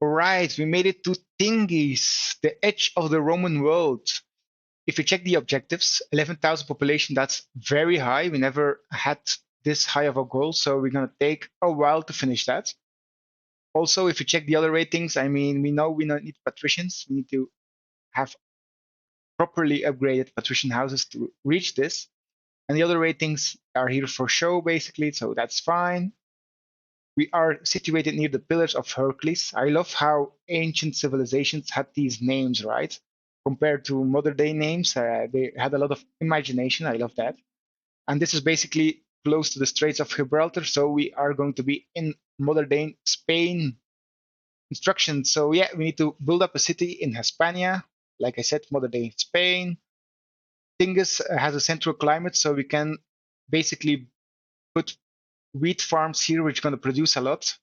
Alright, we made it to Tingis, the edge of the Roman world. If you check the objectives, 11,000 population, that's very high. We never had this high of a goal, so we're gonna take a while to finish that. Also, if you check the other ratings, I mean, we know we don't need patricians. We need to have properly upgraded patrician houses to reach this. And the other ratings are here for show, basically, so that's fine. We are situated near the Pillars of Hercules. I love how ancient civilizations had these names, right? Compared to modern day names, they had a lot of imagination. I love that. And this is basically close to the Straits of Gibraltar, so we are going to be in modern day Spain. Instructions. So yeah, we need to build up a city in Hispania. Like I said, modern day Spain. Tingis has a central climate, so we can basically put wheat farms here, which are going to produce a lot.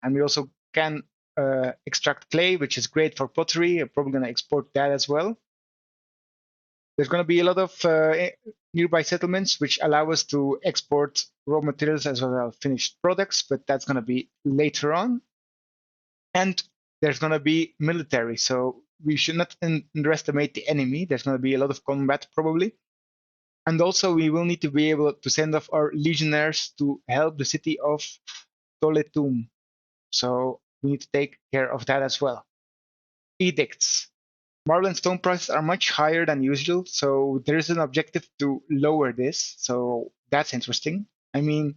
And we also can extract clay, which is great for pottery. I'm probably going to export that as well. There's going to be a lot of nearby settlements, which allow us to export raw materials as well as finished products, but that's going to be later on. And there's going to be military, so we should not underestimate the enemy. There's going to be a lot of combat probably. And also we will need to be able to send off our legionnaires to help the city of Toletum. So we need to take care of that as well. Edicts. Marble and stone prices are much higher than usual, so there is an objective to lower this. So that's interesting. I mean,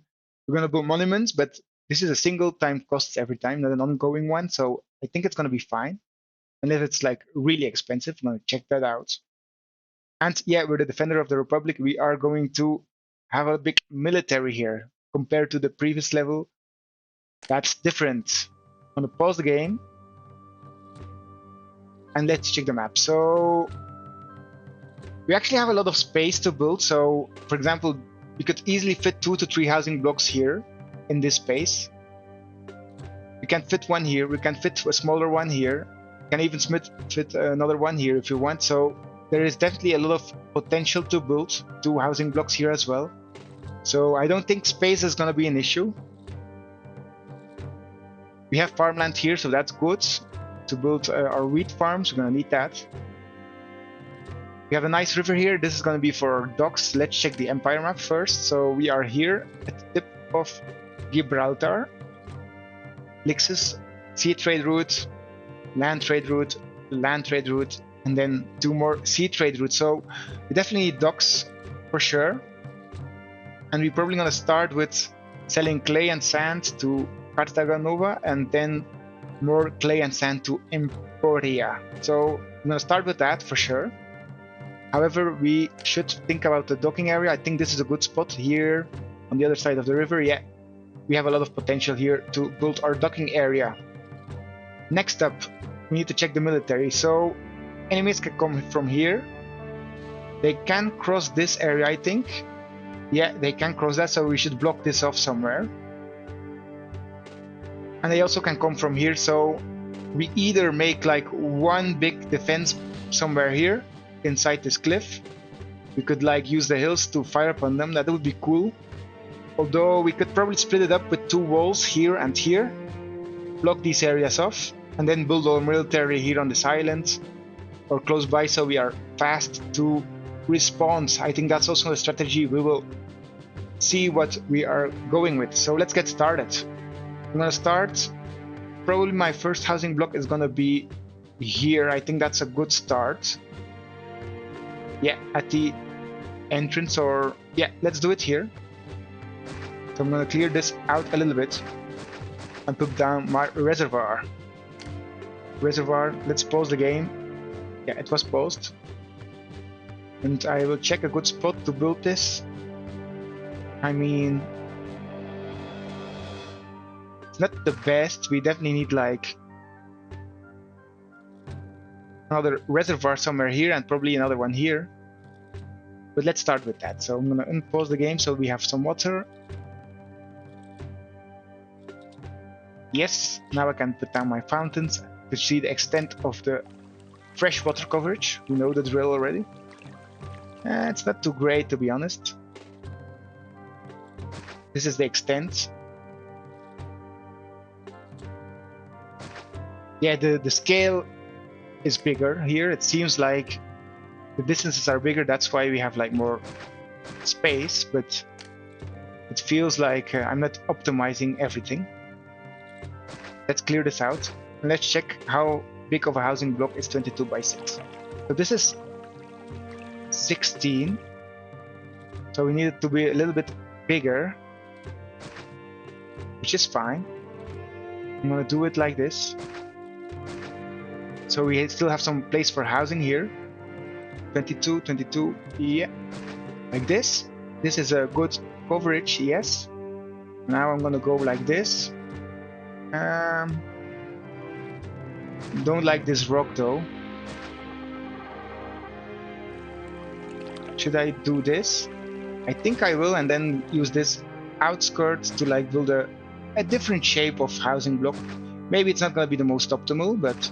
we're going to build monuments, but this is a single time costs every time, not an ongoing one. So I think it's going to be fine. And if it's like really expensive, I'm going to check that out. And yeah, we're the defender of the Republic. We are going to have a big military here compared to the previous level. That's different. I'm going to pause the game. And let's check the map. So we actually have a lot of space to build. So for example, we could easily fit 2 to 3 housing blocks here in this space. We can fit one here. We can fit a smaller one here. We can even fit another one here if you want. So there is definitely a lot of potential to build 2 housing blocks here as well. So I don't think space is going to be an issue. We have farmland here, so that's good. To build our wheat farms, we're going to need that. We have a nice river here. This is going to be for our docks. Let's check the empire map first. So we are here at the tip of Gibraltar. Lixus, sea trade route, land trade route, land trade route, and then 2 more sea trade routes. So we definitely need docks for sure. And we're probably going to start with selling clay and sand to Cartagena Nova, and then more clay and sand to Emporia. So I'm going to start with that for sure. However, we should think about the docking area. I think this is a good spot here on the other side of the river. Yeah, we have a lot of potential here to build our docking area. Next up, we need to check the military. So enemies can come from here. They can cross this area, I think. Yeah, they can cross that, so we should block this off somewhere. And they also can come from here, so we either make like one big defense somewhere here inside this cliff. We could like use the hills to fire upon them. That would be cool. Although we could probably split it up with 2 walls here and here, block these areas off, and then build our military here on this island or close by, so we are fast to respond. I think that's also a strategy. We will see what we are going with. So let's get started. I'm gonna start. Probably my first housing block is gonna be here. I think that's a good start. Yeah, at the entrance, or yeah, let's do it here. So I'm gonna clear this out a little bit and put down my reservoir. Let's pause the game. Yeah, it was paused. And I will check a good spot to build this. I mean, it's not the best. We definitely need like another reservoir somewhere here and probably another one here. But let's start with that. So I'm gonna unpause the game so we have some water. Yes, now I can put down my fountains to see the extent of the freshwater coverage. We know the drill already. It's not too great, to be honest. This is the extent. Yeah, the scale is bigger here. It seems like the distances are bigger, that's why we have like more space, but it feels like I'm not optimizing everything. Let's clear this out and let's check how big of a housing block is 22 by 6. So this is 16, so we need it to be a little bit bigger, which is fine. I'm gonna do it like this, so we still have some place for housing here. 22, 22, yeah, like this. This is a good coverage, yes. Now I'm gonna go like this. Don't like this rock though. Should I do this? I think I will, and then use this outskirts to like build a different shape of housing block. Maybe it's not gonna be the most optimal, but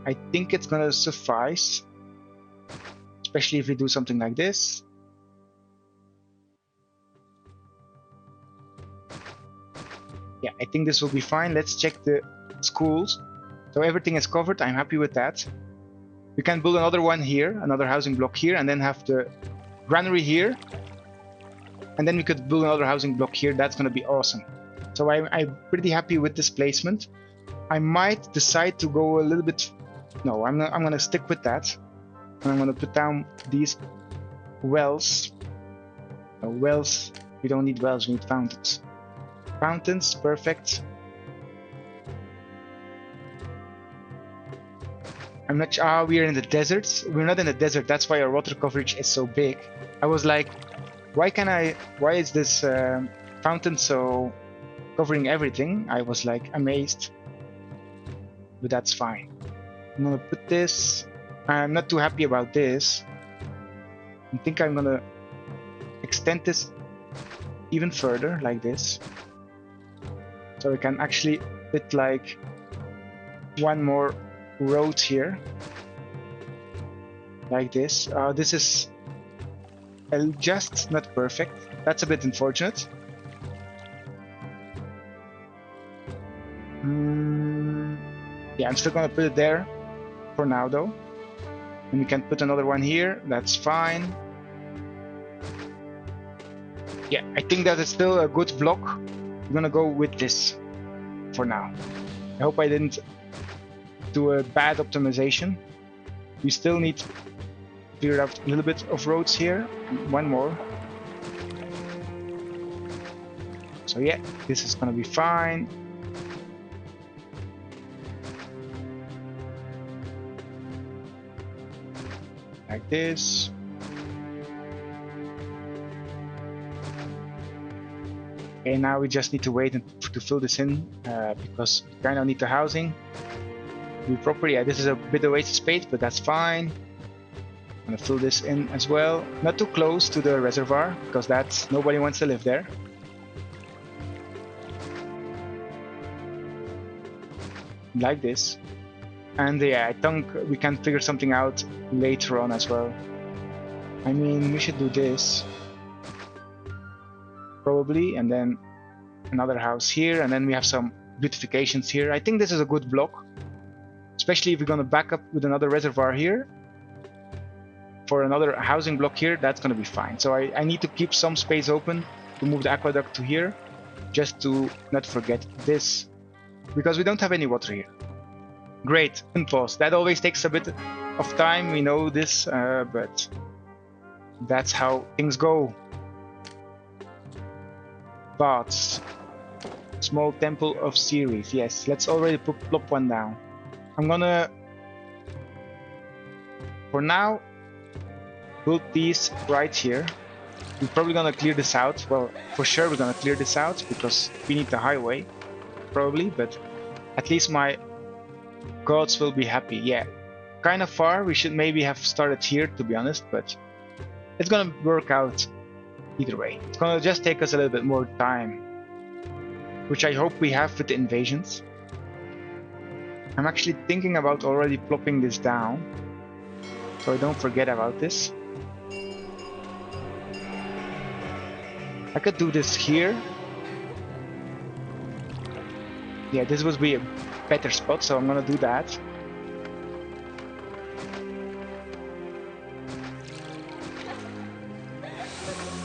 I think it's gonna suffice. Especially if we do something like this. Yeah, I think this will be fine. Let's check the schools. So everything is covered. I'm happy with that. We can build another one here, another housing block here, and then have the granary here. And then we could build another housing block here. That's going to be awesome. So I'm pretty happy with this placement. I might decide to go a little bit... No, I'm going to stick with that. And I'm going to put down these wells. Wells, we don't need wells, we need fountains. Fountains, perfect. I'm not sure. Ah, we are in the deserts. We're not in the desert, that's why our water coverage is so big. I was like, why is this fountain so covering everything? I was like amazed. But that's fine. I'm gonna put this. I'm not too happy about this. I think I'm gonna extend this even further, like this. So we can actually put like one more road here. Like this. This is just not perfect. That's a bit unfortunate. Yeah, I'm still gonna put it there for now though. And we can put another one here, that's fine. Yeah, I think that is still a good block. I'm gonna go with this for now. I hope I didn't do a bad optimization. We still need to clear out a little bit of roads here. One more. So yeah, this is gonna be fine. Like this. Okay, now we just need to wait to fill this in because we kind of need the housing. We properly, yeah, this is a bit of wasted space, but that's fine. I'm gonna fill this in as well. Not too close to the reservoir because that's nobody wants to live there. Like this. And yeah, I think we can figure something out later on as well. I mean, we should do this. Probably, and then another house here, and then we have some beautifications here. I think this is a good block. Especially if we're gonna back up with another reservoir here. For another housing block here, that's gonna be fine. So I need to keep some space open to move the aqueduct to here. Just to not forget this. Because we don't have any water here. Great, unpause. That always takes a bit of time, we know this, but that's how things go. Baths. Small temple of Ceres. Yes, let's already plop one down. I'm gonna, for now, build these right here. We're probably gonna clear this out. Well, for sure we're gonna clear this out because we need the highway, probably, but at least my gods will be happy. Yeah, kind of far. We should maybe have started here, to be honest, but it's gonna work out either way. It's gonna just take us a little bit more time, which I hope we have with the invasions. I'm actually thinking about already plopping this down, so I don't forget about this. I could do this here. Yeah, this would be better spot, so I'm gonna do that.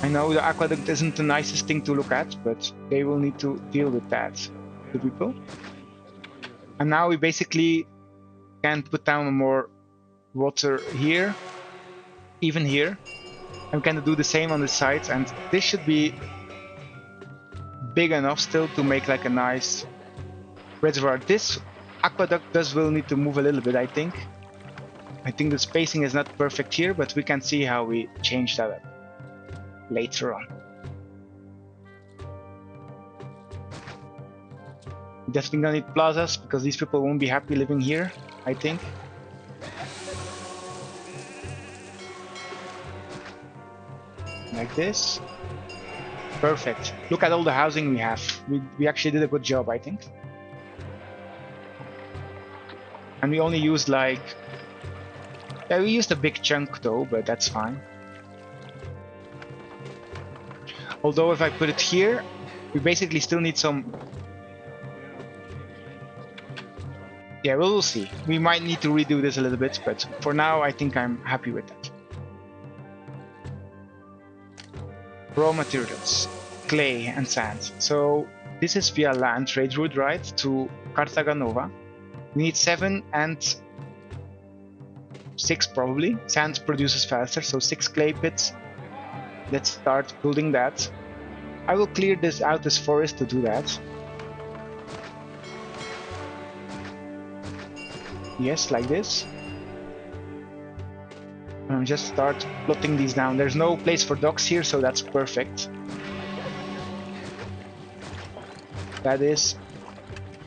I know the aqueduct isn't the nicest thing to look at, but they will need to deal with that, the people. And now we basically can put down more water here, even here. I'm gonna do the same on the sides, and this should be big enough still to make like a nice reservoir. This aqueduct will need to move a little bit, I think. I think the spacing is not perfect here, but we can see how we change that up later on. Definitely gonna need plazas because these people won't be happy living here, I think. Like this. Perfect. Look at all the housing we have. We actually did a good job, I think. And we only used like... Yeah, we used a big chunk though, but that's fine. Although if I put it here, we basically still need some... Yeah, we'll see. We might need to redo this a little bit, but for now I think I'm happy with that. Raw materials, clay and sand. So this is via land trade route, right, to Cartaganova. We need 7 and 6 probably. Sand produces faster, so 6 clay pits. Let's start building that. I will clear this out, this forest, to do that. Yes, like this. And just start plotting these down. There's no place for docks here, so that's perfect. That is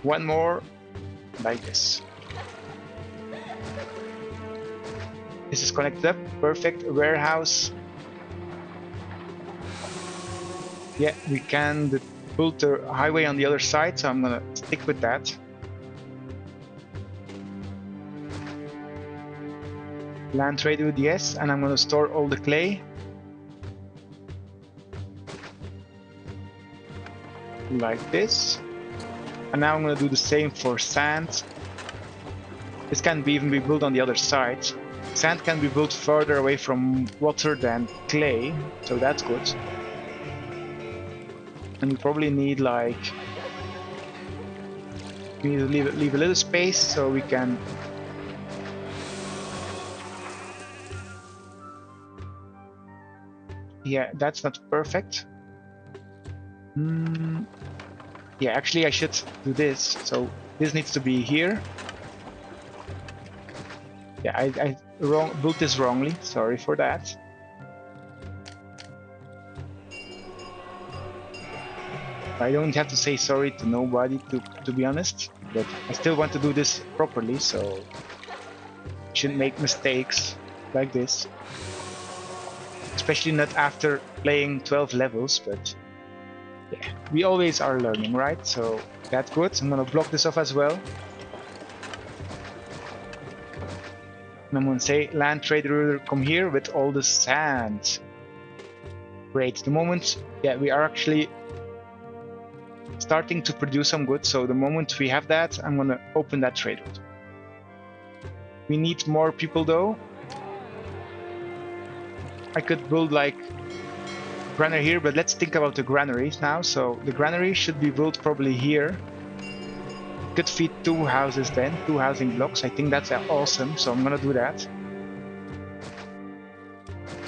one more, like this. This is connected up, perfect. Warehouse. Yeah, we can build the highway on the other side, so I'm gonna stick with that. Land trade route, yes, and I'm gonna store all the clay. Like this. And now I'm gonna do the same for sand. This can even be built on the other side. Sand can be built further away from water than clay, so that's good. And we probably need like... We need to leave a little space so we can... Yeah, that's not perfect. Yeah, actually I should do this. So this needs to be here. Yeah, I built this wrongly. Sorry for that. I don't have to say sorry to nobody, to be honest. But I still want to do this properly, so I shouldn't make mistakes like this. Especially not after playing 12 levels, but yeah, we always are learning, right? So that's good. I'm gonna block this off as well. And I'm gonna say land trade route, come here with all the sand. Great. The moment, yeah, we are actually starting to produce some goods. So the moment we have that, I'm gonna open that trade route. We need more people though. I could build like granary here, but let's think about the granaries now. So the granary should be built probably here. Could feed 2 houses then, 2 housing blocks. I think that's awesome, so I'm gonna do that.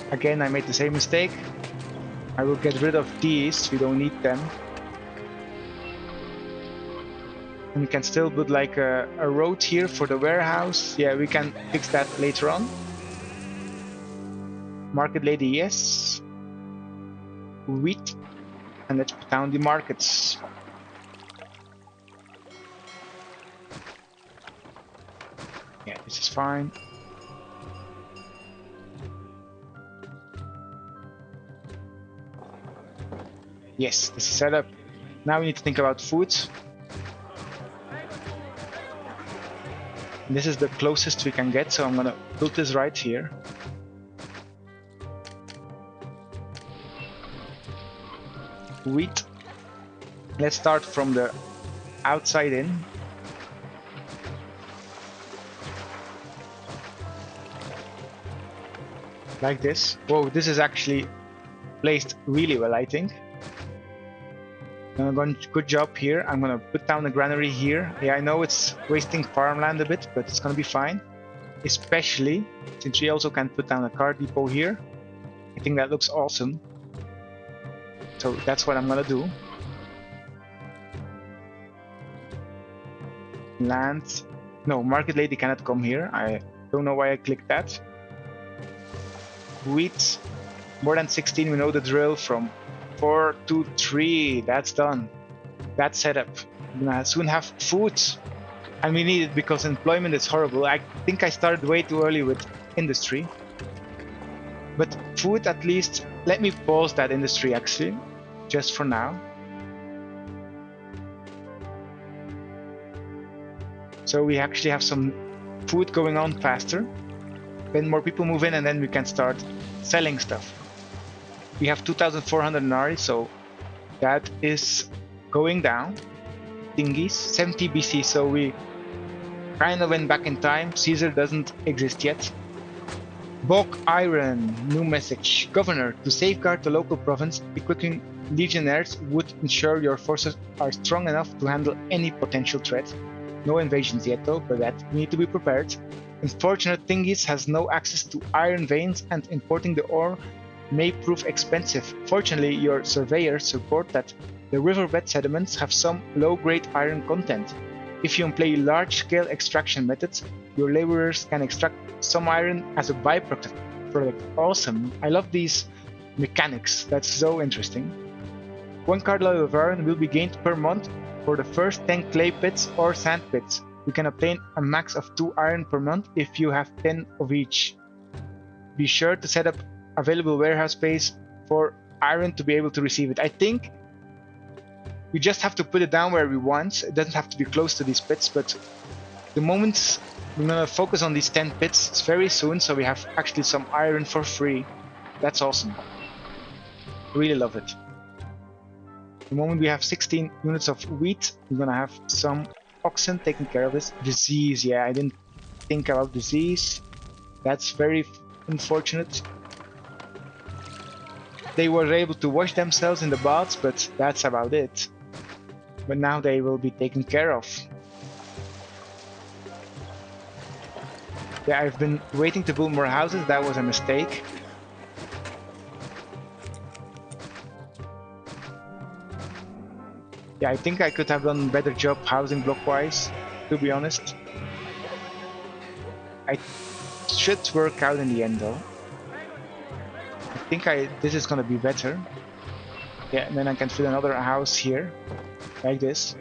Again, I made the same mistake. I will get rid of these, we don't need them. And we can still build like a road here for the warehouse. Yeah, we can fix that later on. Market lady, yes. Wheat. And let's put down the markets. Yeah, this is fine. Yes, this is set up. Now we need to think about food. And this is the closest we can get, so I'm gonna build this right here. Wheat. Let's start from the outside in. like this. Whoa, this is actually placed really well, I think. Good job here. I'm gonna put down a granary here. Yeah, I know it's wasting farmland a bit, but it's gonna be fine. Especially since we also can put down a car depot here. I think that looks awesome. So that's what I'm gonna do. Land. No, market lady cannot come here. I don't know why I clicked that. Wheat. More than 16, we know the drill. From 4 to 3, that's done. That's set up. We're gonna soon have food. And we need it because employment is horrible. I think I started way too early with industry. But food, at least, let me pause that industry actually, just for now. So we actually have some food going on faster. Then more people move in and then we can start selling stuff. We have 2,400 Nari, so that is going down. Tingis, 70 BC, so we kind of went back in time. Caesar doesn't exist yet. Bog Iron, new message. Governor, to safeguard the local province, equipping legionnaires would ensure your forces are strong enough to handle any potential threat. No invasions yet though, but that we need to be prepared. Unfortunate Tingis has no access to iron veins and importing the ore may prove expensive. Fortunately, your surveyors report that the riverbed sediments have some low-grade iron content. If you employ large-scale extraction methods, your laborers can extract some iron as a byproduct. Awesome. I love these mechanics. That's so interesting. 1 carload of iron will be gained per month for the first 10 clay pits or sand pits. You can obtain a max of 2 iron per month if you have 10 of each. Be sure to set up available warehouse space for iron to be able to receive it. I think we just have to put it down where we want. It doesn't have to be close to these pits, but the moment we're gonna focus on these 10 pits, it's very soon, so we have actually some iron for free. That's awesome. Really love it. The moment we have 16 units of wheat, we're gonna have some oxen taking care of this. Disease, yeah, I didn't think about disease. That's very unfortunate. They were able to wash themselves in the baths, but that's about it. But now they will be taken care of. Yeah, I've been waiting to build more houses. That was a mistake. Yeah, I think I could have done a better job housing block-wise, to be honest. I should work out in the end though. I think this is gonna be better. Yeah, and then I can fit another house here, like this.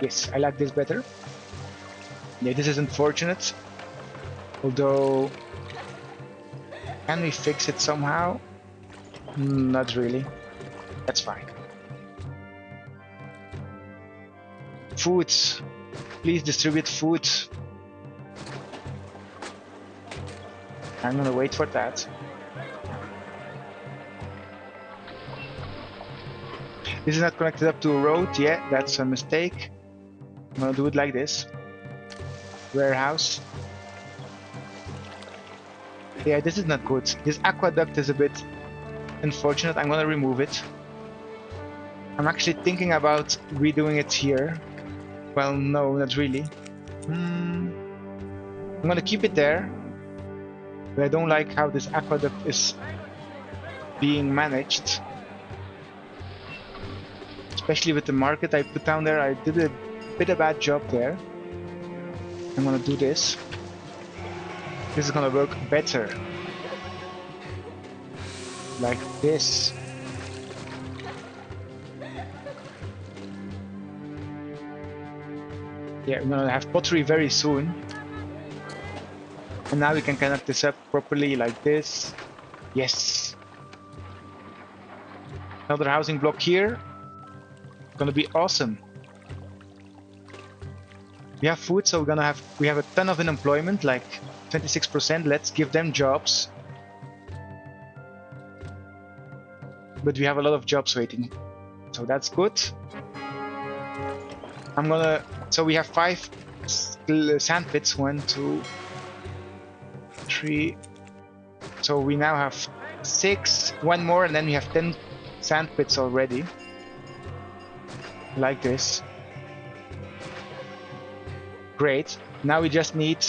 Yes, I like this better. Yeah, this is unfortunate. Although, can we fix it somehow? Not really. That's fine. Food. Please distribute food. I'm gonna wait for that. This is not connected up to a road. Yeah, that's a mistake. I'm gonna do it like this. Warehouse. Yeah, this is not good. This aqueduct is a bit unfortunate. I'm gonna remove it. I'm actually thinking about redoing it here. Well, no, not really. I'm gonna keep it there. But I don't like how this aqueduct is being managed. Especially with the market I put down there. I did a bit of a bad job there. I'm gonna do this. This is gonna work better. Like this. Yeah, we're gonna have pottery very soon. And now we can connect this up properly like this. Yes. Another housing block here. Gonna be awesome. We have food, so we have a ton of unemployment, like 26%. Let's give them jobs. But we have a lot of jobs waiting, so that's good. So we have 5 sand pits. 1, 2, 3, So we now have 6, one more, and then we have 10 sand pits already. Like this. Great. Now we just need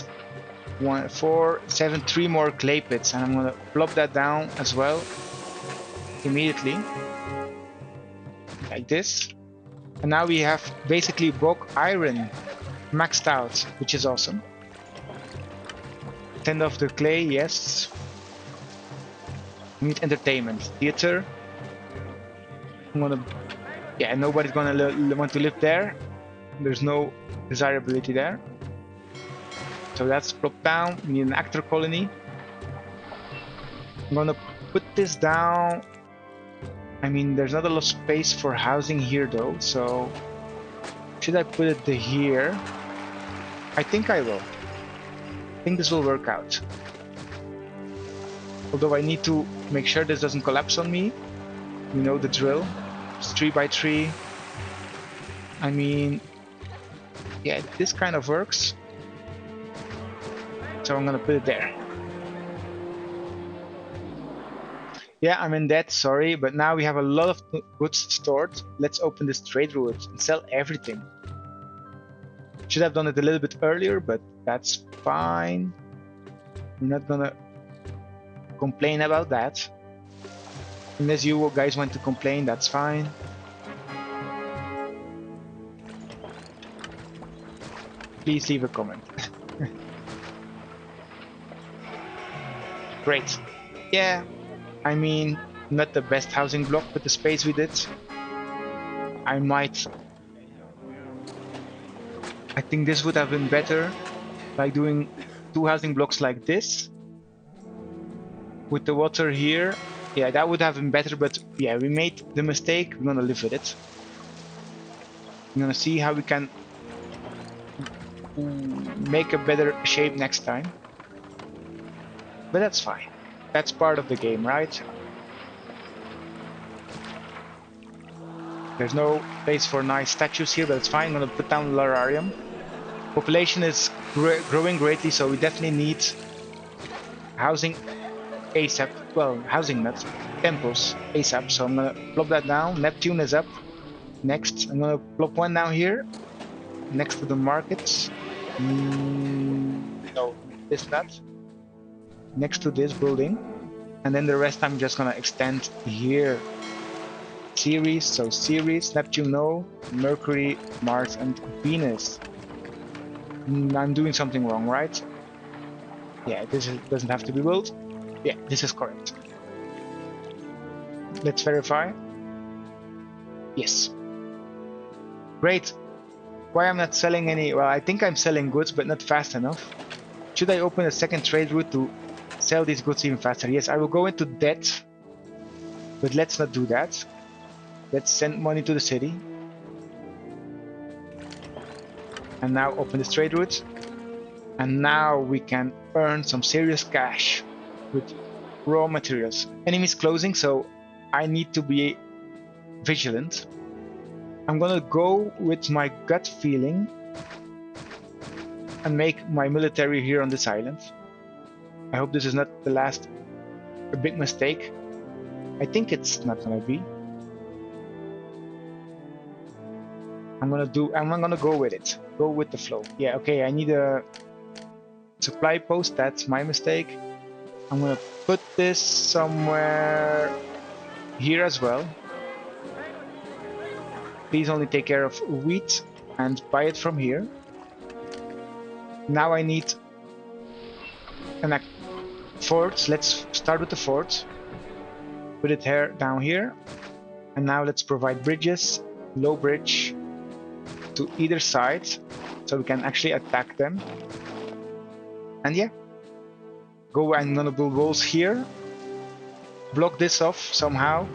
1, 4, 7, 3 more clay pits, and I'm gonna plop that down as well immediately. Like this. And now we have basically bulk iron maxed out, which is awesome. 10 of the clay, yes. We need entertainment. Theater. I'm gonna... Yeah, nobody's gonna want to live there. There's no desirability there. So that's plopped down. We need an actor colony. I'm gonna put this down. I mean, there's not a lot of space for housing here though, so should I put it here? I think I will. I think this will work out. Although I need to make sure this doesn't collapse on me. You know the drill. It's 3 by 3. I mean, yeah, this kind of works. So I'm gonna put it there. Yeah, I'm in debt, sorry, but now we have a lot of goods stored. Let's open this trade route and sell everything. Should have done it a little bit earlier, but that's fine. I'm not gonna complain about that. Unless you guys want to complain, that's fine. Please leave a comment. Great. Yeah. I mean, not the best housing block with the space we did. I think this would have been better, like doing 2 housing blocks like this with the water here. Yeah, that would have been better, but yeah, we made the mistake. We're gonna live with it. We're gonna see how we can make a better shape next time. But that's fine. That's part of the game, right? There's no place for nice statues here, but it's fine. I'm gonna put down Lararium. Population is growing greatly, so we definitely need housing ASAP. Well, housing not temples ASAP. So I'm gonna plop that down. Neptune is up. Next, I'm gonna plop one down here, next to the markets. No, this not. Next to this building, and then the rest I'm just gonna extend here. Ceres, so Ceres, Neptune, no, Mercury, Mars, and Venus. I'm doing something wrong, right? Yeah, doesn't have to be built. Yeah, this is correct. Let's verify. Yes. Great. Why I'm not selling any? Well, I think I'm selling goods, but not fast enough. Should I open a second trade route to sell these goods even faster? Yes, I will go into debt, but let's not do that. Let's send money to the city. And now open this trade route. And now we can earn some serious cash with raw materials. Enemies closing, so I need to be vigilant. I'm gonna go with my gut feeling and make my military here on this island. I hope this is not the last big mistake. I think it's not gonna be. I'm gonna go with it. Go with the flow. Yeah, okay, I need a supply post. That's my mistake. I'm gonna put this somewhere here as well. Please only take care of wheat and buy it from here. Now I need an forts. Let's start with the forts. Put it here, down here. And now let's provide bridges, low bridge to either side, so we can actually attack them. And yeah, I'm gonna build walls here. Block this off somehow.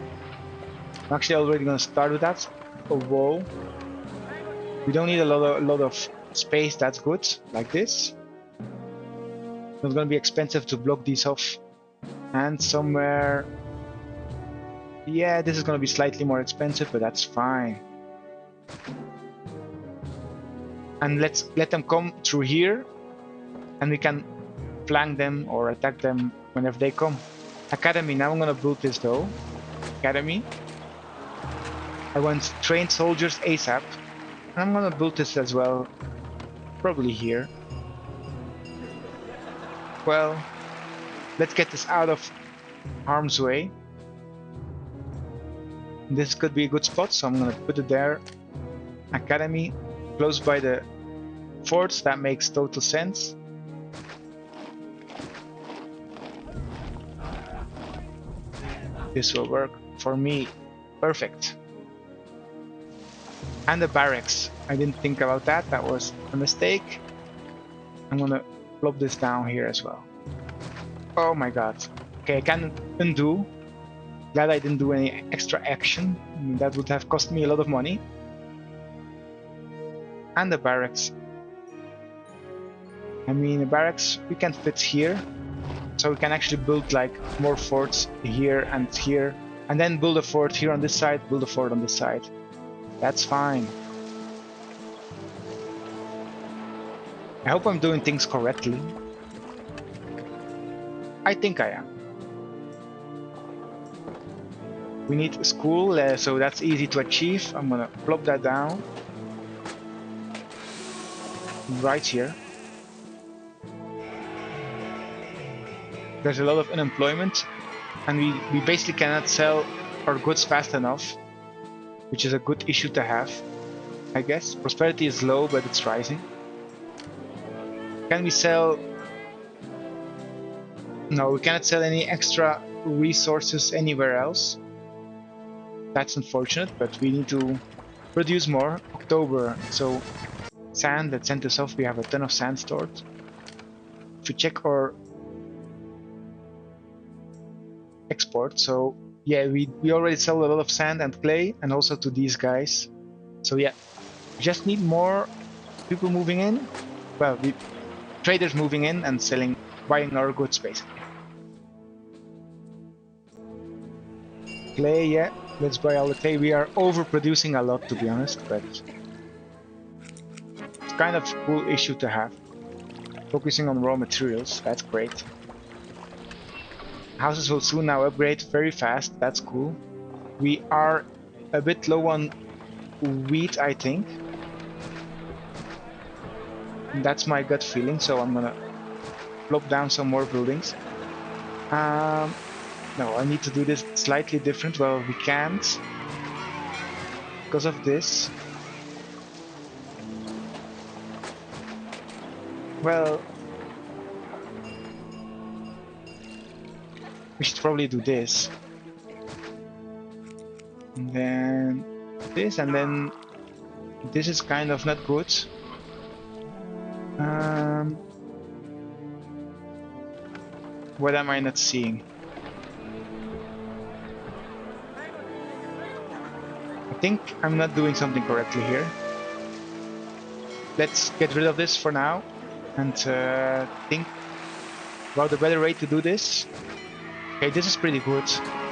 I'm actually already gonna start with that. A wall. We don't need a lot of space. That's good. Like this. It's gonna be expensive to block these off. And somewhere. Yeah, this is gonna be slightly more expensive, but that's fine. And let's let them come through here, and we can flank them or attack them whenever they come. Academy, now I'm gonna build this though. Academy. I want trained soldiers ASAP. And I'm gonna build this as well. Probably here. Well, let's get this out of harm's way. This could be a good spot, so I'm gonna put it there. Academy, close by the forts, that makes total sense. This will work for me. Perfect. And the barracks. I didn't think about that. That was a mistake. I'm gonna plop this down here as well. Oh my god. Okay, I can undo. Glad I didn't do any extra action. That would have cost me a lot of money. And the barracks. I mean, the barracks we can fit here. So we can actually build like more forts here, and then build a fort here on this side, build a fort on this side. That's fine. I hope I'm doing things correctly. I think I am. We need a school, so that's easy to achieve. I'm gonna plop that down. Right here. There's a lot of unemployment, and we basically cannot sell our goods fast enough, which is a good issue to have, I guess. Prosperity is low, but it's rising. Can we sell? No, we cannot sell any extra resources anywhere else. That's unfortunate, but we need to produce more. October, so sand, that sent us off. We have a ton of sand stored. If you check our export, so yeah, we already sell a lot of sand and clay, and also to these guys. So yeah, we just need more people moving in. Well, traders moving in and selling, buying our goods basically. Clay, yeah, let's buy all the clay. We are overproducing a lot, to be honest, but it's kind of a cool issue to have. Focusing on raw materials, that's great. Houses will soon now upgrade very fast, that's cool. We are a bit low on wheat, I think. And that's my gut feeling, so I'm gonna plop down some more buildings. No, I need to do this slightly different. Well, we can't because of this. Well, we should probably do this. And then this, and then this is kind of not good. What am I not seeing? I think I'm not doing something correctly here. Let's get rid of this for now and think about the better way to do this. Okay, this is pretty good.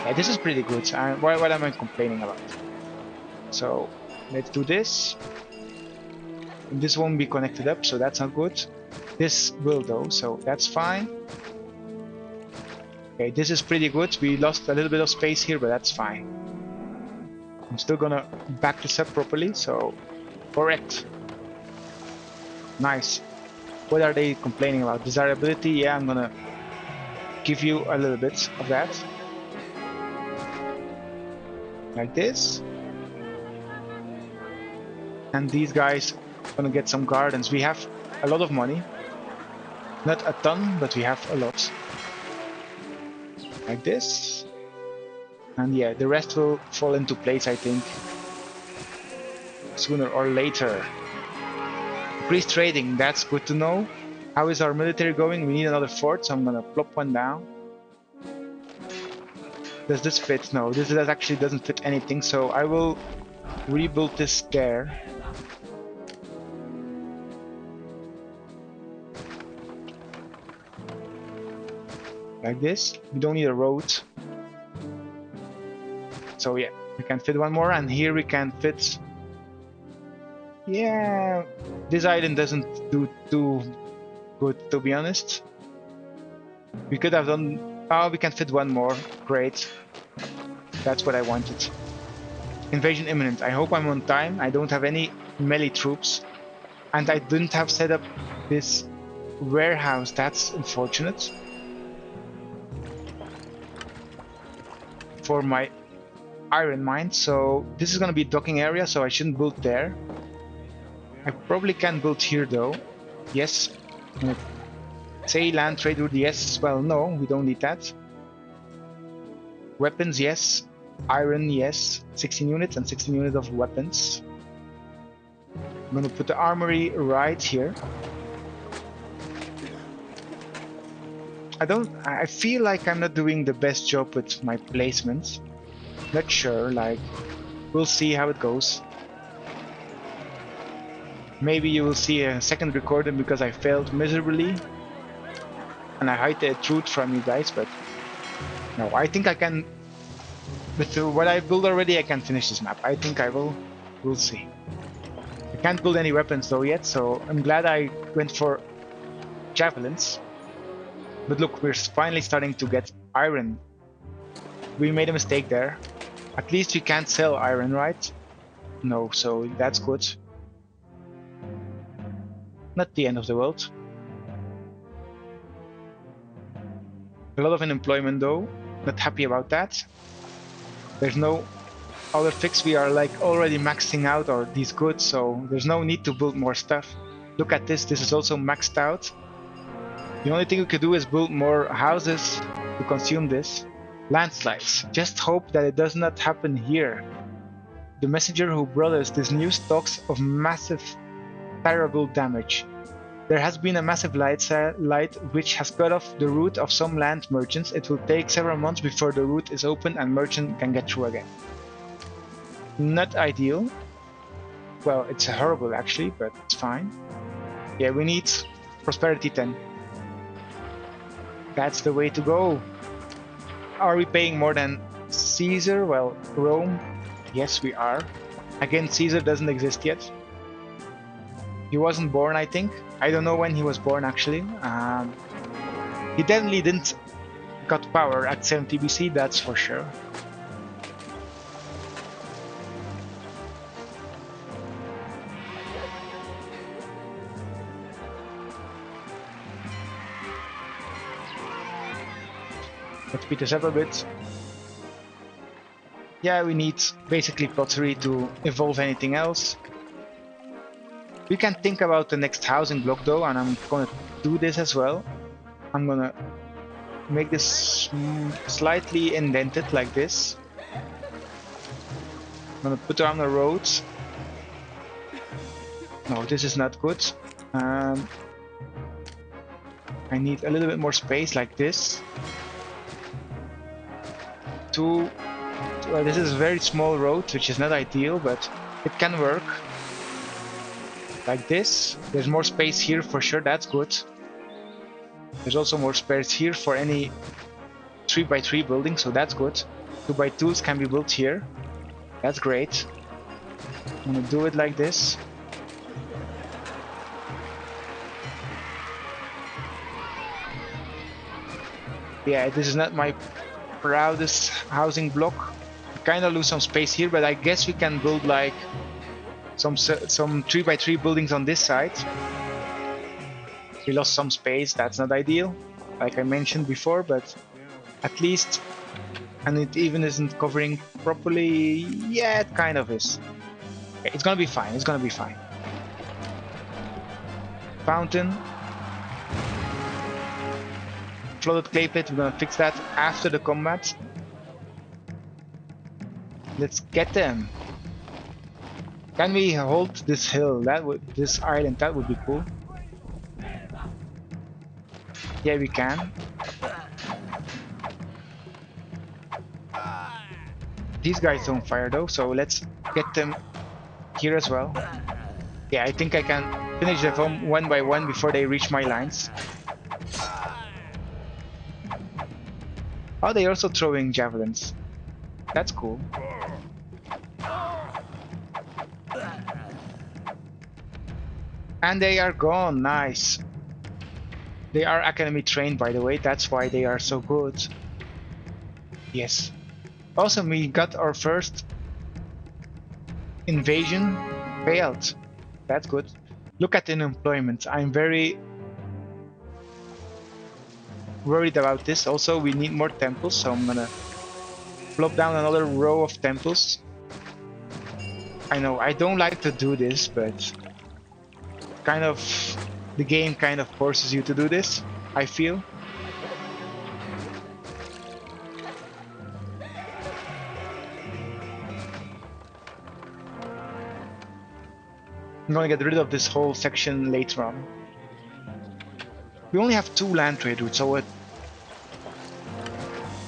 Yeah, this is pretty good. What am I complaining about? So let's do this. And this won't be connected up, so that's not good. This will though, so that's fine. Okay, this is pretty good. We lost a little bit of space here, but that's fine. I'm still gonna back this up properly, so correct. Nice. What are they complaining about? Desirability? Yeah, I'm gonna give you a little bit of that. Like this. And these guys are gonna get some gardens. We have a lot of money. Not a ton, but we have a lot. Like this. And yeah, the rest will fall into place, I think. Sooner or later. Increased trading, that's good to know. How is our military going? We need another fort, so I'm gonna plop one down. Does this fit? No, this actually doesn't fit anything, so I will rebuild this there. Like this. We don't need a road. So yeah, we can fit one more, and here we can fit. Yeah, this island doesn't do too good, to be honest. We could have done... Oh, we can fit one more. Great. That's what I wanted. Invasion imminent. I hope I'm on time. I don't have any melee troops. And I didn't have set up this warehouse. That's unfortunate. For my iron mine. So this is going to be a docking area, so I shouldn't build there. I probably can build here though. Yes. Say land trade route, yes. Well, no, we don't need that. Weapons, yes. Iron, yes. 16 units and 16 units of weapons. I'm gonna put the armory right here. I feel like I'm not doing the best job with my placements. Not sure, like, we'll see how it goes. Maybe you will see a second recording because I failed miserably. And I hide the truth from you guys, but no, I think I can, with what I built already, I can finish this map. I think I will. We'll see. I can't build any weapons though yet, so I'm glad I went for javelins. But look, we're finally starting to get iron. We made a mistake there. At least we can't sell iron, right? No, so that's good. Not the end of the world. A lot of unemployment though. Not happy about that. There's no other fix. We are like already maxing out our these goods, so there's no need to build more stuff. Look at this. This is also maxed out. The only thing we could do is build more houses to consume this. Landslides. Just hope that it does not happen here. The messenger who brought us this news talks of massive, terrible damage. There has been a massive light which has cut off the route of some land merchants. It will take several months before the route is open and merchants can get through again. Not ideal. Well, it's horrible actually, but it's fine. Yeah, we need prosperity 10. That's the way to go. Are we paying more than Caesar? Well, Rome, yes we are. Again, Caesar doesn't exist yet. He wasn't born, I think. I don't know when he was born actually. He definitely didn't got power at 70 BC, that's for sure. Let's speed this up a bit. Yeah, we need basically pottery to evolve anything else. We can think about the next housing block though, and I'm gonna do this as well. I'm gonna make this slightly indented like this. I'm gonna put it on the roads. No, this is not good. I need a little bit more space like this. Well, this is a very small road, which is not ideal, but it can work. Like this. There's more space here for sure, that's good. There's also more space here for any 3x3 building, so that's good. 2x2s can be built here. That's great. I'm gonna do it like this. Yeah, this is not my proudest housing block. I kinda lose some space here, but I guess we can build like some 3x3 buildings on this side. We lost some space, that's not ideal, like I mentioned before, but at least, and it even isn't covering properly. Yeah, it kind of is. Okay, it's gonna be fine, it's gonna be fine. Fountain. Flooded clay pit, we're gonna fix that after the combat. Let's get them. Can we hold this hill? This island, that would be cool. Yeah, we can. These guys don't fire though, so let's get them here as well. Yeah, I think I can finish them one by one before they reach my lines. Oh, they're also throwing javelins. That's cool. And they are gone, nice. They are academy trained, by the way. That's why they are so good. Yes. Also, we got our first invasion failed. That's good. Look at unemployment. I'm very worried about this. Also, we need more temples, so I'm gonna plop down another row of temples. I know I don't like to do this, but kind of the game kind of forces you to do this, I feel. I'm gonna get rid of this whole section later on. We only have 2 land trade routes, so a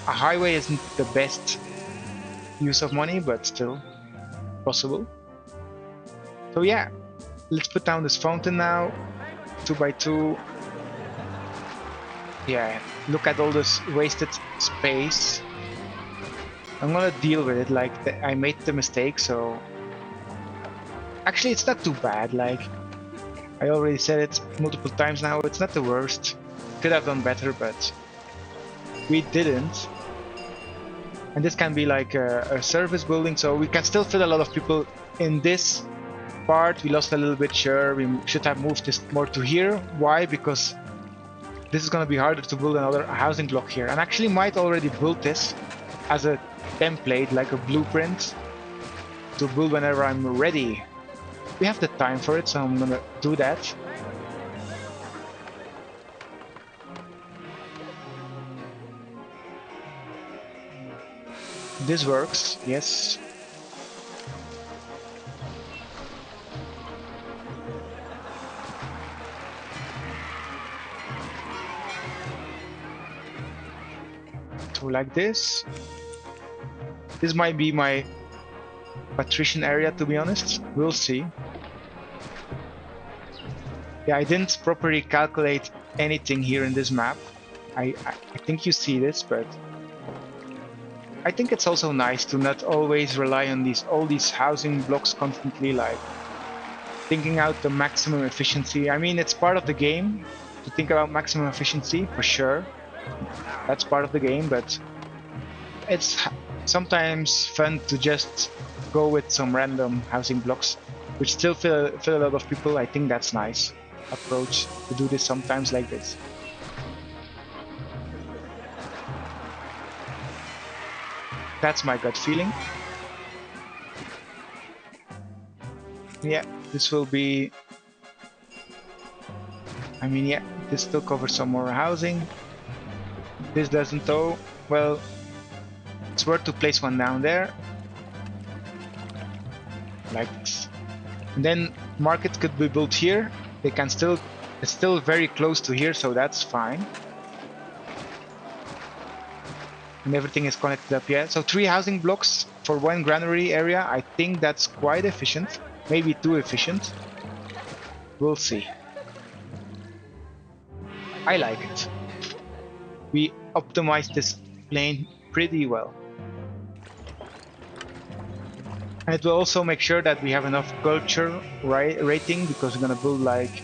highway isn't the best use of money, but still possible. So yeah, let's put down this fountain now, 2x2. Yeah, look at all this wasted space. I'm gonna deal with it, like, I made the mistake, so... Actually, it's not too bad, like, I already said it multiple times now, it's not the worst. Could have done better, but we didn't. And this can be like a service building, so we can still fit a lot of people in this part. We lost a little bit, sure, we should have moved this more to here. Why? Because this is gonna be harder to build another housing block here. And actually might already build this as a template, like a blueprint, to build whenever I'm ready. We have the time for it, so I'm gonna do that. This works, yes. So like this. This might be my patrician area, to be honest. We'll see. Yeah, I didn't properly calculate anything here in this map. I think you see this, but I think it's also nice to not always rely on all these housing blocks constantly, like thinking out the maximum efficiency. I mean, it's part of the game to think about maximum efficiency, for sure. That's part of the game, but it's sometimes fun to just go with some random housing blocks, which still fill a lot of people. I think that's nice approach to do this sometimes like this. That's my gut feeling. Yeah, this will be... I mean, yeah, this still covers some more housing. This doesn't though. Well, it's worth to place one down there. Like this. And then markets could be built here. They can still... It's still very close to here, so that's fine. And everything is connected up, yeah. So 3 housing blocks for 1 granary area. I think that's quite efficient. Maybe too efficient. We'll see. I like it. We optimized this plane pretty well. And it will also make sure that we have enough culture rating, because we're gonna build like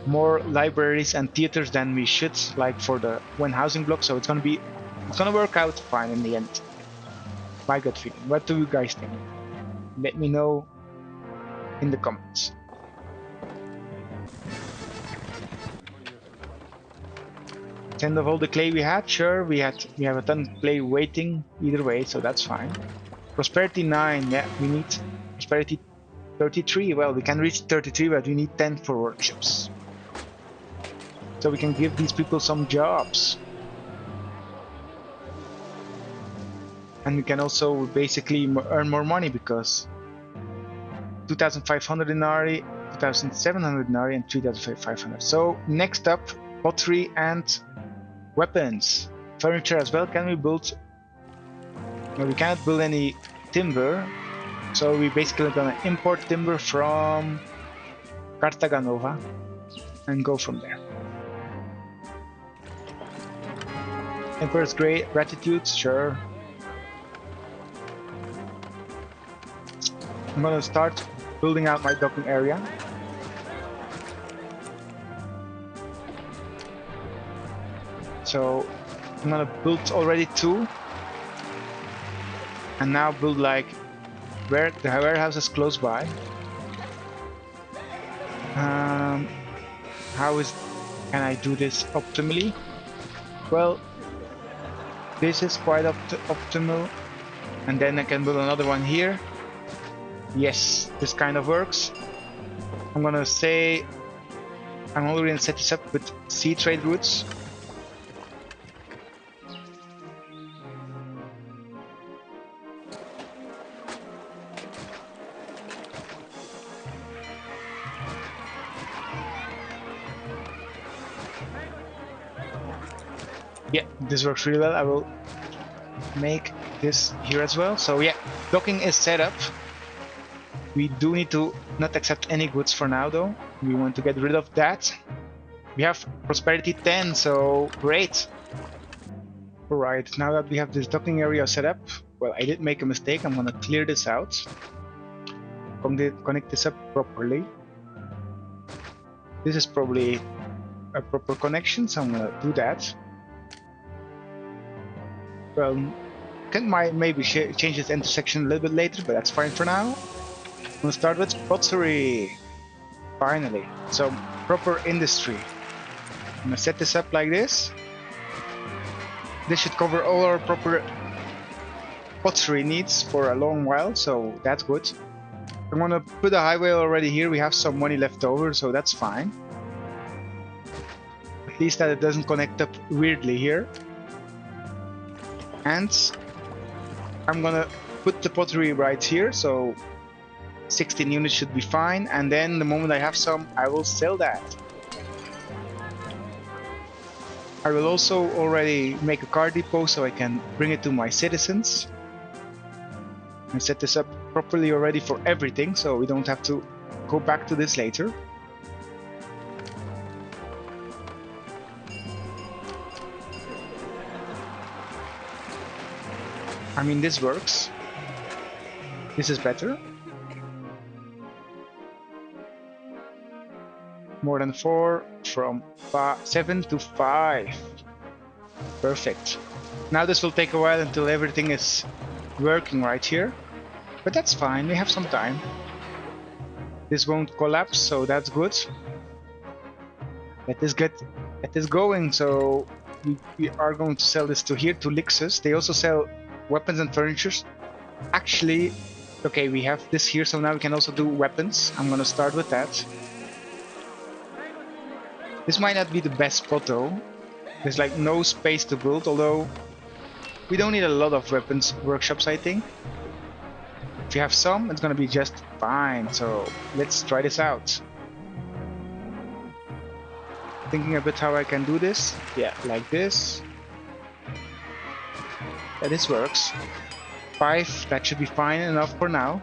more libraries and theaters than we should, like for the 1 housing block. So it's gonna work out fine in the end. My gut feeling. What do you guys think? Let me know in the comments. End of all the clay we had, sure, we have a ton of clay waiting either way, so that's fine. Prosperity 9, yeah, we need prosperity 33. Well, we can reach 33, but we need 10 for workshops, so we can give these people some jobs. And we can also basically earn more money, because 2,500 denarii, 2,700 denarii, and 3,500. So next up, pottery and weapons. Furniture as well. Can we build? No, we cannot build any timber, so we basically gonna import timber from Cartaganova and go from there. Emperor's gratitude, sure. I'm gonna start building out my docking area. So I'm gonna build already 2. And now build like where the warehouse is close by. Can I do this optimally? Well, this is quite optimal. And then I can build another one here. Yes, this kind of works. I'm gonna say I'm already gonna set this up with sea trade routes. Yeah, this works really well. I will make this here as well. So yeah, docking is set up. We do need to not accept any goods for now though. We want to get rid of that. We have prosperity 10, so great. Alright, now that we have this docking area set up, well, I did make a mistake. I'm gonna clear this out. Connect this up properly. This is probably a proper connection, so I'm gonna do that. Well, can maybe change this intersection a little bit later, but that's fine for now. I'm gonna start with pottery. Finally, so proper industry. I'm gonna set this up like this. This should cover all our proper pottery needs for a long while, so that's good. I'm gonna put a highway already here. We have some money left over, so that's fine. At least that it doesn't connect up weirdly here. And I'm gonna put the pottery right here, so 16 units should be fine, and then the moment I have some, I will sell that. I will also already make a car depot so I can bring it to my citizens. And set this up properly already for everything, so we don't have to go back to this later. I mean, this works. This is better. More than 4 from 7 to 5. Perfect. Now this will take a while until everything is working right here, but that's fine. We have some time. This won't collapse, so that's good. Let this going. So we are going to sell this to here to Lixus. They also sell weapons and furnitures. Actually, okay, we have this here, so now we can also do weapons. I'm gonna start with that. This might not be the best spot though. There's like no space to build, although we don't need a lot of weapons workshops, I think. If you have some, it's gonna be just fine, so let's try this out. Thinking a bit how I can do this. Yeah, like this. Yeah, this works. 5, that should be fine enough for now.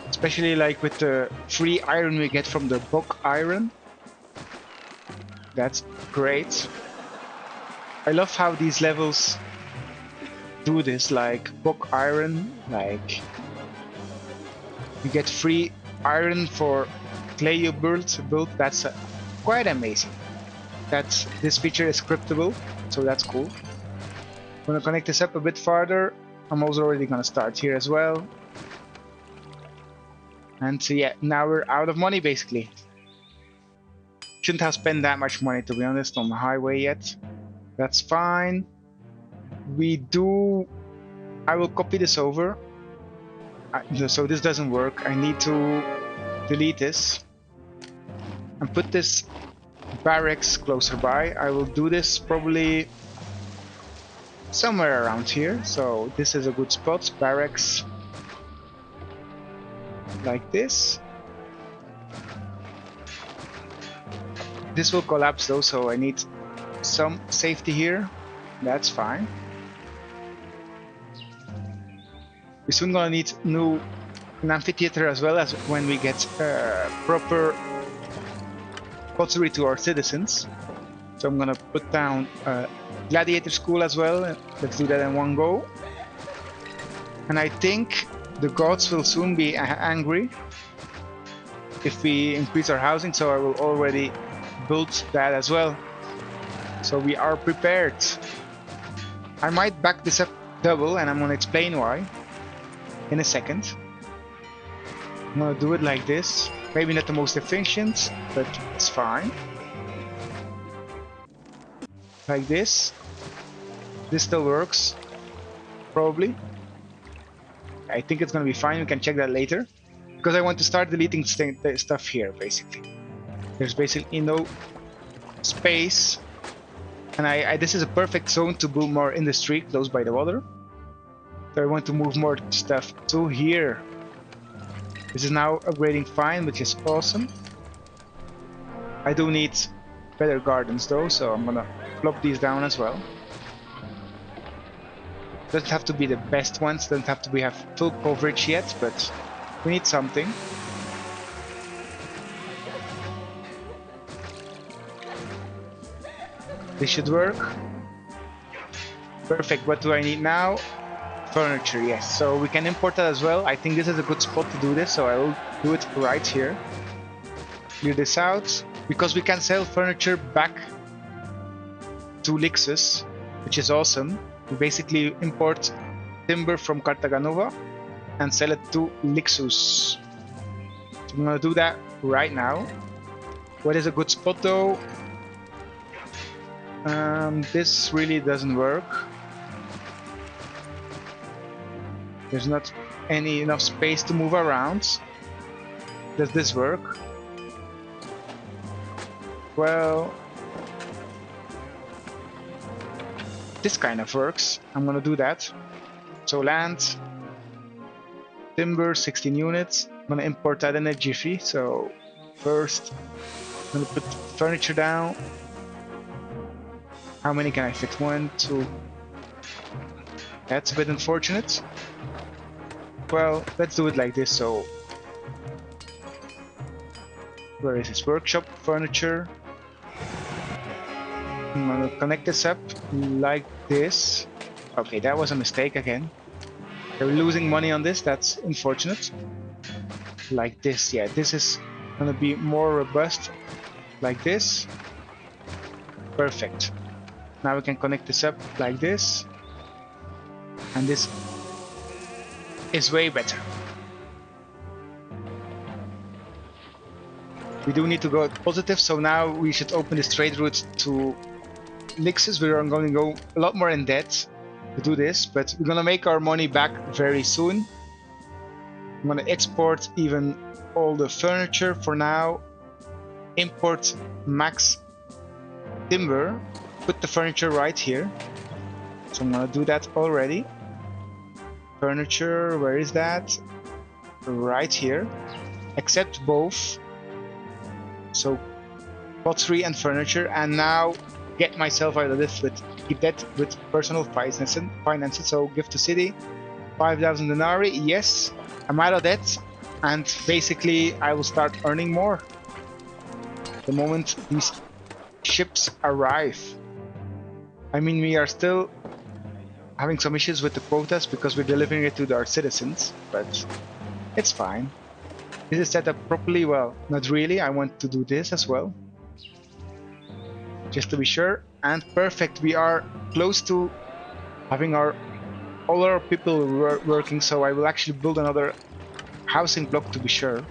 Especially like with the free iron we get from the bog iron. That's great. I love how these levels do this, like bog iron, like you get free iron for clay you build. That's quite amazing. This feature is scriptable, so that's cool. I'm gonna connect this up a bit farther. I'm also already gonna start here as well. And so yeah, now we're out of money basically. Shouldn't have spent that much money, to be honest, on the highway yet. That's fine. I will copy this over. So this doesn't work. I need to delete this and put this barracks closer by. I will do this probably somewhere around here. So this is a good spot. Barracks like this. This will collapse though, so I need some safety here. That's fine. We're soon gonna need an amphitheater as well, as when we get proper pottery to our citizens. So I'm gonna put down a gladiator school as well. Let's do that in one go. And I think the gods will soon be angry if we increase our housing, so I will already build that as well. So we are prepared. I might back this up double, and I'm gonna explain why in a second. I'm gonna do it like this. Maybe not the most efficient, but it's fine. Like this. This still works. Probably. I think it's gonna be fine. We can check that later. Because I want to start deleting stuff here, basically. There's basically no space. And this is a perfect zone to build more industry close by the water. So I want to move more stuff to here. This is now upgrading fine, which is awesome. I do need better gardens though, so I'm gonna plop these down as well. Doesn't have to be the best ones, doesn't have to have full coverage yet, but we need something. This should work. Perfect. What do I need now? Furniture, yes. So we can import that as well. I think this is a good spot to do this, so I will do it right here. Clear this out. Because we can sell furniture back to Lixus, which is awesome. We basically import timber from Cartaganova and sell it to Lixus. So I'm gonna do that right now. What is a good spot though? This really doesn't work. There's not enough space to move around. Does this work? Well, this kind of works. I'm gonna do that. So land, timber, 16 units. I'm gonna import that in a jiffy. So first, I'm gonna put furniture down. How many can I fit? 1, 2. That's a bit unfortunate. Well, let's do it like this. So, where is this workshop? Furniture. I'm gonna connect this up like this. Okay, that was a mistake again. We're losing money on this. That's unfortunate. Like this, yeah. This is gonna be more robust. Like this. Perfect. Now we can connect this up like this. And this is way better. We do need to go positive, so now we should open this trade route to Lixus. We are going to go a lot more in debt to do this, but we're going to make our money back very soon. I'm going to export even all the furniture for now. Import max timber. Put the furniture right here. So I'm gonna do that already. Furniture, where is that? Right here. Accept both. So pottery and furniture, and now get myself out of this with debt with personal finances. So give to city 5,000 denarii. Yes, I'm out of debt, and basically I will start earning more the moment these ships arrive. I mean, we are still having some issues with the quotas because we're delivering it to our citizens, but it's fine. Is it set up properly? Well, not really. I want to do this as well, just to be sure. And perfect. We are close to having all our people working, so I will actually build another housing block to be sure.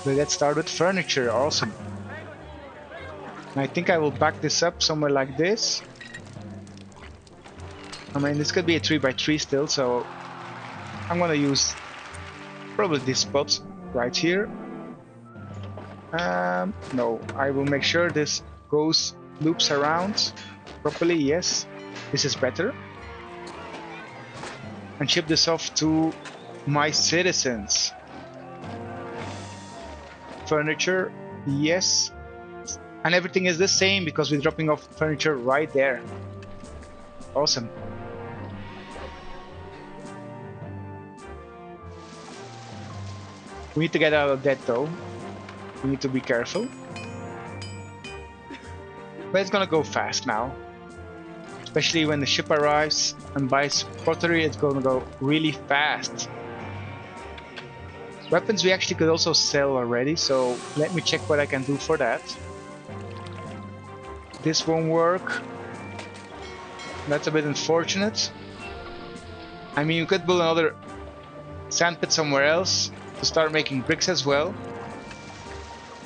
But let's start with furniture. Awesome. And I think I will back this up somewhere like this. I mean, this could be a 3x3 still, so I'm gonna use probably this spot right here. No, I will make sure this loops around properly. Yes, this is better. And ship this off to my citizens. Furniture, yes. And everything is the same because we're dropping off furniture right there. Awesome. We need to get out of debt though. We need to be careful. But it's gonna go fast now. Especially when the ship arrives and buys pottery, it's gonna go really fast. Weapons we actually could also sell already, so let me check what I can do for that. This won't work. That's a bit unfortunate. I mean, you could build another sandpit somewhere else to start making bricks as well.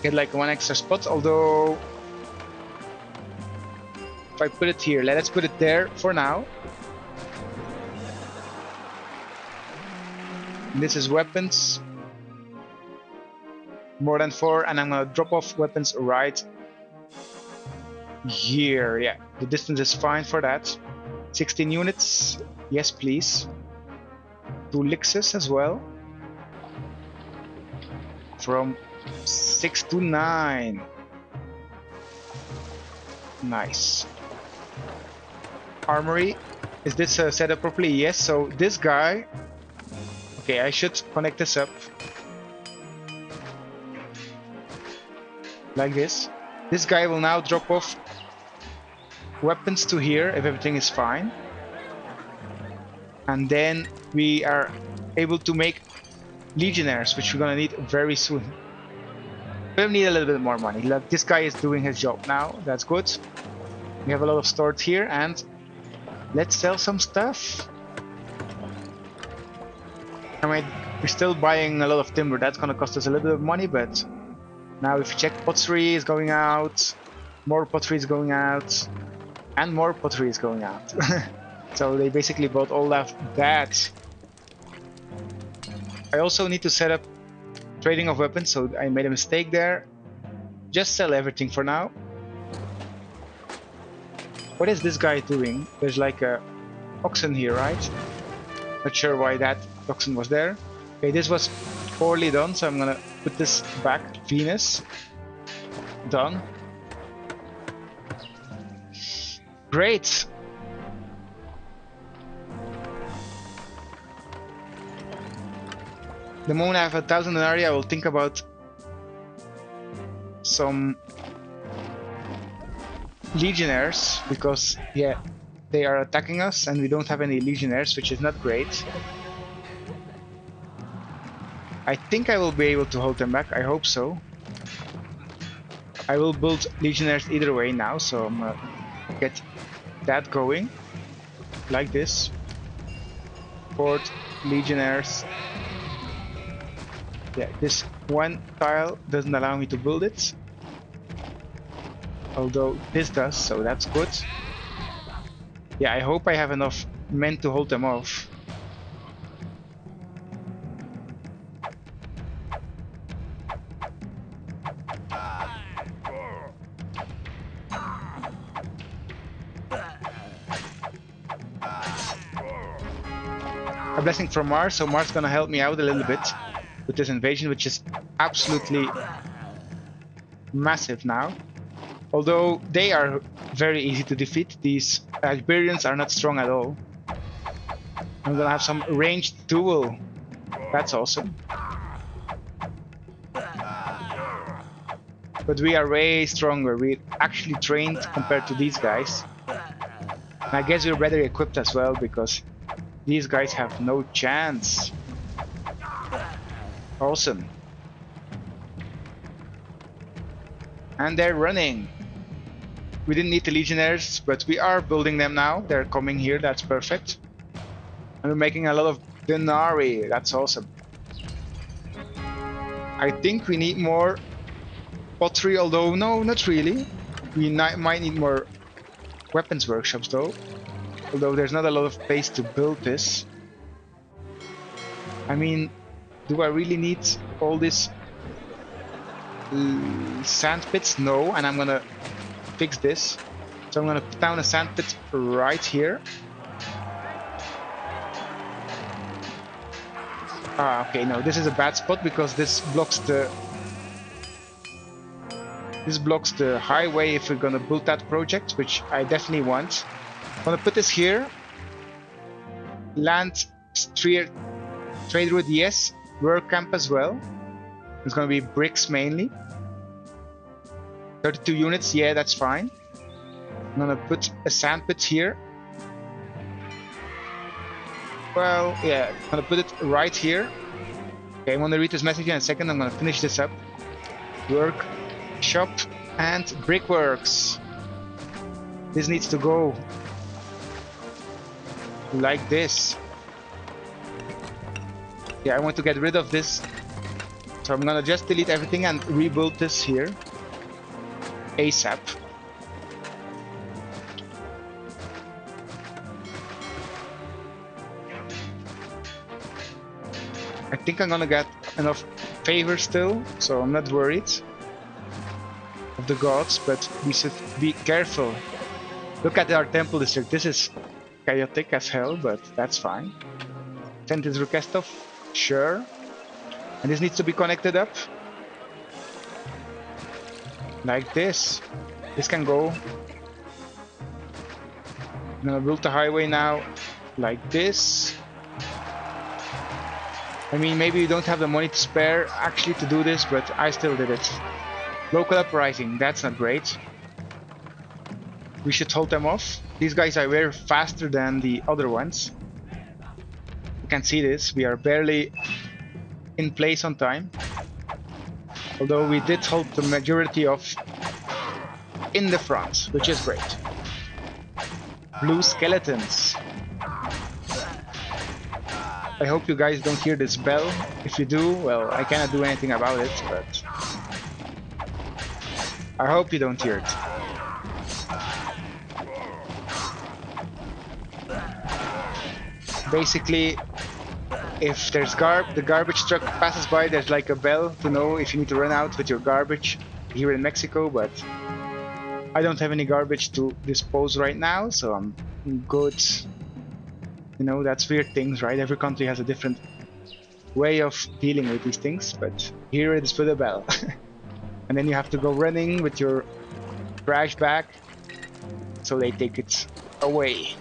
Get like one extra spot, although if I put it here, let's put it there for now. And this is weapons. More than 4, and I'm gonna drop off weapons right here. Yeah, the distance is fine for that. 16 units, yes please. 2 lixes as well. From 6 to 9. Nice. Armory. Is this set up properly? Yes, so this guy... Okay, I should connect this up. Like this. This guy will now drop off weapons to here if everything is fine. And then we are able to make legionnaires, which we're gonna need very soon. We need a little bit more money. Look, this guy is doing his job now. That's good. We have a lot of stored here, and let's sell some stuff. I mean, we're still buying a lot of timber. That's gonna cost us a little bit of money, but now if you check, pottery is going out, more pottery is going out, and more pottery is going out. So they basically bought all of that. I also need to set up trading of weapons, so I made a mistake there. Just sell everything for now. What is this guy doing? There's like a oxen here, right? Not sure why that oxen was there. Okay, this was poorly done, so I'm gonna put this back. Venus. Done. Great. The moment I have 1,000 denarii, I will think about some legionnaires, because yeah, they are attacking us and we don't have any legionnaires, which is not great. I think I will be able to hold them back. I hope so. I will build legionnaires either way now, so I'm gonna get that going like this. Port legionnaires. Yeah, this one tile doesn't allow me to build it, although this does, so that's good. Yeah, I hope I have enough men to hold them off. A blessing from Mars, so Mars is gonna help me out a little bit with this invasion, which is absolutely massive now. Although they are very easy to defeat, these Iberians are not strong at all. I'm gonna have some ranged duel. That's awesome. But we are way stronger. We're actually trained compared to these guys. And I guess we're better equipped as well, because these guys have no chance. Awesome. And they're running. We didn't need the legionnaires, but we are building them now. They're coming here, that's perfect. And we're making a lot of denarii, that's awesome. I think we need more pottery, although no, not really. We might need more weapons workshops though. Although there's not a lot of space to build this. I mean, do I really need all this sand pits? No, and I'm gonna fix this. So I'm gonna put down a sand pit right here. Ah, okay, no, this is a bad spot because this blocks the highway if we're gonna build that project, which I definitely want. I'm gonna put this here. Land trade route, yes. Work camp as well. It's gonna be bricks mainly. 32 units, yeah, that's fine. I'm gonna put a sand pit here. Well, yeah, I'm gonna put it right here. Okay, I'm gonna read this message in a second. I'm gonna finish this up. Work, shop, and brickworks. This needs to go like this. Yeah, I want to get rid of this. So I'm gonna just delete everything and rebuild this here ASAP. I think I'm gonna get enough favor still, so I'm not worried of the gods, but we should be careful. Look at our temple district. This is chaotic as hell, but that's fine. Send this request off, sure. And this needs to be connected up like this. This can go. I'm gonna build the highway now like this. I mean, maybe you don't have the money to spare actually to do this, but I still did it. Local uprising, that's not great. We should hold them off. These guys are way faster than the other ones. You can see this, we are barely in place on time. Although we did hold the majority of in the front, which is great. Blue skeletons. I hope you guys don't hear this bell. If you do, well, I cannot do anything about it, but I hope you don't hear it. Basically, if there's the garbage truck passes by, there's like a bell to know if you need to run out with your garbage here in Mexico, but I don't have any garbage to dispose right now, so I'm good. You know, that's weird things, right? Every country has a different way of dealing with these things, but here it is with a bell. And then you have to go running with your trash bag, so they take it away.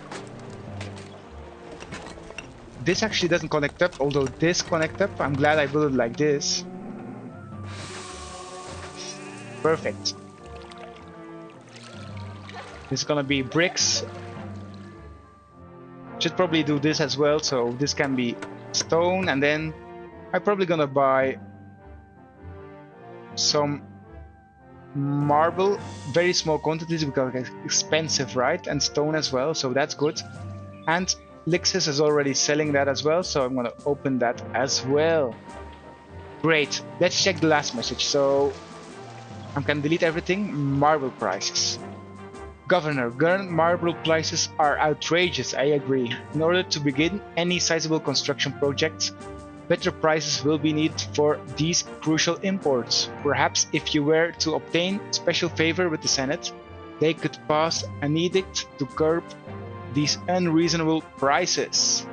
This actually doesn't connect up, although this connect up. I'm glad I built it like this. Perfect. This is gonna be bricks. Should probably do this as well, so this can be stone, and then I'm probably gonna buy some marble, very small quantities because it's expensive, right? And stone as well, so that's good. And Lixis is already selling that as well, so I'm gonna open that as well. Great, let's check the last message. So I can delete everything. Marble prices. Governor, current marble prices are outrageous, I agree. In order to begin any sizable construction projects, better prices will be needed for these crucial imports. Perhaps if you were to obtain special favor with the Senate, they could pass an edict to curb these unreasonable prices.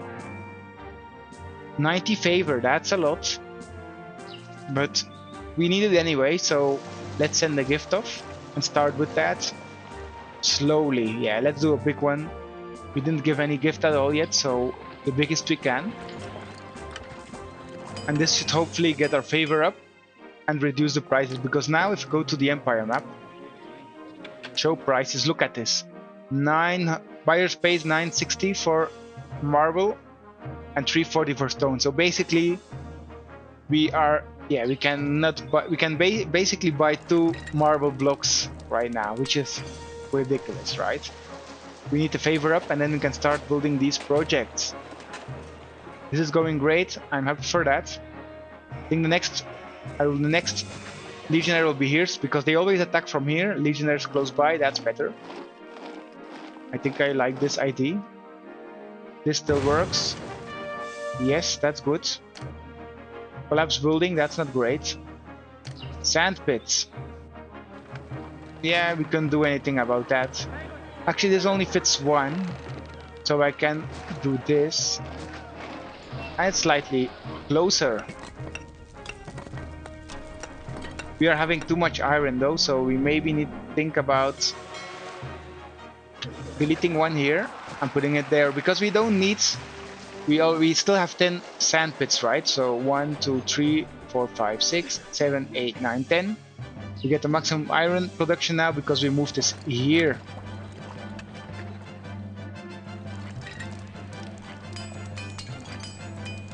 90 favor, that's a lot. But we need it anyway, so let's send the gift off and start with that. Slowly, yeah, let's do a big one. We didn't give any gift at all yet, so the biggest we can. And this should hopefully get our favor up and reduce the prices, because now if you go to the Empire map, show prices, look at this. Buyer space 960 for marble and 340 for stone. So basically we can basically buy 2 marble blocks right now, which is ridiculous, right? We need to favor up and then we can start building these projects. This is going great. I'm happy for that. I think the next legionnaire will be here because they always attack from here. Legionnaires close by, that's better. I think I like this idea. This still works. Yes, that's good. Collapse building, that's not great. Sand pits. Yeah, we couldn't do anything about that. Actually, this only fits 1, so I can do this. And it's slightly closer. We are having too much iron though, so we maybe need to think about deleting 1 here and putting it there, because we don't need. We still have 10 sand pits, right? So 1, 2, 3, 4, 5, 6, 7, 8, 9, 10. We get the maximum iron production now because we moved this here.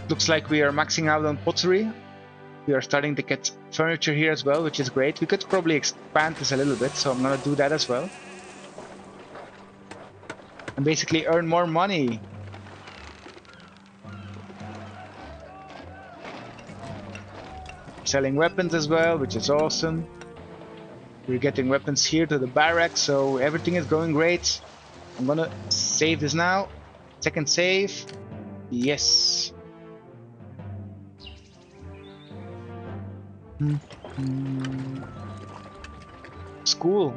Looks like we are maxing out on pottery. We are starting to get furniture here as well, which is great. We could probably expand this a little bit, so I'm gonna do that as well. And basically earn more money. Selling weapons as well, which is awesome. We're getting weapons here to the barracks, so everything is going great. I'm gonna save this now. Second save. Yes. School.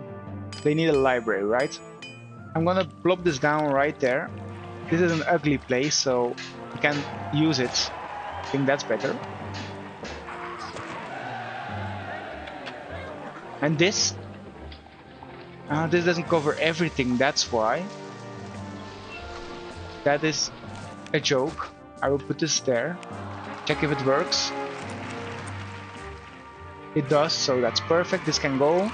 They need a library, right? I'm gonna plop this down right there. This is an ugly place, so we can use it. I think that's better. And this doesn't cover everything, that's why. That is a joke. I will put this there. Check if it works. It does, so that's perfect. This can go.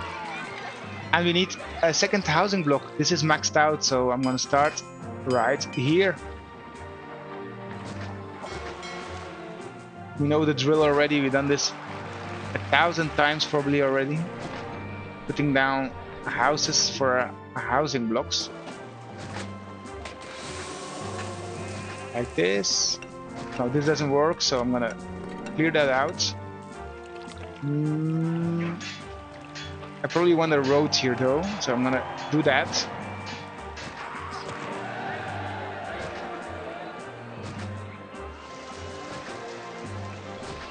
And we need a second housing block. This is maxed out, so I'm gonna start right here. We know the drill already. We've done this 1,000 times probably already. Putting down houses for housing blocks. Like this. No, this doesn't work, so I'm gonna clear that out. I probably want a road here though, so I'm gonna do that.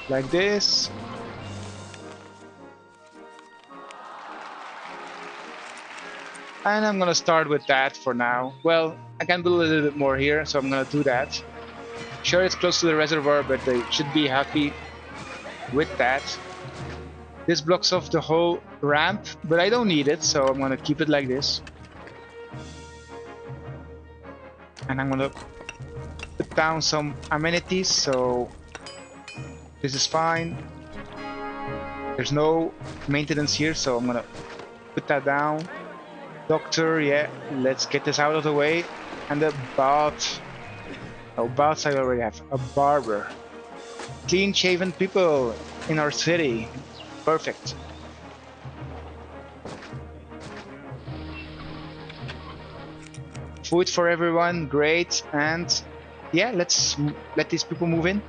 Like this. And I'm gonna start with that for now. Well, I can build a little bit more here, so I'm gonna do that. Sure, it's close to the reservoir, but they should be happy with that. This blocks off the whole ramp, but I don't need it, so I'm gonna keep it like this. And I'm gonna put down some amenities, so this is fine. There's no maintenance here, so I'm gonna put that down. Doctor, yeah, let's get this out of the way. And the bath. Oh, baths I already have. A barber. Clean shaven people in our city. Perfect. Food for everyone, great. And yeah, let's let these people move in.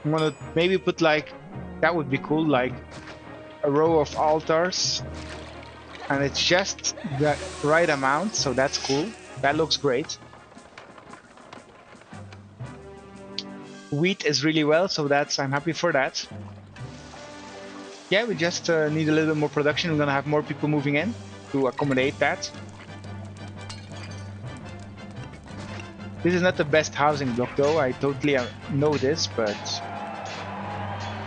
I'm gonna maybe put like, that would be cool, like a row of altars. And it's just the right amount, so that's cool. That looks great. Wheat is really well, so I'm happy for that. Yeah, we just need a little bit more production. We're gonna have more people moving in to accommodate that. This is not the best housing block though, I totally know this, but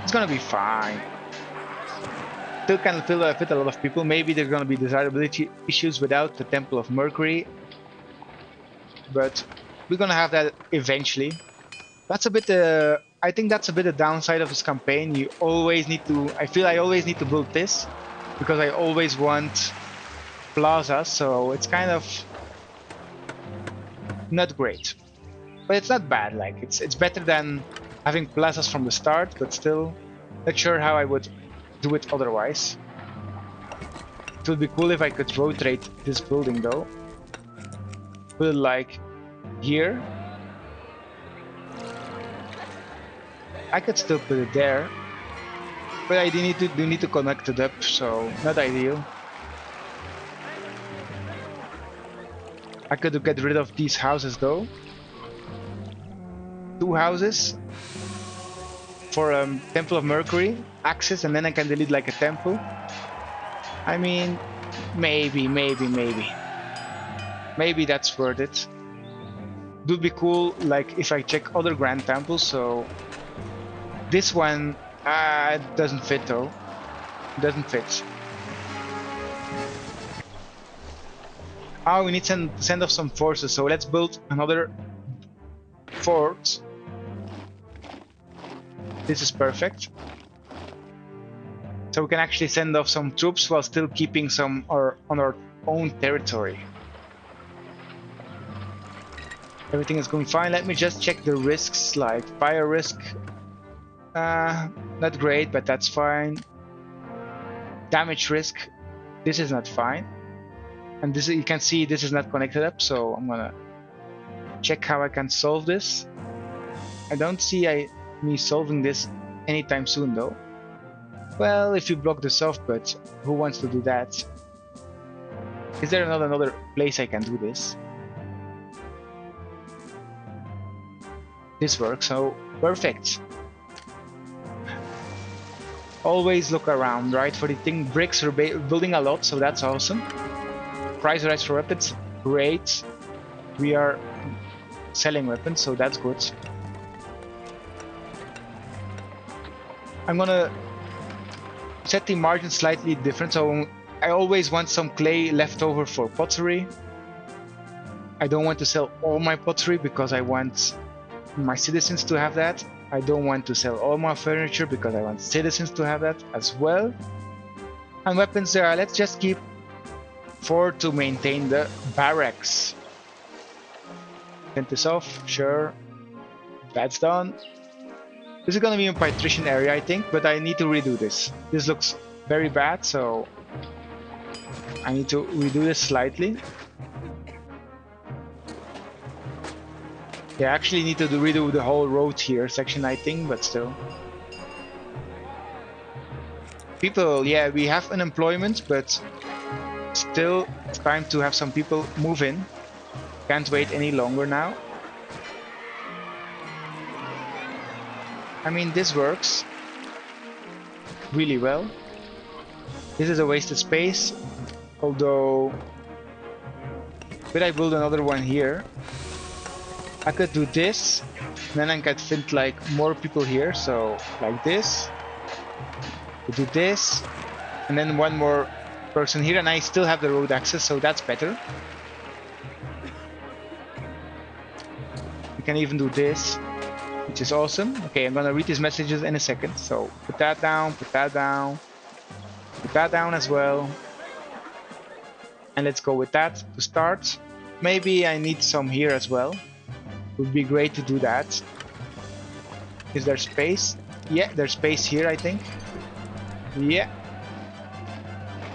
it's gonna be fine. Still can fit a lot of people. Maybe there's gonna be desirability issues without the Temple of Mercury, but we're gonna have that eventually. That's a bit. I think that's a bit the downside of this campaign. You always need to. I feel I always need to build this because I always want plazas. So it's kind of not great, but it's not bad. Like it's better than having plazas from the start, but still not sure how I would do it otherwise. It would be cool if I could rotate this building though. Put it like here. I could still put it there, but I do need to connect it up, so not ideal. I could get rid of these houses though. 2 houses for Temple of Mercury access, and then I can delete like a temple. I mean, maybe that's worth it. It would be cool, like if I check other grand temples. So this one doesn't fit though. It doesn't fit. Oh, we need to send off some forces, so let's build another fort. This is perfect. So we can actually send off some troops while still keeping some on our own territory. Everything is going fine. Let me just check the risks, like fire risk. Not great, but that's fine. Damage risk, this is not fine. And this, you can see this is not connected up, so I'm gonna check how I can solve this. I don't see me solving this anytime soon though. Well, if you block this off, but who wants to do that? Is there another place I can do this? This works, so perfect. Always look around, right? For the thing, bricks are building a lot, so that's awesome. Price rise for weapons, great. We are selling weapons, so that's good. I'm gonna set the margin slightly different, so I always want some clay left over for pottery. I don't want to sell all my pottery because I want my citizens to have that. I don't want to sell all my furniture because I want citizens to have that as well. And weapons there, let's just keep 4 to maintain the barracks. Turn this off, sure. That's done. This is gonna be a patrician area, I think, but I need to redo this. This looks very bad, so I need to redo this slightly. Yeah, I actually need to redo the whole road here section, I think, but still. People, yeah, we have unemployment, but still it's time to have some people move in. Can't wait any longer now. I mean, this works really well. This is a wasted space, although could I build another one here? I could do this, then I could fit like more people here, so like this. We do this, and then one more person here, and I still have the road access, so that's better. We can even do this, which is awesome. Okay, I'm gonna read these messages in a second, so put that down, put that down, put that down as well. And let's go with that to start. Maybe I need some here as well. Would be great to do that. Is there space? Yeah, there's space here, I think. Yeah.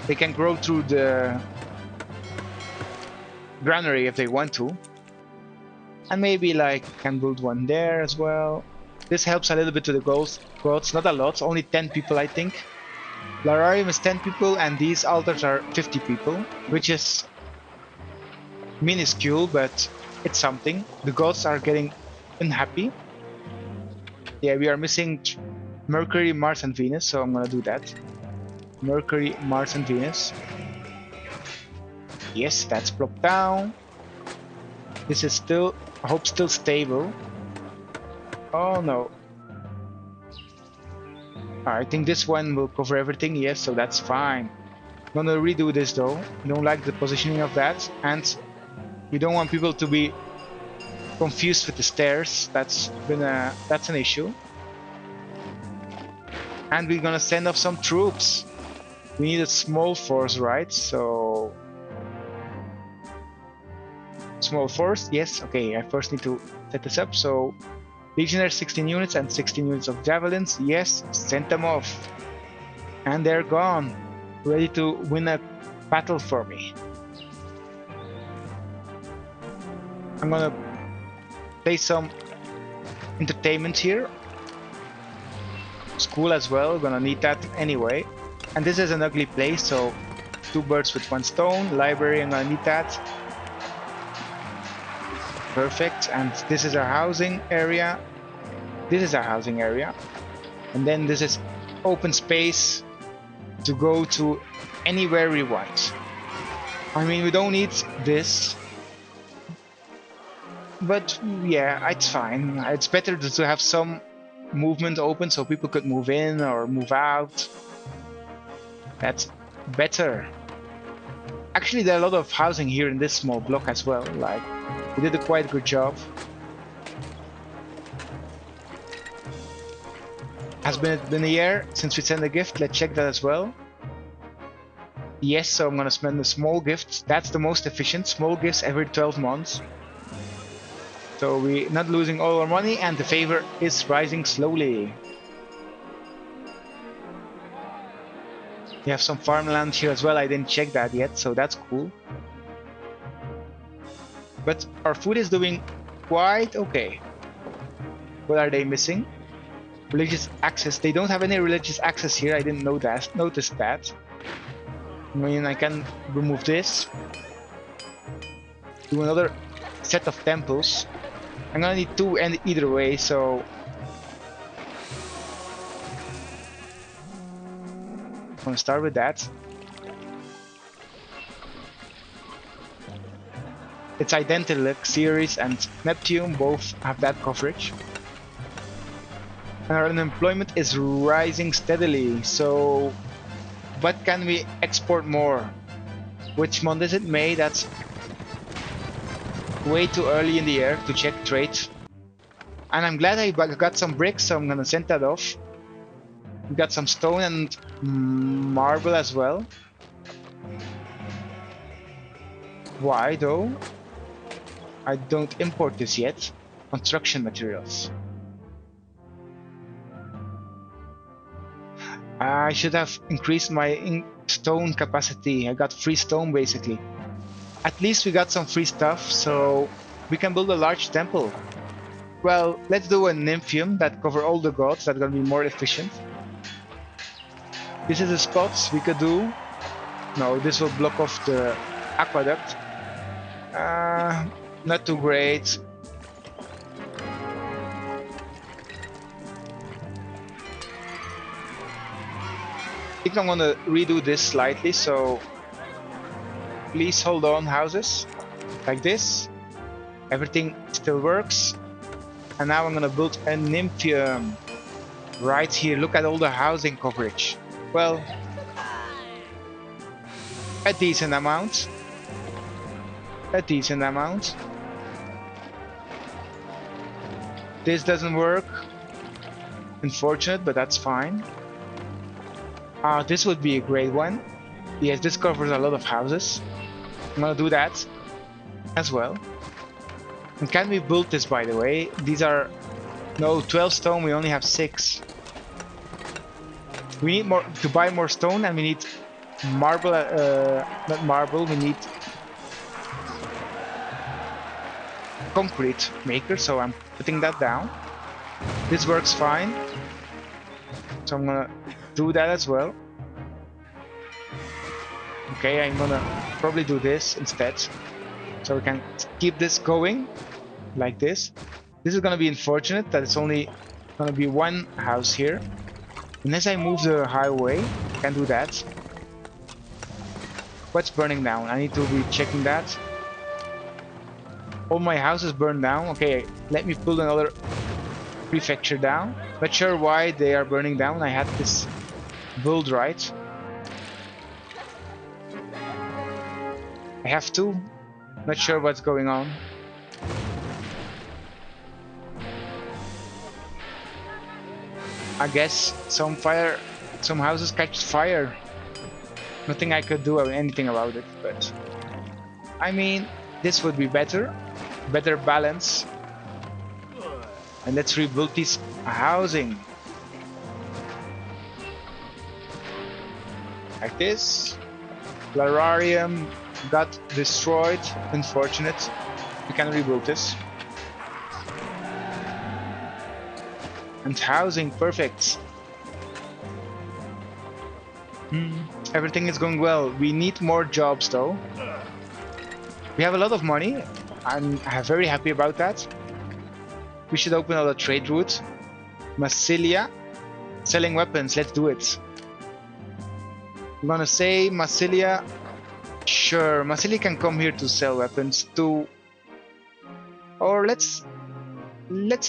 They can grow through the granary if they want to. And maybe like can build one there as well. This helps a little bit to the goals, not a lot, only 10 people I think. Lararium is 10 people and these altars are 50 people, which is minuscule, but it's something. The gods are getting unhappy. Yeah, we are missing Mercury, Mars and Venus, so I'm gonna do that. Mercury, Mars and Venus. Yes, that's blocked down. This is still, I hope, still stable. Oh no. I think this one will cover everything, yes, so that's fine. I'm gonna redo this though. I don't like the positioning of that, and we don't want people to be confused with the stairs. That's an issue. And we're gonna send off some troops. We need a small force, right? So small force, yes. Okay, I first need to set this up. So legionnaires 16 units and 16 units of javelins. Yes, send them off. And they're gone. Ready to win a battle for me. I'm gonna play some entertainment here. School as well, gonna need that anyway. And this is an ugly place, so 2 birds with 1 stone. Library, I'm gonna need that. Perfect. And this is our housing area. This is our housing area. And then this is open space to go to anywhere we want. I mean, we don't need this. But yeah, it's fine. It's better to have some movement open so people could move in or move out. That's better. Actually, there are a lot of housing here in this small block as well. Like, we did a quite good job. Has been a year since we sent a gift. Let's check that as well. Yes, so I'm gonna spend the small gifts. That's the most efficient. Small gifts every 12 months. So we're not losing all our money, and the favor is rising slowly. We have some farmland here as well. I didn't check that yet, so that's cool. But our food is doing quite okay. What are they missing? Religious access. They don't have any religious access here. I didn't know that. Notice that. I mean, I can remove this. Do another set of temples. I'm gonna need two and either way, so I'm gonna start with that. It's identical. Ceres and Neptune both have that coverage. And our unemployment is rising steadily, so what can we export more? Which month is it? May? That's way too early in the year to check trade. And I'm glad I got some bricks, so I'm gonna send that off. We got some stone and marble as well. Why though? I don't import this yet. Construction materials. I should have increased my stone capacity. I got free stone basically. At least we got some free stuff, so we can build a large temple. Well, let's do a nymphium that cover all the gods. That's gonna be more efficient. This is a spot we could do. No, this will block off the aqueduct. Not too great. I think I'm gonna redo this slightly, so please hold on, houses. Like this. Everything still works. And now I'm gonna build a nymphium right here. Look at all the housing coverage. Well, a decent amount. A decent amount. This doesn't work. Unfortunate, but that's fine. This would be a great one. Yes, this covers a lot of houses. I'm gonna do that as well. And can we build this, by the way? These are... No, 12 stone, we only have 6. We need more to buy more stone, and we need marble, not marble, we need concrete maker, so I'm putting that down. This works fine, so I'm gonna do that as well. Okay, I'm gonna probably do this instead, so we can keep this going like this. This is gonna be unfortunate that it's only gonna be one house here. Unless I move the highway, I can do that. What's burning down? I need to be checking that. All my houses burned down. Okay, let me pull another prefecture down. Not sure why they are burning down. I had this build right. I have to. Not sure what's going on. I guess some houses catch fire. Nothing I could do anything about it, but I mean, this would be better balance. And let's rebuild this housing like this. Lararium got destroyed, unfortunate. We can rebuild this. And housing, perfect. Everything is going well. We need more jobs though. We have a lot of money. I'm very happy about that. We should open another trade route. Massilia, selling weapons, let's do it. I'm gonna say Massilia. Sure, Massilia can come here to sell weapons too. Or let's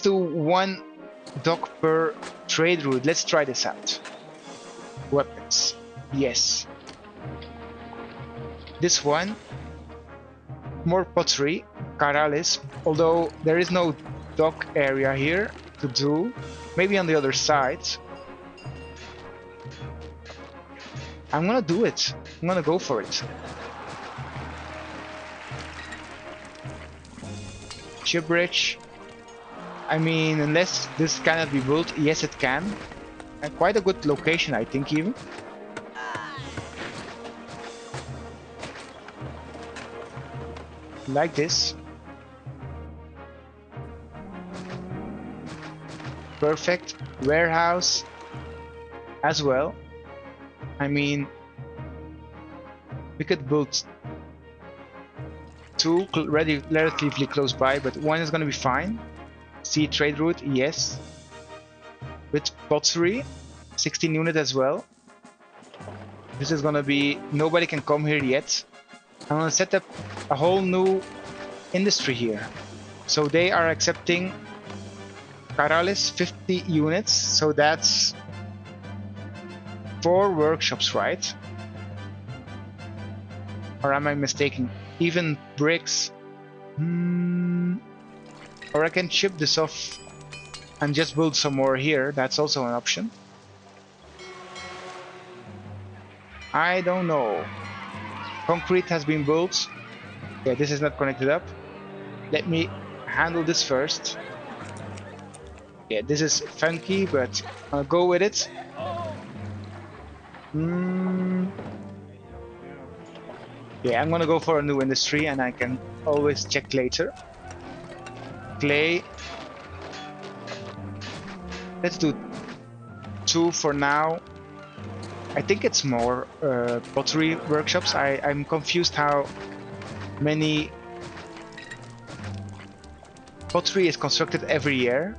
do one dock per trade route. Let's try this out. Weapons, yes. This one, more pottery, Caralis. Although there is no dock area here to do. Maybe on the other side. I'm gonna do it. I'm gonna go for it. Shipbridge. I mean, unless this cannot be built, yes it can. And quite a good location, I think, even. like this. Perfect. Warehouse as well. I mean, we could build two relatively close by, but one is going to be fine. Sea trade route, yes. With pottery, 16 unit as well. This is going to be, nobody can come here yet. I'm going to set up a whole new industry here. So they are accepting Carales 50 units, so that's 4 workshops, right? Or am I mistaken? Even bricks. Or I can ship this off and just build some more here. That's also an option. I don't know. Concrete has been built. Yeah, this is not connected up. Let me handle this first. Yeah, this is funky, but I'll go with it. Yeah, I'm gonna go for a new industry and I can always check later. Clay. Let's do 2 for now. I think it's more pottery workshops. I'm confused how many pottery is constructed every year.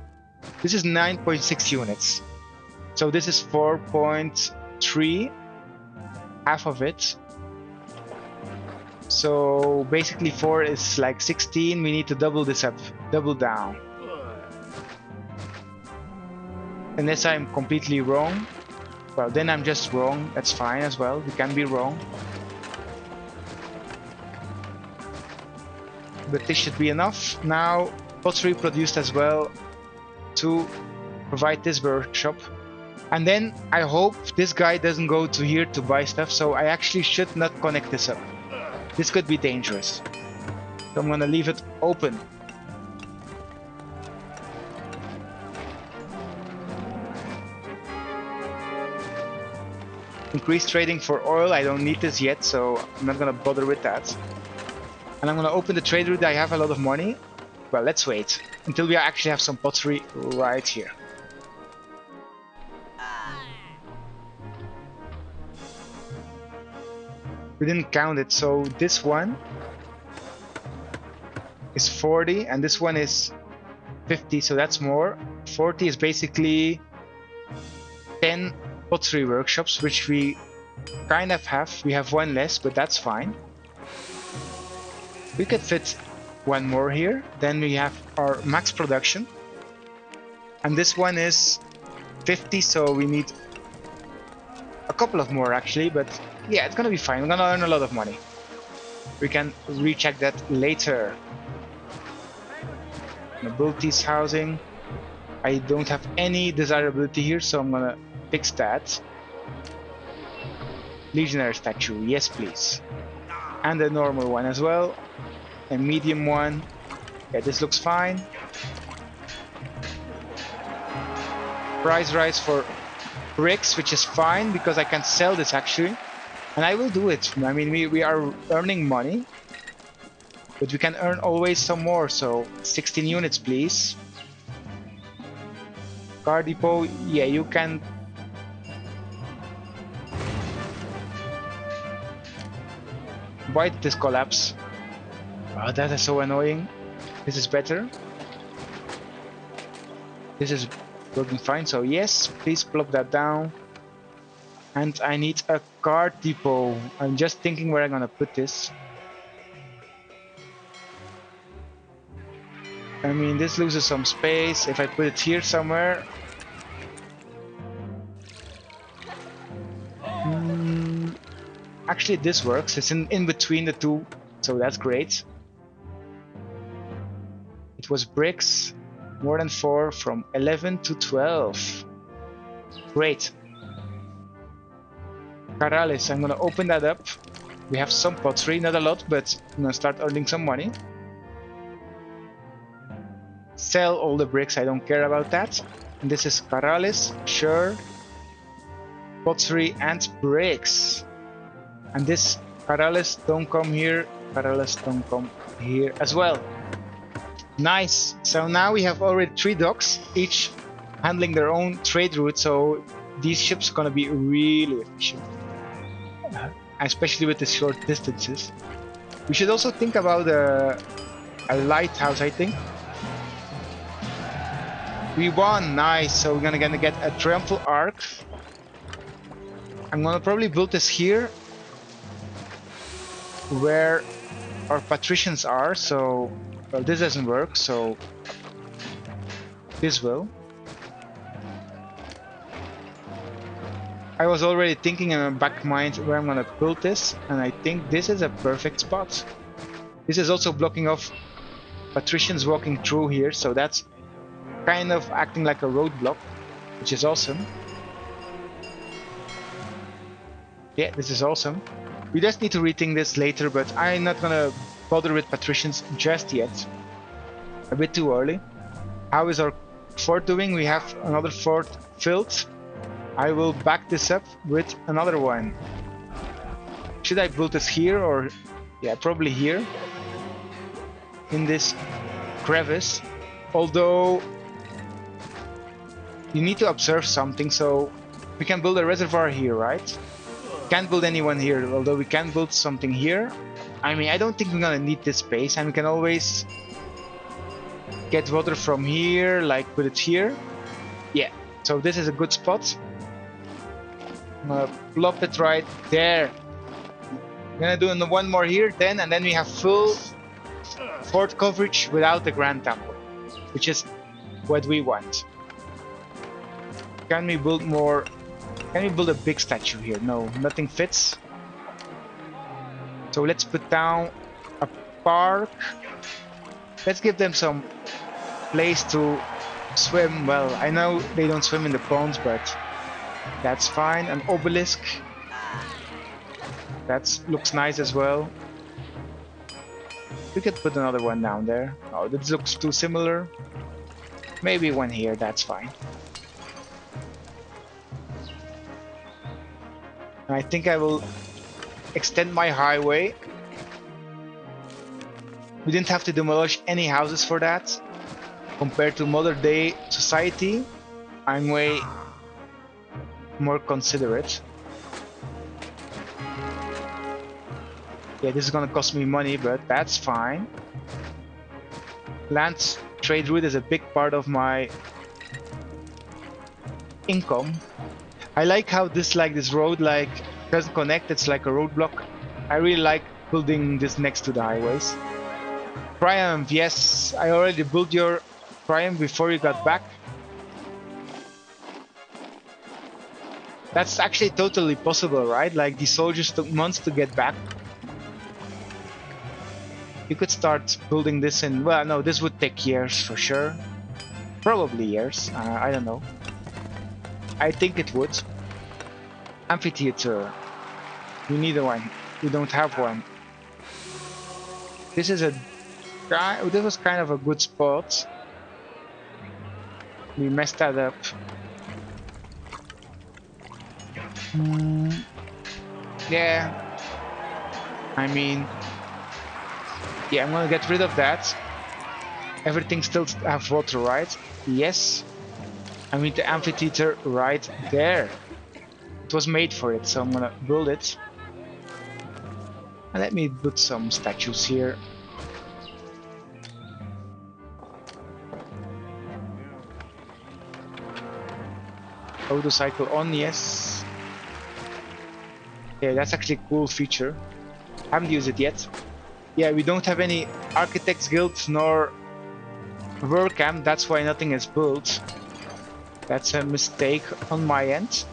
This is 9.6 units. So this is 4.3, half of it. So basically 4 is like 16. We need to double this up, double down. Unless I'm completely wrong. Well, then I'm just wrong. That's fine as well. We can be wrong. But this should be enough. Now, pottery produced as well to provide this workshop. And then I hope this guy doesn't go to here to buy stuff. So I actually should not connect this up. This could be dangerous. So I'm gonna leave it open. Increase trading for oil. I don't need this yet, so I'm not gonna bother with that. And I'm gonna open the trade route. I have a lot of money. Well, let's wait until we actually have some pottery right here. We didn't count it, so this one is 40 and this one is 50, so that's more. 40 is basically 10 pottery workshops, which we kind of have. We have one less, but that's fine. We could fit one more here. Then we have our max production. And this one is 50, so we need a couple of more actually, but yeah, it's gonna be fine. We're gonna earn a lot of money. We can recheck that later. Nobilities housing. I don't have any desirability here, so I'm gonna fix that. Legionnaire statue, yes please. And a normal one as well. A medium one. Yeah, this looks fine. Price rise for bricks, which is fine because I can sell this actually. And I will do it. I mean, we are earning money. But we can earn always some more, so 16 units please. Car depot, yeah, you can. Why did this collapse? Oh, that is so annoying. This is better. This is working fine, so yes, please plop that down. And I need a car depot. I'm just thinking where I'm gonna put this. I mean, this loses some space. If I put it here somewhere. Actually, this works. It's in between the two, so that's great. It was bricks, more than 4, from 11 to 12. Great. Carales, I'm gonna open that up. We have some pottery, not a lot, but I'm gonna start earning some money. Sell all the bricks, I don't care about that. And this is Carales, sure. Pottery and bricks. And this Carales, don't come here parallel stone come here as well. Nice. So now we have already 3 docks, each handling their own trade route. So these ships are gonna be really efficient, especially with the short distances. We should also think about a lighthouse, I think. We won, nice. So we're gonna get a triumphal arc. I'm gonna probably build this here, where our patricians are. So well, this doesn't work. So this will. I was already thinking in my back mind where I'm gonna build this, and I think this is a perfect spot. This is also blocking off patricians walking through here, so that's kind of acting like a roadblock, which is awesome. Yeah, this is awesome. We just need to rethink this later, but I'm not gonna bother with patricians just yet. A bit too early. How is our fort doing? We have another fort filled. I will back this up with another one. Should I build this here or... yeah, probably here. In this crevice. Although... you need to observe something, so... we can build a reservoir here, right? Can't build anyone here, although we can build something here. I mean, I don't think we're gonna need this space, and we can always... get water from here, like put it here. Yeah, so this is a good spot. I'm gonna plop it right there. I'm gonna do one more here, then, and then we have full fort coverage without the Grand Temple, which is what we want. Can we build more? Can we build a big statue here? No, nothing fits. So let's put down a park. Let's give them some place to swim. Well, I know they don't swim in the ponds, but that's fine. An obelisk. That looks nice as well. We could put another one down there. Oh, this looks too similar. Maybe one here, that's fine. I think I will extend my highway. We didn't have to demolish any houses for that. Compared to modern day society, I'm way more considerate. Yeah, this is gonna cost me money, but that's fine. Land trade route is a big part of my income. I like how this road doesn't connect, it's like a roadblock. I really like building this next to the highways. Triumph, yes, I already built your Triumph before you got back. That's actually totally possible, right? Like, the soldiers took months to get back. You could start building this in... well, no, this would take years for sure. Probably years, I don't know. I think it would. Amphitheater. We need one. We don't have one. This is a... this was kind of a good spot. We messed that up. Yeah. I mean... yeah, I'm gonna get rid of that. Everything still have water, right? Yes. I mean the amphitheater right there. It was made for it, so I'm gonna build it. And let me put some statues here. Auto cycle on, yes. Yeah, that's actually a cool feature. Haven't used it yet. Yeah, we don't have any Architects Guild nor Webcam, that's why nothing is built. That's a mistake on my end.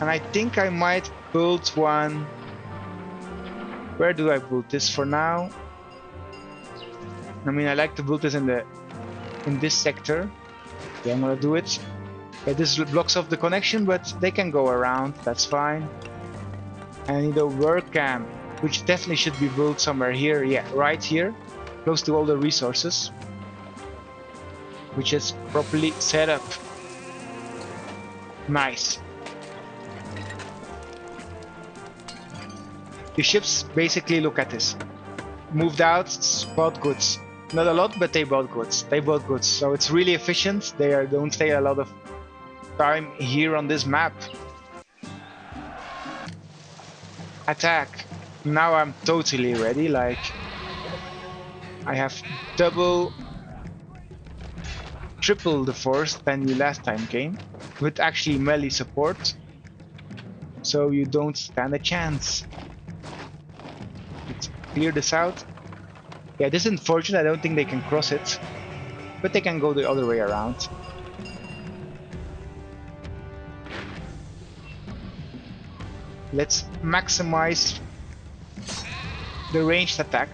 And I think I might build one... where do I build this for now? I mean, I like to build this in this sector. Yeah, I'm gonna do it. Yeah, this blocks off the connection, but they can go around, that's fine. I need a Webcam, which definitely should be built somewhere here. Yeah, right here, close to all the resources, which is properly set up. Nice. The ships basically, look at this. Moved out, bought goods. Not a lot, but they bought goods. So it's really efficient. They don't stay a lot of time here on this map. Attack. Now I'm totally ready. Like, I have triple the force than you last time came, with actually melee support. So you don't stand a chance. Let's clear this out. Yeah, this is unfortunate. I don't think they can cross it, but they can go the other way around. Let's maximize the ranged attack.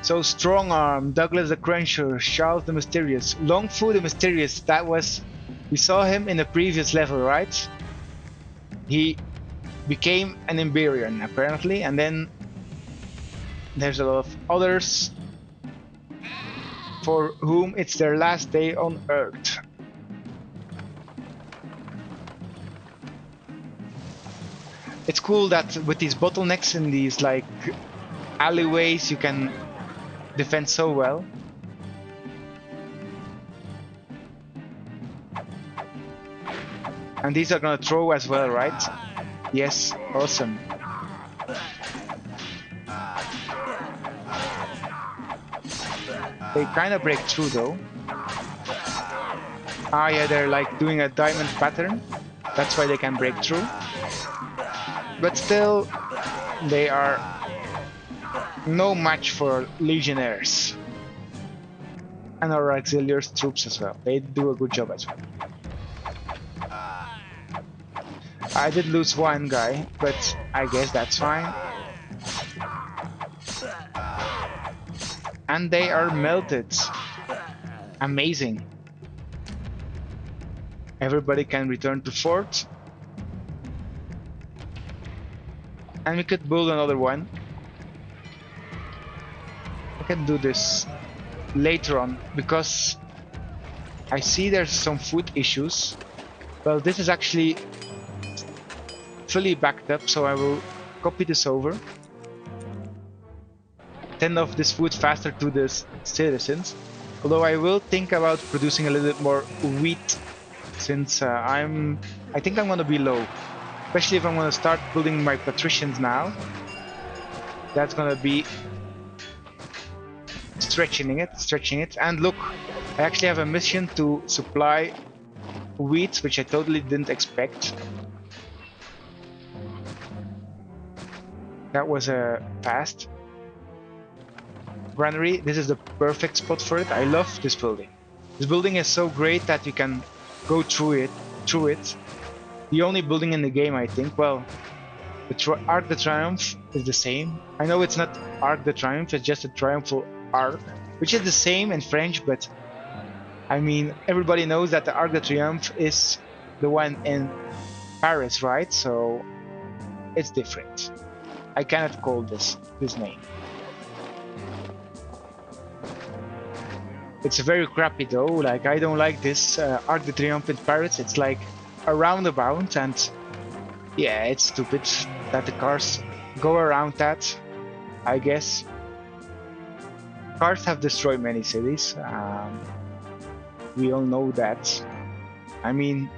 So Strong Arm, Douglas the Cruncher, Charles the Mysterious, Longfu the Mysterious. We saw him in the previous level, right? He became an Iberian apparently, and then there's a lot of others for whom it's their last day on Earth. It's cool that with these bottlenecks in these like alleyways you can defend so well. And these are gonna throw as well, right? Yes, awesome. They kind of break through though. Ah yeah, they're like doing a diamond pattern. That's why they can break through. But still, they are no match for legionnaires. And our auxiliaries troops as well. They do a good job as well. I did lose one guy, but I guess that's fine. And they are melted. Amazing. Everybody can return to fort. And we could build another one. I can do this later on because I see there's some food issues. Well, this is actually fully backed up, so I will copy this over. Send off this food faster to the citizens. Although I will think about producing a little bit more wheat, since I think I'm gonna be low. Especially if I'm gonna start building my patricians now. That's gonna be stretching it. And look, I actually have a mission to supply wheat, which I totally didn't expect. That was a past. Granary, this is the perfect spot for it. I love this building. This building is so great that you can go through it. The only building in the game, I think. Well, the Arc de Triomphe is the same. I know it's not Arc de Triomphe, it's just a triumphal arc, which is the same in French, but I mean, everybody knows that the Arc de Triomphe is the one in Paris, right? So it's different. I cannot call this name. It's very crappy though. Like, I don't like this Arc de Triomphe in Paris. It's like a roundabout, and yeah, it's stupid that the cars go around that, I guess. Cars have destroyed many cities. We all know that. I mean,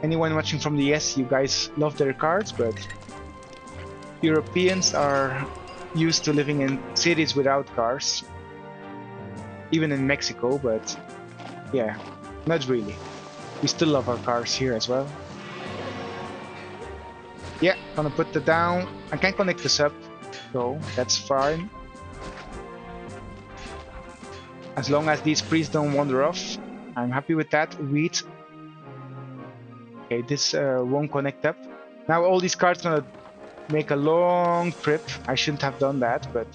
anyone watching from the US, you guys love their cars, but Europeans are used to living in cities without cars. Even in Mexico, but yeah, not really. We still love our cars here as well. Yeah, gonna put that down. I can't connect this up, so that's fine. As long as these priests don't wander off, I'm happy with that. Wheat. Okay, this won't connect up. Now all these cards gonna make a long trip. I shouldn't have done that, but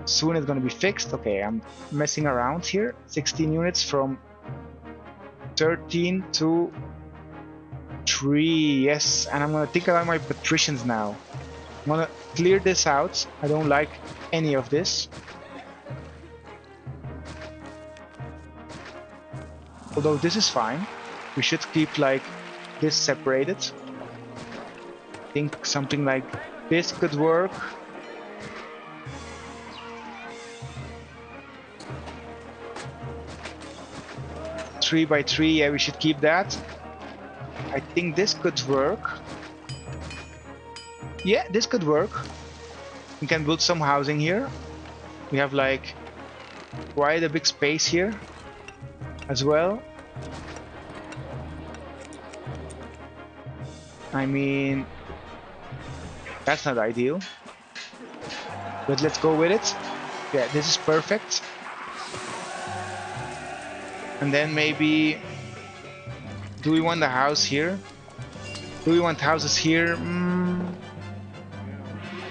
soon it's gonna be fixed. Okay, I'm messing around here. 16 units from 13 to 3. Yes, and I'm gonna think about my patricians now. I'm gonna clear this out. I don't like any of this. Although this is fine. We should keep like this separated. think something like this could work. Three by three, yeah, we should keep that. I think this could work. Yeah, this could work. We can build some housing here. We have like quite a big space here as well. I mean, that's not ideal, but let's go with it. Yeah, this is perfect. And then maybe, do we want a house here? Do we want houses here?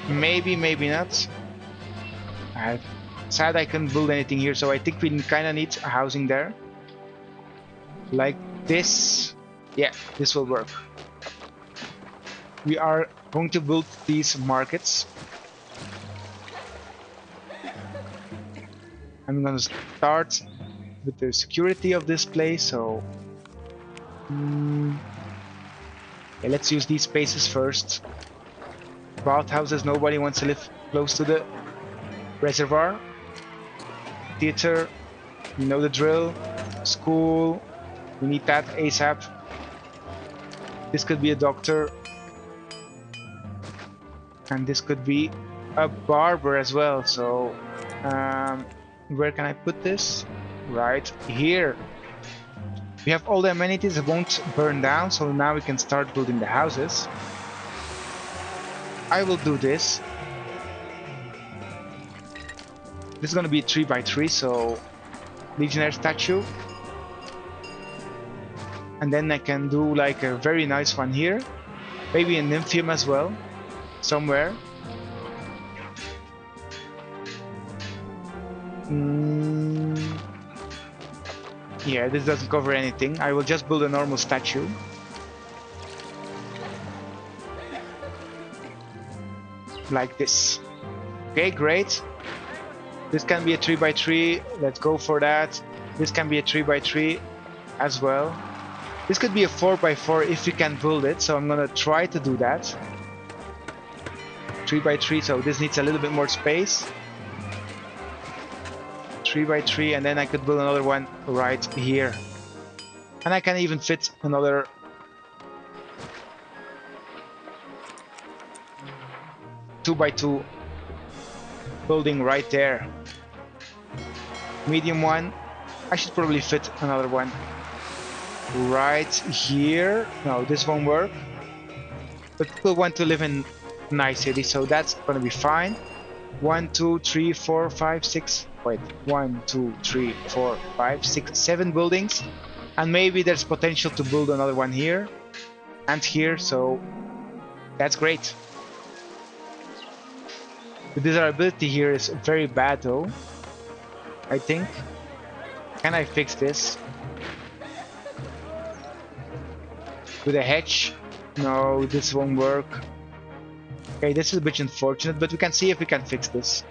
Maybe, maybe not. Sad I couldn't build anything here, so I think we kind of need a housing there. Like this. Yeah, this will work. We are going to build these markets. I'm gonna start with the security of this place, so yeah, let's use these spaces first. Bathhouses, nobody wants to live close to the reservoir. Theater, you know the drill. School, we need that ASAP. This could be a doctor. And this could be a barber as well, so where can I put this? Right here. We have all the amenities that won't burn down, so now we can start building the houses. I will do this. This is gonna be 3 by 3, so legionnaire statue. And then I can do like a very nice one here. Maybe a nymphium as well. Somewhere. Yeah, this doesn't cover anything. I will just build a normal statue. Like this. Okay, great. This can be a 3 by 3. Let's go for that. This can be a 3 by 3 as well. This could be a 4 by 4 if we can build it, so I'm gonna try to do that. 3 by 3, so this needs a little bit more space. 3 by 3, and then I could build another one right here. And I can even fit another 2 by 2 building right there. Medium one. I should probably fit another one right here. No, this won't work. But people want to live in nice city, so that's gonna be fine. 1, 2, 3, 4, 5, 6. Wait, 1, 2, 3, 4, 5, 6, 7 buildings, and maybe there's potential to build another one here and here, so that's great. The desirability here is very bad though, I think. Can I fix this? With a hedge? No, this won't work. Okay, this is a bit unfortunate, but we can see if we can fix this.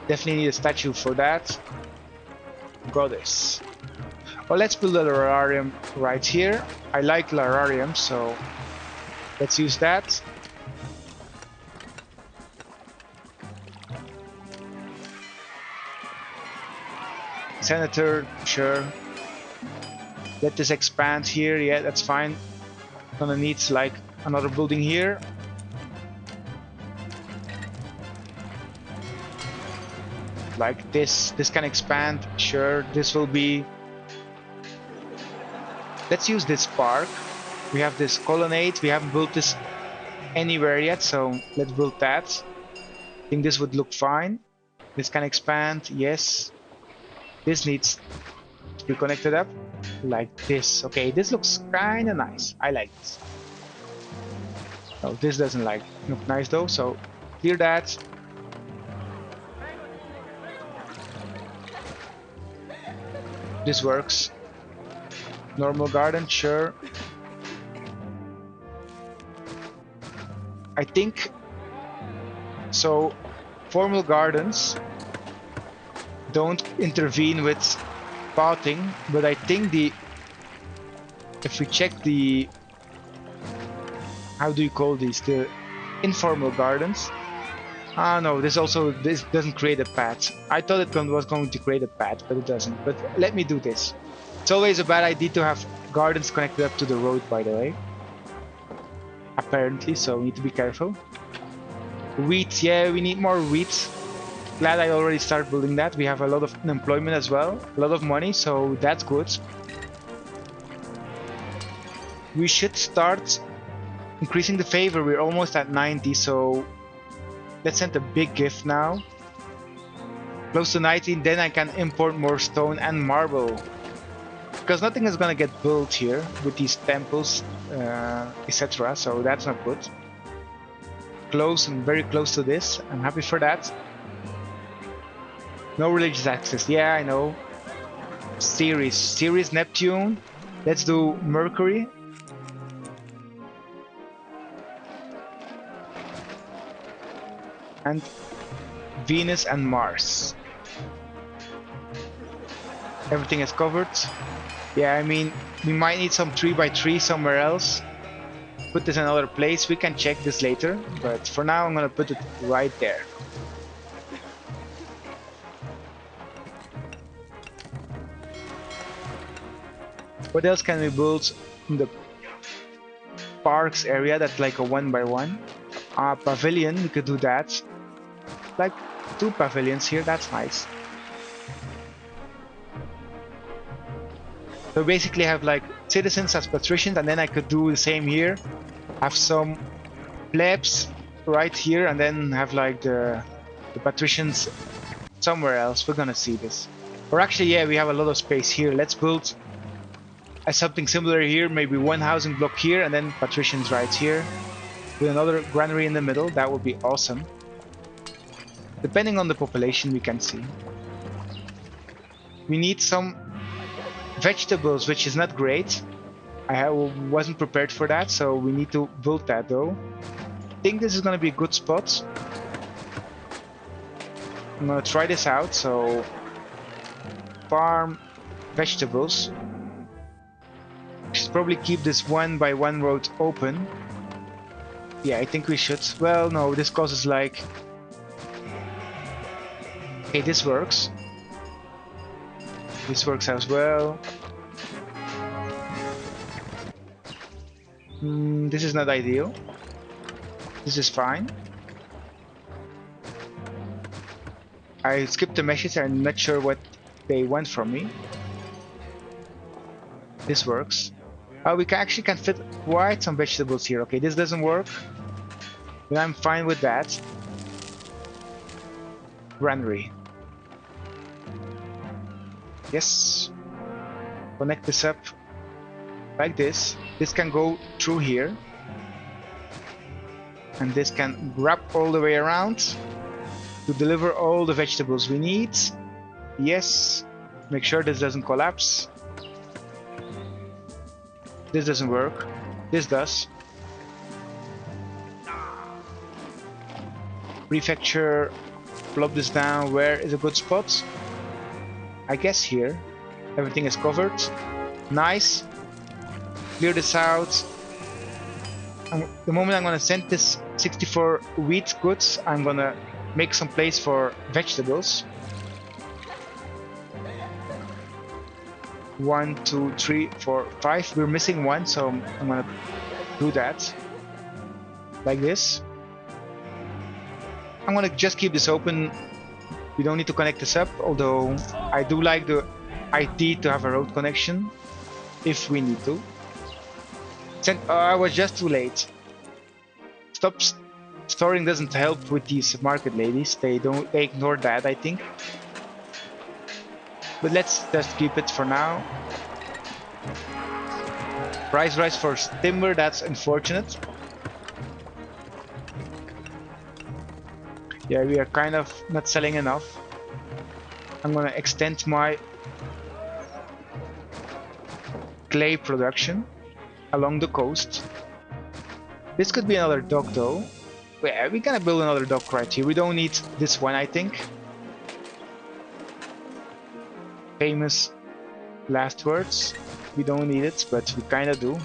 Definitely need a statue for that. Goddess. Well, let's build a lararium right here. I like lararium, so let's use that. Senator, sure. Let this expand here. Yeah, that's fine. Gonna need like another building here. Like this. This can expand. Sure. This will be. Let's use this park. We have this colonnade. We haven't built this anywhere yet, so let's build that. I think this would look fine. This can expand. Yes. This needs to be connected up like this. Okay, this looks kind of nice. I like this. Oh, this doesn't look nice though, so clear that. This works. Normal garden, sure. I think so. Formal gardens don't intervene with pathing, but I think if we check the how do you call these? The informal gardens. Ah no, this doesn't create a path. I thought it was going to create a path, but it doesn't. But let me do this. It's always a bad idea to have gardens connected up to the road, by the way. Apparently, so we need to be careful. Wheat, yeah, we need more wheat. Glad I already started building that. We have a lot of unemployment as well, a lot of money, so that's good. We should start increasing the favor. We're almost at 90, so let's send a big gift now. Close to 19, then I can import more stone and marble. Because nothing is gonna get built here with these temples, etc. So that's not good. Close and very close to this. I'm happy for that. No religious access. Yeah, I know. Ceres, Neptune. Let's do Mercury. And Venus and Mars. Everything is covered. Yeah, I mean, we might need some 3x3 somewhere else. Put this in another place. We can check this later, but for now I'm gonna put it right there. What else can we build in the parks area? That's like a 1x1. Pavilion, we could do that. Like 2 pavilions here, that's nice. So basically have like citizens as patricians, and then I could do the same here. Have some plebs right here, and then have like the patricians somewhere else. We're gonna see this. Or actually, yeah, we have a lot of space here. Let's build something similar here, maybe 1 housing block here, and then patricians right here. With another granary in the middle, that would be awesome. Depending on the population, we can see. We need some vegetables, which is not great. I wasn't prepared for that, so we need to build that though. I think this is going to be a good spot. I'm going to try this out, so farm vegetables. Should probably keep this 1x1 road open. Yeah, I think we should. Well, no, this causes like... Okay, this works. This works as well. This is not ideal. This is fine. I skipped the message. I'm not sure what they want from me. This works. We actually can fit quite some vegetables here. Okay, this doesn't work, but I'm fine with that. Granary. Yes. Connect this up like this. This can go through here. And this can wrap all the way around to deliver all the vegetables we need. Yes. Make sure this doesn't collapse. This doesn't work. This does. Prefecture. Plop this down. Where is a good spot? I guess here. Everything is covered. Nice. Clear this out. The moment I'm gonna send this 64 wheat goods, I'm gonna make some place for vegetables. 1, 2, 3, 4, 5. We're missing 1, so I'm gonna do that. Like this. I'm gonna just keep this open. We don't need to connect this up, although I do like the idea to have a road connection if we need to. I was just too late. Stop storing doesn't help with these market ladies. They ignore that, I think. But let's just keep it for now. Price rise for timber, that's unfortunate. Yeah, we are kind of not selling enough. I'm gonna extend my clay production along the coast. This could be another dock though. Yeah, we're gonna build another dock right here. We don't need this one, I think. Famous last words. We don't need it, but we kinda do.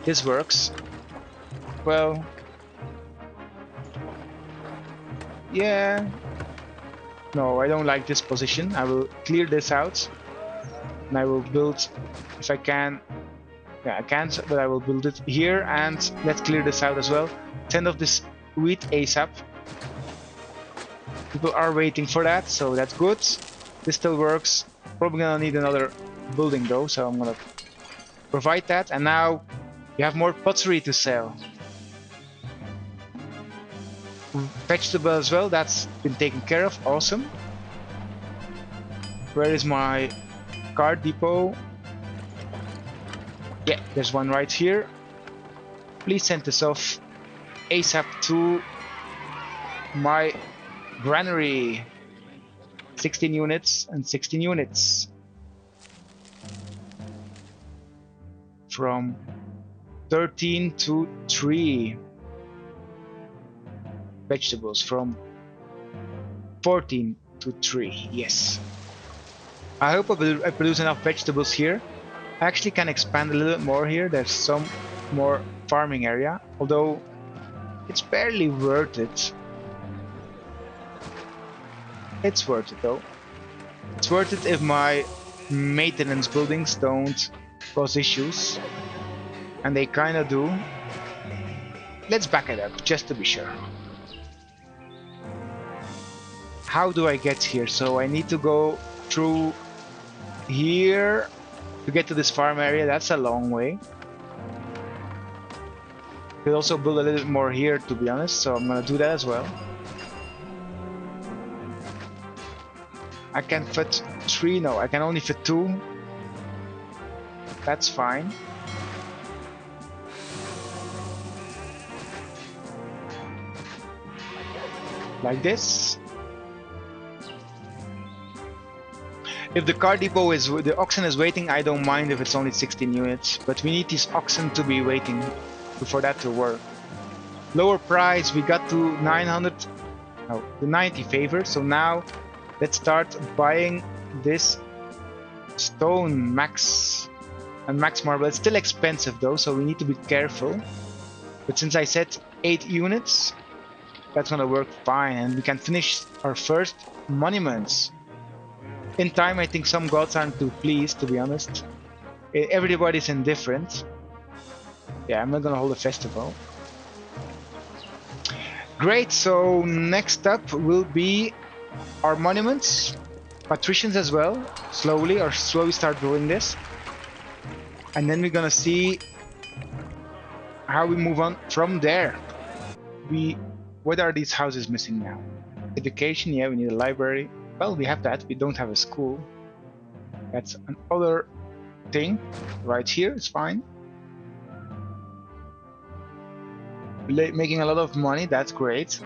This works. Well, yeah. No, I don't like this position. I will clear this out. And I will build, if I can. Yeah, I can't, but I will build it here. And let's clear this out as well. Send off this wheat ASAP. People are waiting for that, so that's good. This still works. Probably gonna need another building though, so I'm gonna provide that. And now you have more pottery to sell. Vegetable as well, that's been taken care of. Awesome. Where is my car depot? Yeah, there's one right here. Please send this off ASAP to my granary. 16 units and 16 units. From 13 to 3. Vegetables from 14 to 3. Yes. I hope I produce enough vegetables here. I actually can expand a little bit more here. There's some more farming area, although it's barely worth it. It's worth it though. It's worth it if my maintenance buildings don't cause issues, and they kinda do. Let's back it up just to be sure. How do I get here? So I need to go through here to get to this farm area. That's a long way. Could also build a little bit more here, to be honest, so I'm gonna do that as well. I can fit 3, no, I can only fit 2. That's fine. Like this. If the car depot is, the oxen is waiting, I don't mind if it's only 16 units, but we need these oxen to be waiting for that to work. Lower price, we got to 900, no, to 90 favor, so now let's start buying this stone max and max marble. It's still expensive though, so we need to be careful. But since I said 8 units, that's gonna work fine, and we can finish our first monuments. In time, I think some gods aren't too pleased, to be honest. Everybody's indifferent. Yeah, I'm not gonna hold a festival. Great, so next up will be our monuments. Patricians as well, slowly start doing this. And then we're gonna see how we move on from there. What are these houses missing now? Education, yeah, we need a library. Well, we have that, we don't have a school. That's another thing. Right here, it's fine. Making a lot of money, that's great.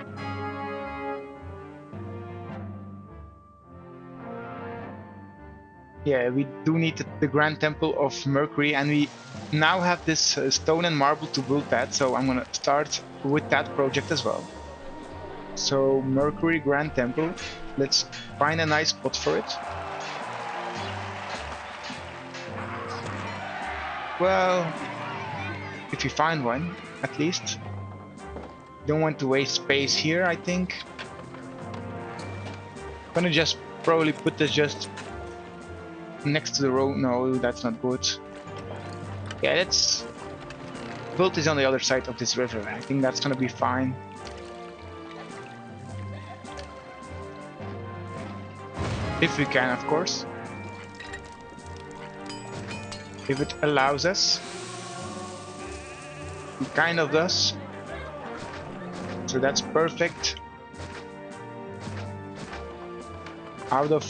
Yeah, we do need the Grand Temple of Mercury, and we now have this stone and marble to build that, so I'm gonna start with that project as well. So, Mercury Grand Temple, let's find a nice spot for it. Well, if you find one, at least. Don't want to waste space here, I think. I'm gonna just probably put this just next to the road. No, that's not good. Yeah, let's build this on the other side of this river. I think that's gonna be fine. If we can, of course. If it allows us. It kind of does. So that's perfect. Out of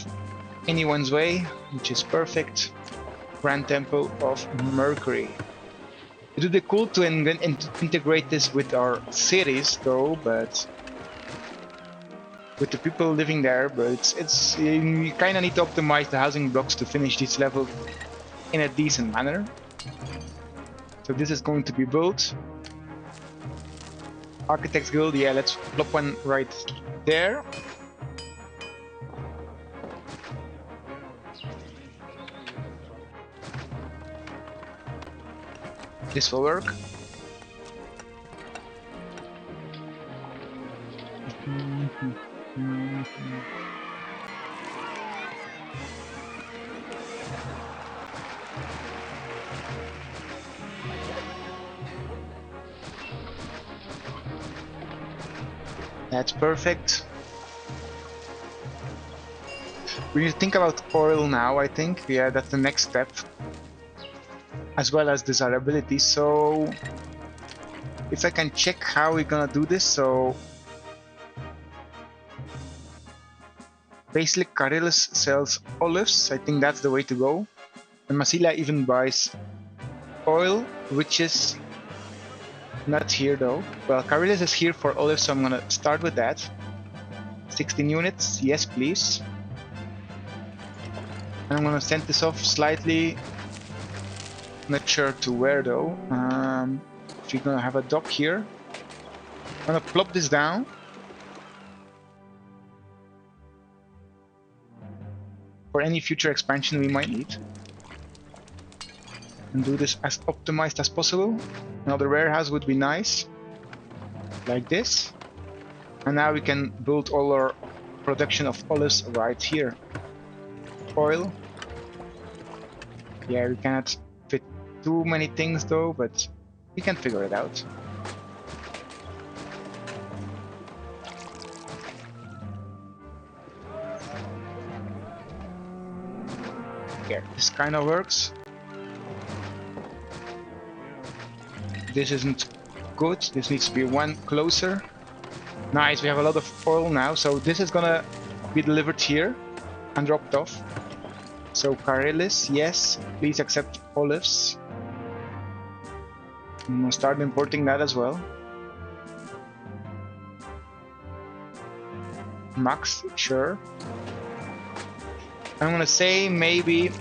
anyone's way, which is perfect. Grand Temple of Mercury. It would be cool to integrate this with our cities though, but with the people living there, but it's you kind of need to optimize the housing blocks to finish this level in a decent manner. So this is going to be built. Architects Guild, yeah, let's plop one right there. This will work. That's perfect. We need to think about oil now, I think. Yeah, that's the next step. As well as desirability. So if I can check how we're gonna do this, so basically Carillus sells olives, I think that's the way to go. And Massilia even buys oil, which is not here though. Well, Carillus is here for olives, so I'm gonna start with that. 16 units, yes please. And I'm gonna send this off slightly. Not sure to where though. If you're gonna have a dock here, I'm gonna plop this down. For any future expansion we might need. And do this as optimized as possible. Another warehouse would be nice. Like this. And now we can build all our production of olives right here. Oil. Yeah, we cannot fit too many things though, but we can figure it out. Here, this kind of works. This isn't good. This needs to be one closer. Nice, we have a lot of oil now, so this is gonna be delivered here and dropped off. So Carillus, yes, please accept olives. I'm gonna start importing that as well. Max, sure. I'm gonna say maybe,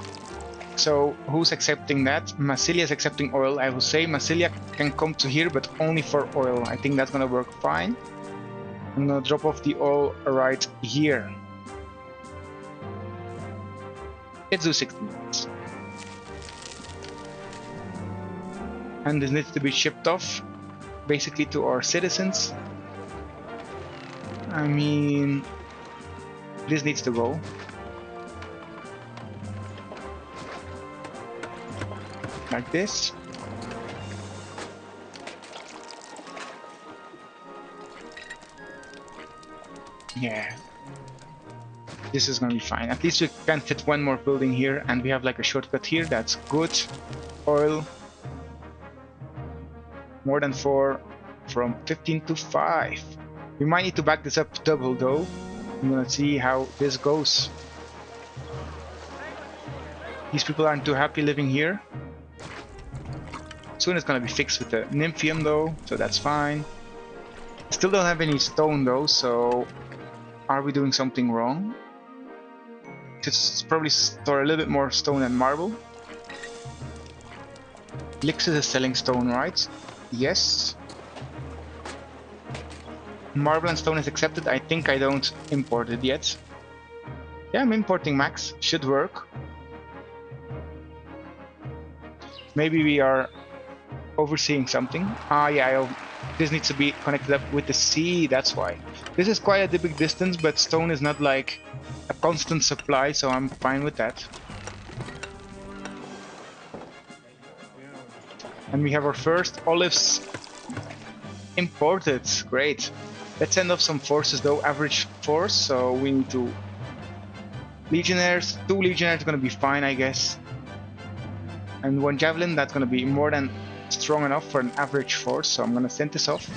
so who's accepting that? Massilia is accepting oil. I will say Massilia can come to here, but only for oil. I think that's gonna work fine. I'm gonna drop off the oil right here. Let's do 16 minutes. And this needs to be shipped off, basically to our citizens. I mean, this needs to go. Like this. Yeah. This is gonna be fine. At least we can fit one more building here, and we have like a shortcut here. That's good. Oil. More than 4 from 15 to 5. We might need to back this up double though. I'm gonna see how this goes. These people aren't too happy living here. Soon it's gonna be fixed with the Nymphium though, so that's fine. Still don't have any stone though, so are we doing something wrong? Should probably store a little bit more stone and marble. Lixus is selling stone, right? Yes. Marble and stone is accepted. I think I don't import it yet. Yeah, I'm importing max. Should work. Maybe we are overseeing something. Ah, yeah, this needs to be connected up with the sea, that's why. This is quite a big distance, but stone is not like a constant supply, so I'm fine with that. And we have our first olives imported. Great. Let's send off some forces though, average force, so we need to... Legionnaires, 2 legionnaires are gonna be fine, I guess. And 1 javelin, that's gonna be more than strong enough for an average force, so I'm gonna send this off.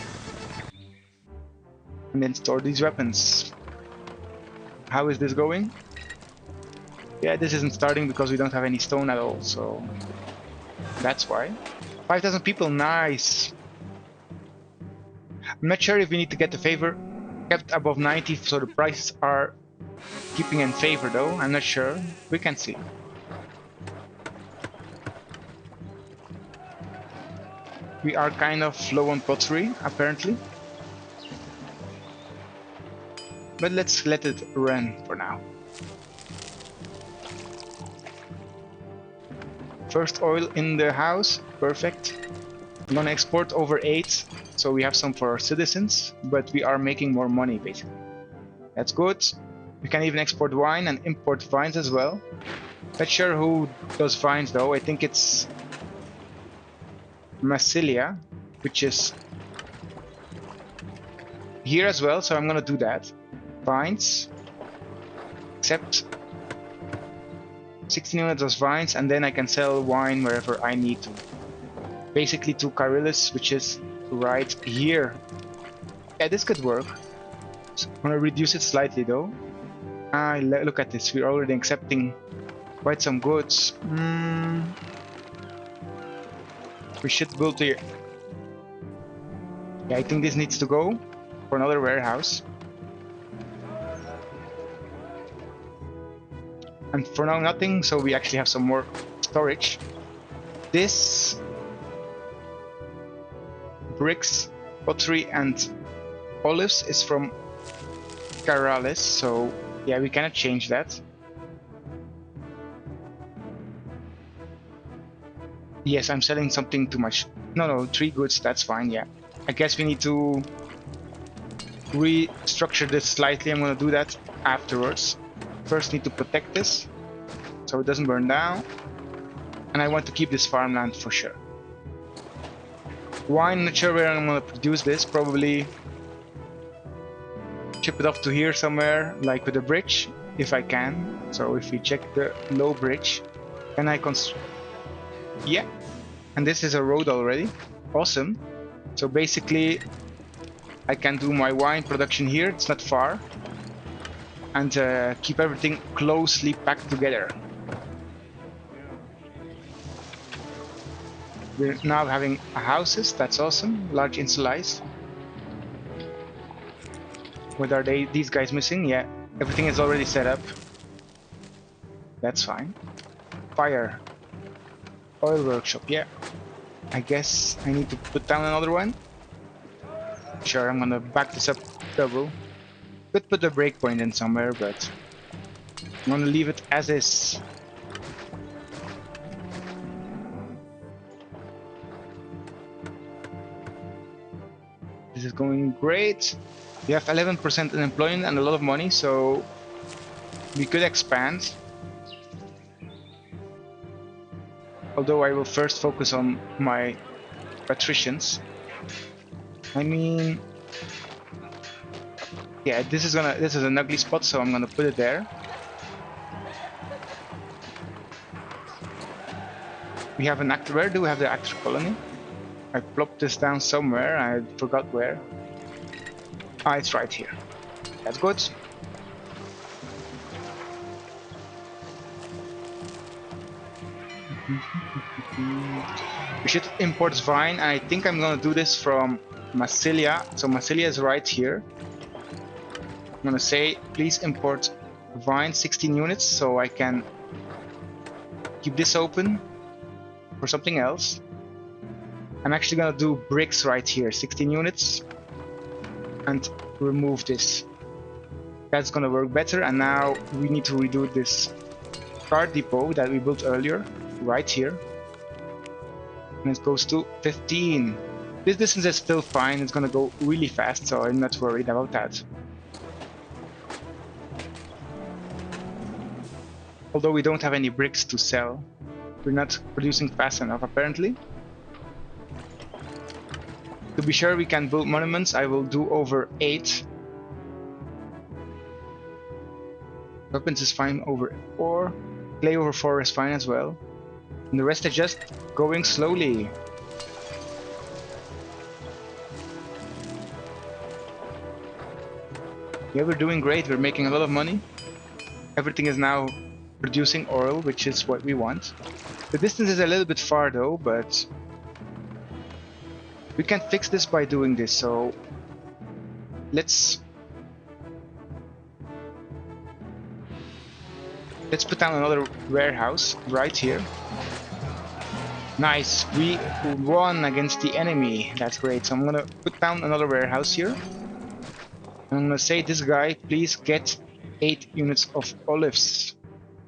And then store these weapons. How is this going? Yeah, this isn't starting because we don't have any stone at all, so that's why. 5,000 people, nice. I'm not sure if we need to get the favor kept above 90 so the prices are keeping in favor though. I'm not sure. We can see. We are kind of low on pottery apparently. But let's let it run for now. First oil in the house, perfect. I'm gonna export over 8, so we have some for our citizens, but we are making more money basically. That's good. We can even export wine and import vines as well. Not sure who does vines though. I think it's Massilia, which is here as well, so I'm gonna do that. Vines. Except 16 units of vines, and then I can sell wine wherever I need to. Basically to Carillus, which is right here. Yeah, this could work. So I'm gonna reduce it slightly though. Look at this, we're already accepting quite some goods. We should build here. Yeah, I think this needs to go for another warehouse. And for now nothing, so we actually have some more storage. This bricks, pottery and olives is from Carillus, so yeah, we cannot change that. Yes, I'm selling something too much. No, 3 goods, that's fine, yeah. I guess we need to restructure this slightly. I'm gonna do that afterwards. First need to protect this so it doesn't burn down, and I want to keep this farmland for sure. Wine, not sure where I'm gonna produce this, probably ship it off to here somewhere, like with a bridge, if I can. So if we check the low bridge, then I yeah, and this is a road already, awesome. So basically I can do my wine production here, it's not far, and keep everything closely packed together. We're now having houses, that's awesome, large insulize. What are these guys missing? Yeah, everything is already set up. That's fine. Fire. Oil workshop, yeah. I guess I need to put down another one. Sure, I'm gonna back this up double. Could put a breakpoint in somewhere, but I'm gonna leave it as is. This is going great. We have 11% unemployment and a lot of money, so we could expand. Although I will first focus on my patricians. I mean, yeah, this is an ugly spot, so I'm gonna put it there. We have an actor. Where do we have the actor colony? I plopped this down somewhere. I forgot where. Ah, it's right here. That's good. We should import vine, and I think I'm gonna do this from Massilia. So Massilia is right here. I'm gonna say, please import vine 16 units, so I can keep this open for something else. I'm actually gonna do bricks right here, 16 units, and remove this. That's gonna work better. And now we need to redo this cart depot that we built earlier, right here. And it goes to 15. This distance is still fine, it's gonna go really fast, so I'm not worried about that. Although we don't have any bricks to sell. We're not producing fast enough, apparently. To be sure we can build monuments, I will do over 8. Weapons is fine over 4. Clay over 4 is fine as well. And the rest is just going slowly. Yeah, we're doing great, we're making a lot of money. Everything is now producing oil, which is what we want. The distance is a little bit far though, but we can fix this by doing this, so let's put down another warehouse right here. Nice, we won against the enemy. That's great. So I'm gonna put down another warehouse here. I'm gonna say, this guy, please get 8 units of olives.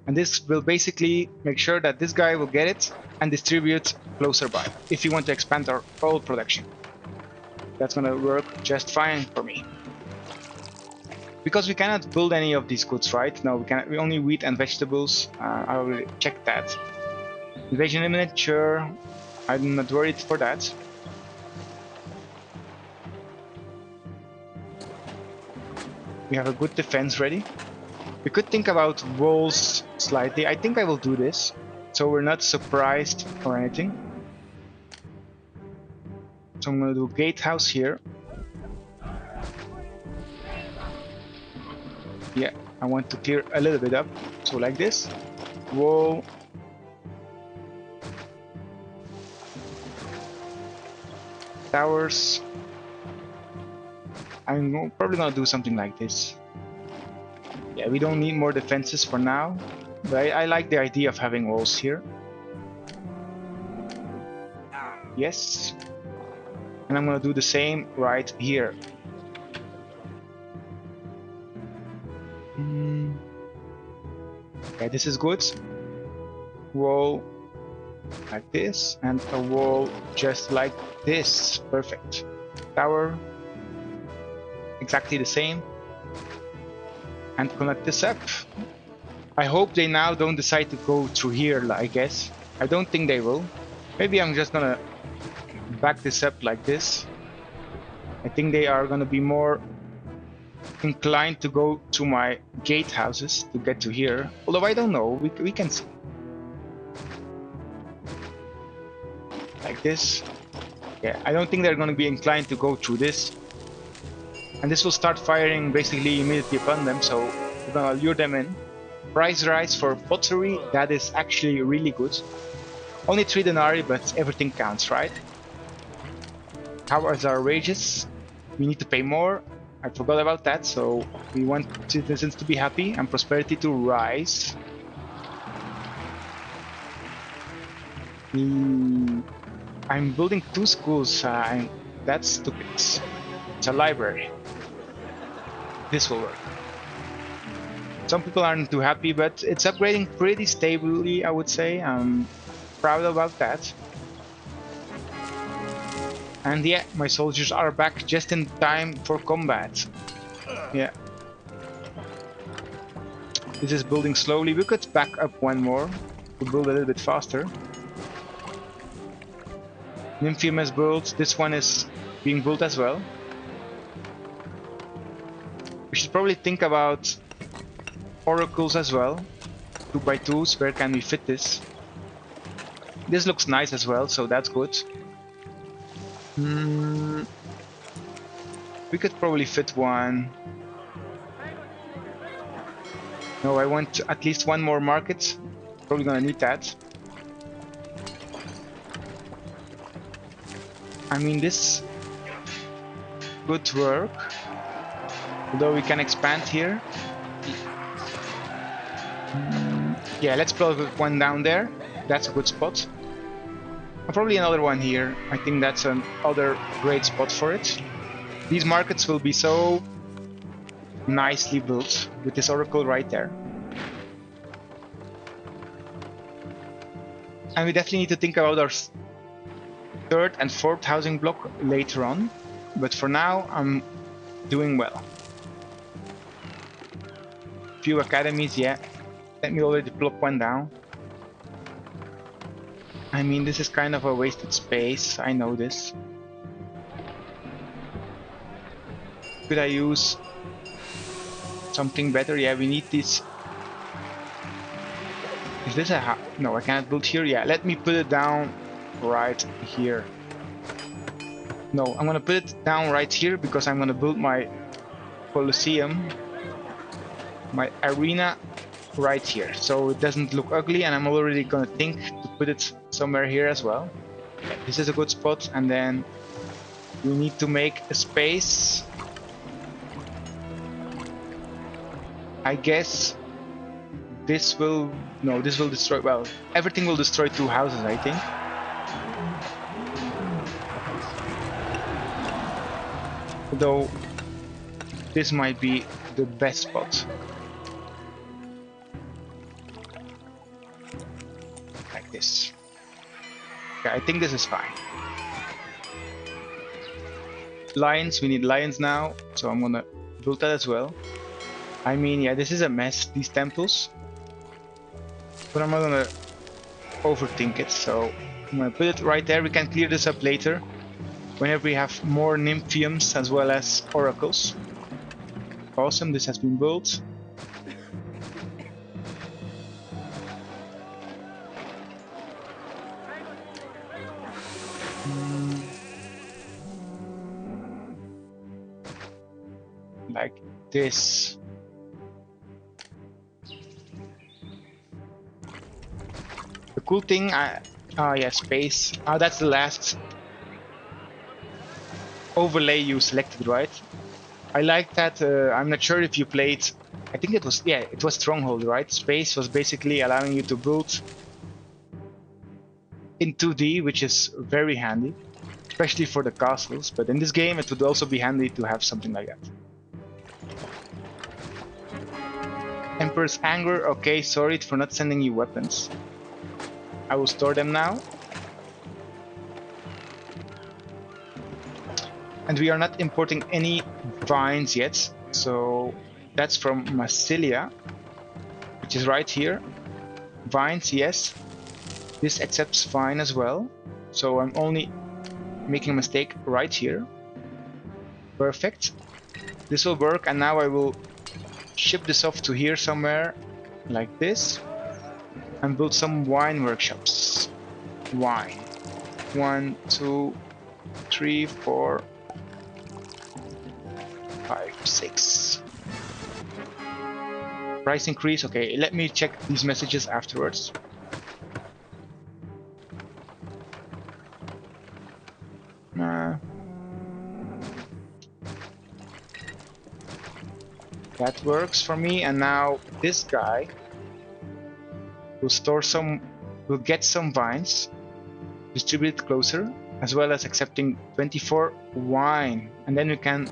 And this will basically make sure that this guy will get it and distribute closer by if you want to expand our oil production. That's gonna work just fine for me. Because we cannot build any of these goods, right? No, we cannot. We only wheat and vegetables. I already checked that. Invasion imminent, sure. I'm not worried for that. We have a good defense ready. We could think about walls slightly. I think I will do this, so we're not surprised or anything. So I'm gonna do gatehouse here. Yeah, I want to clear a little bit up, so like this. Wall. Towers. I'm probably gonna do something like this. Yeah, we don't need more defenses for now, but I like the idea of having walls here. Yes. And I'm gonna do the same right here. Okay, this is good. Wall like this, and a wall just like this. Perfect. Tower. Exactly the same. And connect this up. I hope they now don't decide to go through here, I guess. I don't think they will. Maybe I'm just gonna back this up like this. I think they are gonna be more inclined to go to my gatehouses to get to here. Although I don't know, we can see. Like this. Yeah, I don't think they're gonna be inclined to go through this. And this will start firing basically immediately upon them, so we're gonna lure them in. Price rise for pottery, that is actually really good. Only 3 denarii, but everything counts, right? How are our wages? We need to pay more. I forgot about that, so we want citizens to be happy and prosperity to rise. I'm building 2 schools, that's stupid. It's a library. This will work. Some people aren't too happy, but it's upgrading pretty stably, I would say. I'm proud about that. And yeah, my soldiers are back just in time for combat. Yeah. This is building slowly. We could back up one more to build a little bit faster. Nymphium is built. This one is being built as well. We should probably think about oracles as well. 2x2s, where can we fit this? This looks nice as well, so that's good. We could probably fit one. No, I want at least one more market. Probably gonna need that. I mean, this could work. Although we can expand here. Yeah, let's plug one down there. That's a good spot. And probably another one here. I think that's another great spot for it. These markets will be so nicely built with this oracle right there. And we definitely need to think about our 3rd and 4th housing block later on. But for now, I'm doing well. Few academies, yeah. Let me already plop one down. I mean, this is kind of a wasted space. I know this. Could I use something better? Yeah, we need this. Is this a house? No, I can't build here. Yeah, let me put it down right here. No, I'm gonna put it down right here because I'm gonna build my Colosseum, my arena right here, so it doesn't look ugly, and I'm already gonna think to put it somewhere here as well. Yeah, this is a good spot, and then we need to make a space. I guess this will... no, this will destroy... well, everything will destroy 2 houses, I think. Though this might be the best spot. this. Okay, I think this is fine. Lions, we need lions now, so I'm gonna build that as well. I mean, yeah, this is a mess, these temples. But I'm not gonna overthink it, so I'm gonna put it right there. We can clear this up later, whenever we have more nymphiums as well as oracles. Awesome, this has been built. Like this. The cool thing, yeah, space. That's the last overlay you selected, right? I like that. I'm not sure if you played. I think it was, yeah, it was Stronghold, right? Space was basically allowing you to build in 2D, which is very handy, especially for the castles. But in this game, it would also be handy to have something like that. Emperor's Anger. Okay, sorry for not sending you weapons. I will store them now. And we are not importing any vines yet. So that's from Massilia, which is right here. Vines, yes. This accepts vine as well. So I'm only making a mistake right here. Perfect. This will work, and now I will ship this off to here somewhere, like this, and build some wine workshops. Wine. 1, 2, 3, 4, 5, 6. Price increase. Okay, let me check these messages afterwards. That works for me, and now this guy will get some vines, distribute it closer, as well as accepting 24 wine, and then we can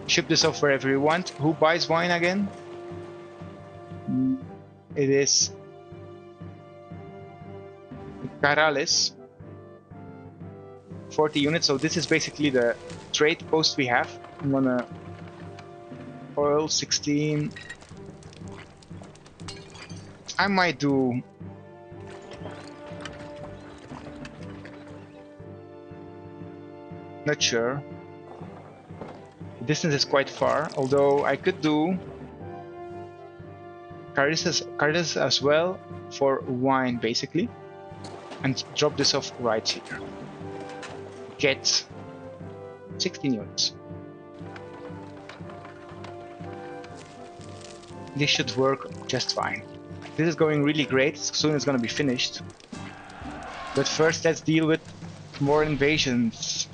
ship this off wherever we want. Who buys wine again? It is Carales, 40 units. So this is basically the trade post we have. I'm gonna oil 16. I might do not sure. The distance is quite far, although I could do Cardis as well for wine basically, and drop this off right here. Get 16 units. This should work just fine. This is going really great. Soon it's gonna be finished. But first let's deal with more invasions.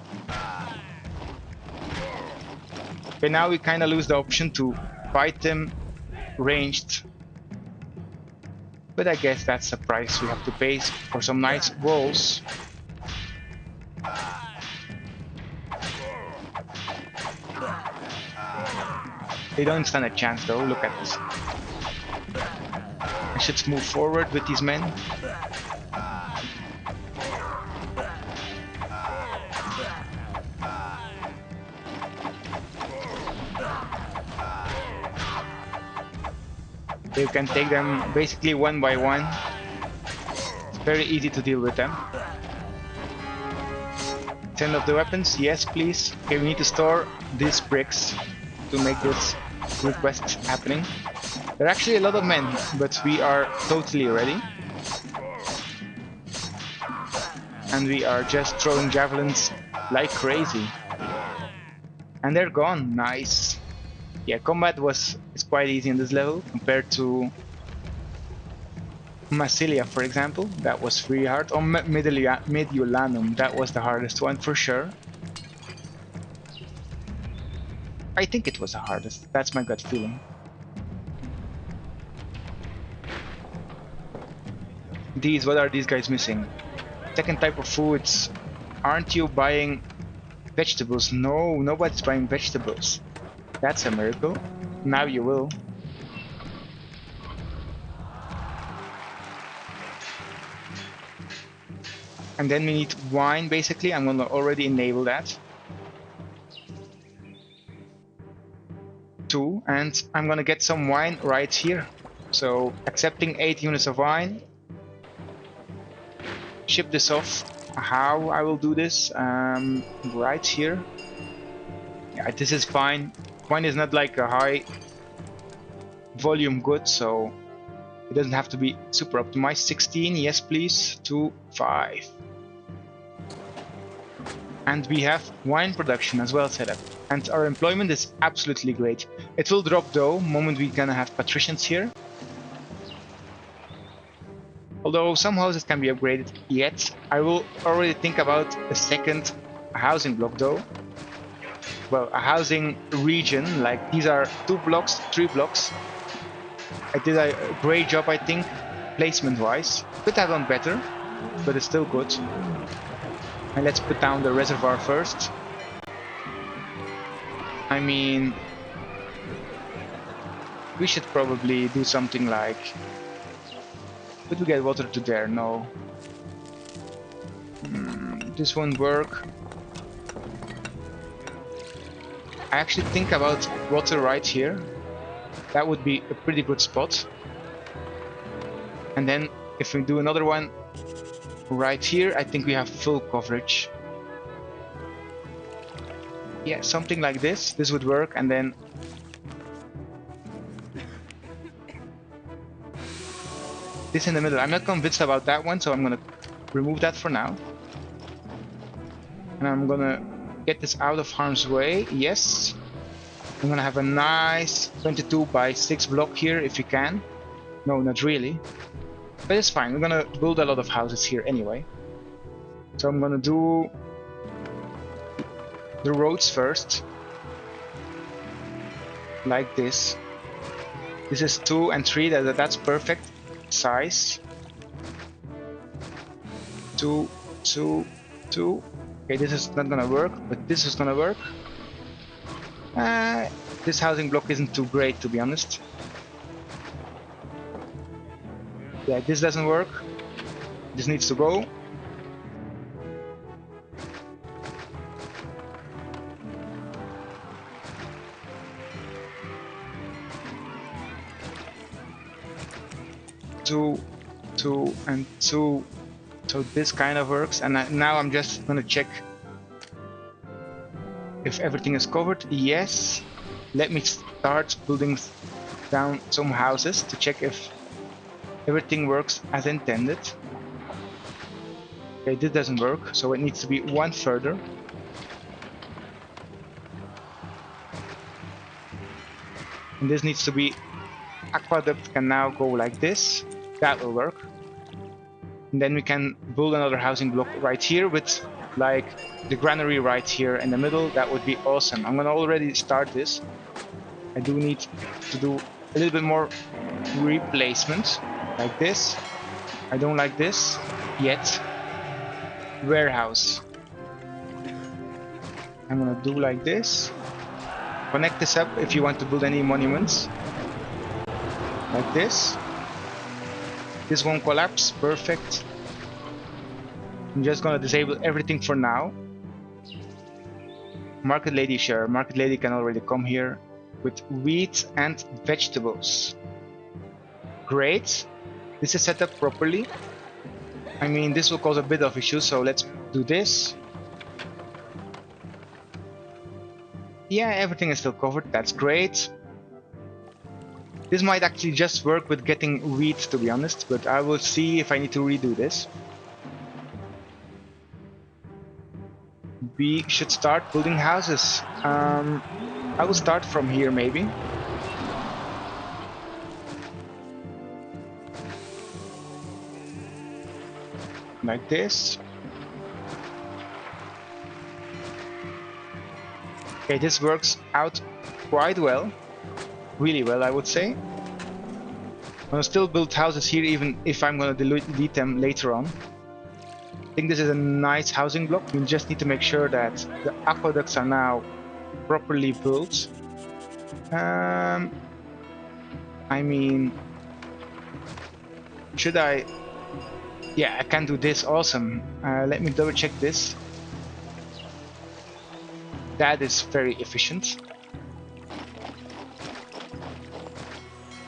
Okay, now we kinda lose the option to fight them ranged. But I guess that's the price we have to pay for some nice walls. They don't stand a chance though, look at this. I should move forward with these men. You can take them basically one by one. It's very easy to deal with them. Send off the weapons, yes please. Okay, we need to store these bricks to make this request happening. There are actually a lot of men, but we are totally ready. And we are just throwing javelins like crazy. And they're gone, nice. Yeah, combat is quite easy in this level compared to Massilia, for example. That was really hard. Or Mediolanum, that was the hardest one for sure. I think it was the hardest. That's my gut feeling. What are these guys missing? Second type of foods. Aren't you buying vegetables? No, nobody's buying vegetables. That's a miracle. Now you will. And then we need wine, basically. I'm gonna already enable that. 2, and I'm gonna get some wine right here. So accepting 8 units of wine. Ship this off. How I will do this? Right here. Yeah, this is fine. Wine is not like a high volume good, so it doesn't have to be super optimized. 16, yes please. 2, 5. And we have wine production as well set up. And our employment is absolutely great. It will drop though, moment we're gonna have patricians here. Although some houses can be upgraded yet, I will already think about a second housing block though. Well, a housing region, like these are 2 blocks, 3 blocks. I did a great job, I think, placement wise. Could have done better, but it's still good. And let's put down the reservoir first. I mean, we should probably do something like... Could we get water to there? No. This won't work. I actually think about water right here. That would be a pretty good spot. And then if we do another one right here, I think we have full coverage. Yeah, something like this. This would work, and then this in the middle. I'm not convinced about that one, so I'm gonna remove that for now. And I'm gonna get this out of harm's way. Yes. I'm gonna have a nice 22 by 6 block here if you can. No, not really. But it's fine. We're gonna build a lot of houses here anyway. So I'm gonna do the roads first. Like this. This is 2 and 3. That's perfect size. 2, 2, 2. Okay, this is not gonna work, but this is gonna work. This housing block isn't too great, to be honest. Yeah, this doesn't work. This needs to go. Two, and 2. So this kind of works. And now I'm just gonna check if everything is covered. Yes. Let me start building down some houses to check if everything works as intended. Okay, this doesn't work, so it needs to be 1 further. And this needs to be... Aqueduct can now go like this. That will work. And then we can build another housing block right here with like the granary right here in the middle. That would be awesome. I'm gonna already start this. I do need to do a little bit more replacement, like this. I don't like this yet. Warehouse. I'm gonna do like this. Connect this up if you want to build any monuments. Like this. This won't collapse. Perfect. I'm just gonna disable everything for now. Market lady, sure. Market lady can already come here with wheat and vegetables. Great. This is set up properly. I mean, this will cause a bit of issues, so let's do this. Yeah, everything is still covered. That's great. This might actually just work with getting wheat, to be honest, but I will see if I need to redo this. We should start building houses. I will start from here, maybe. Like this. Okay, this works out quite well. Really well, I would say. I'm gonna still build houses here, even if I'm gonna delete them later on. I think this is a nice housing block. We just need to make sure that the aqueducts are now properly built. I mean, should I? Yeah, I can do this. Awesome. Let me double check this. That is very efficient.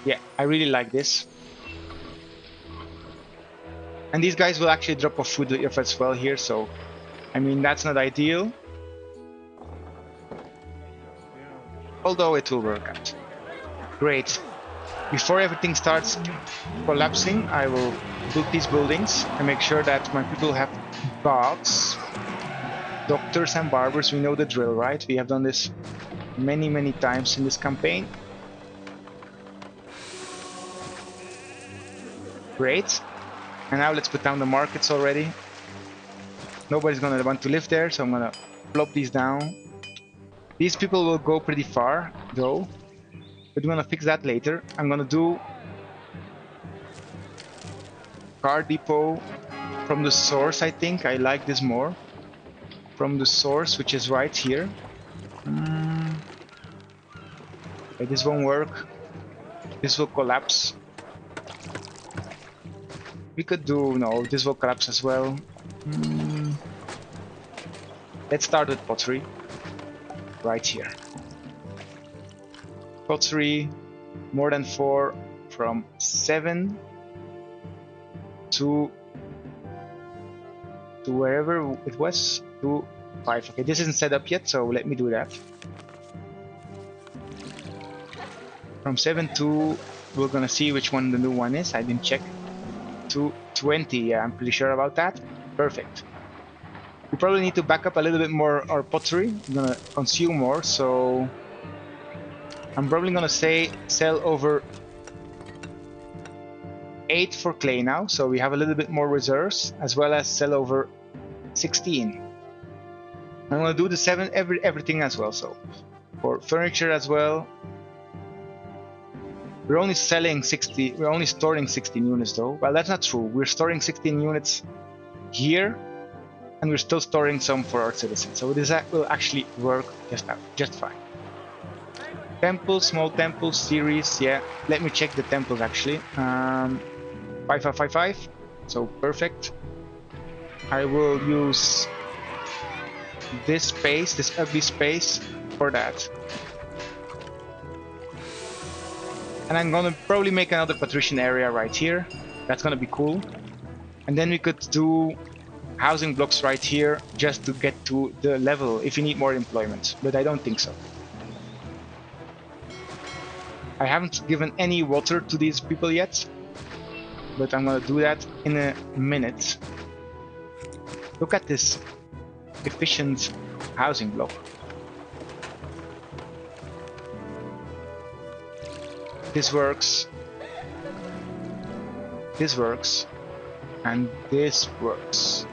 Yeah, I really like this. And these guys will actually drop off food as well here, so I mean that's not ideal. Although it will work out. Great. Before everything starts collapsing, I will build these buildings and make sure that my people have baths, doctors and barbers. We know the drill, right? We have done this many times in this campaign. Great. And now let's put down the markets already. Nobody's gonna want to live there, so I'm gonna plop these down. These people will go pretty far, though. But we're gonna fix that later. I'm gonna do car depot from the source, I think. I like this more. From the source, which is right here. Okay, this won't work. This will collapse. We could do... no, this will collapse as well. Let's start with pottery. Right here. Pottery, more than 4, from 7 to wherever it was, to 5. Okay, this isn't set up yet, so let me do that. From 7 to... we're gonna see which one the new one is. I didn't check. To 20, yeah, I'm pretty sure about that. Perfect. We probably need to back up a little bit more our pottery. We're gonna consume more, so I'm probably gonna say sell over 8 for clay now, so we have a little bit more reserves, as well as sell over 16. I'm gonna do the 7 everything as well, so for furniture as well. We're only selling 60, we're only storing 16 units though. Well, that's not true. We're storing 16 units here, and we're still storing some for our citizens. So this will actually work just fine. Temples, small temples, series, yeah. Let me check the temples actually. 5555, so perfect. I will use this space, this ugly space, for that. And I'm gonna probably make another patrician area right here. That's gonna be cool. And then we could do housing blocks right here just to get to the level if you need more employment, but I don't think so. I haven't given any water to these people yet, but I'm gonna do that in a minute. Look at this efficient housing block. This works, and this works.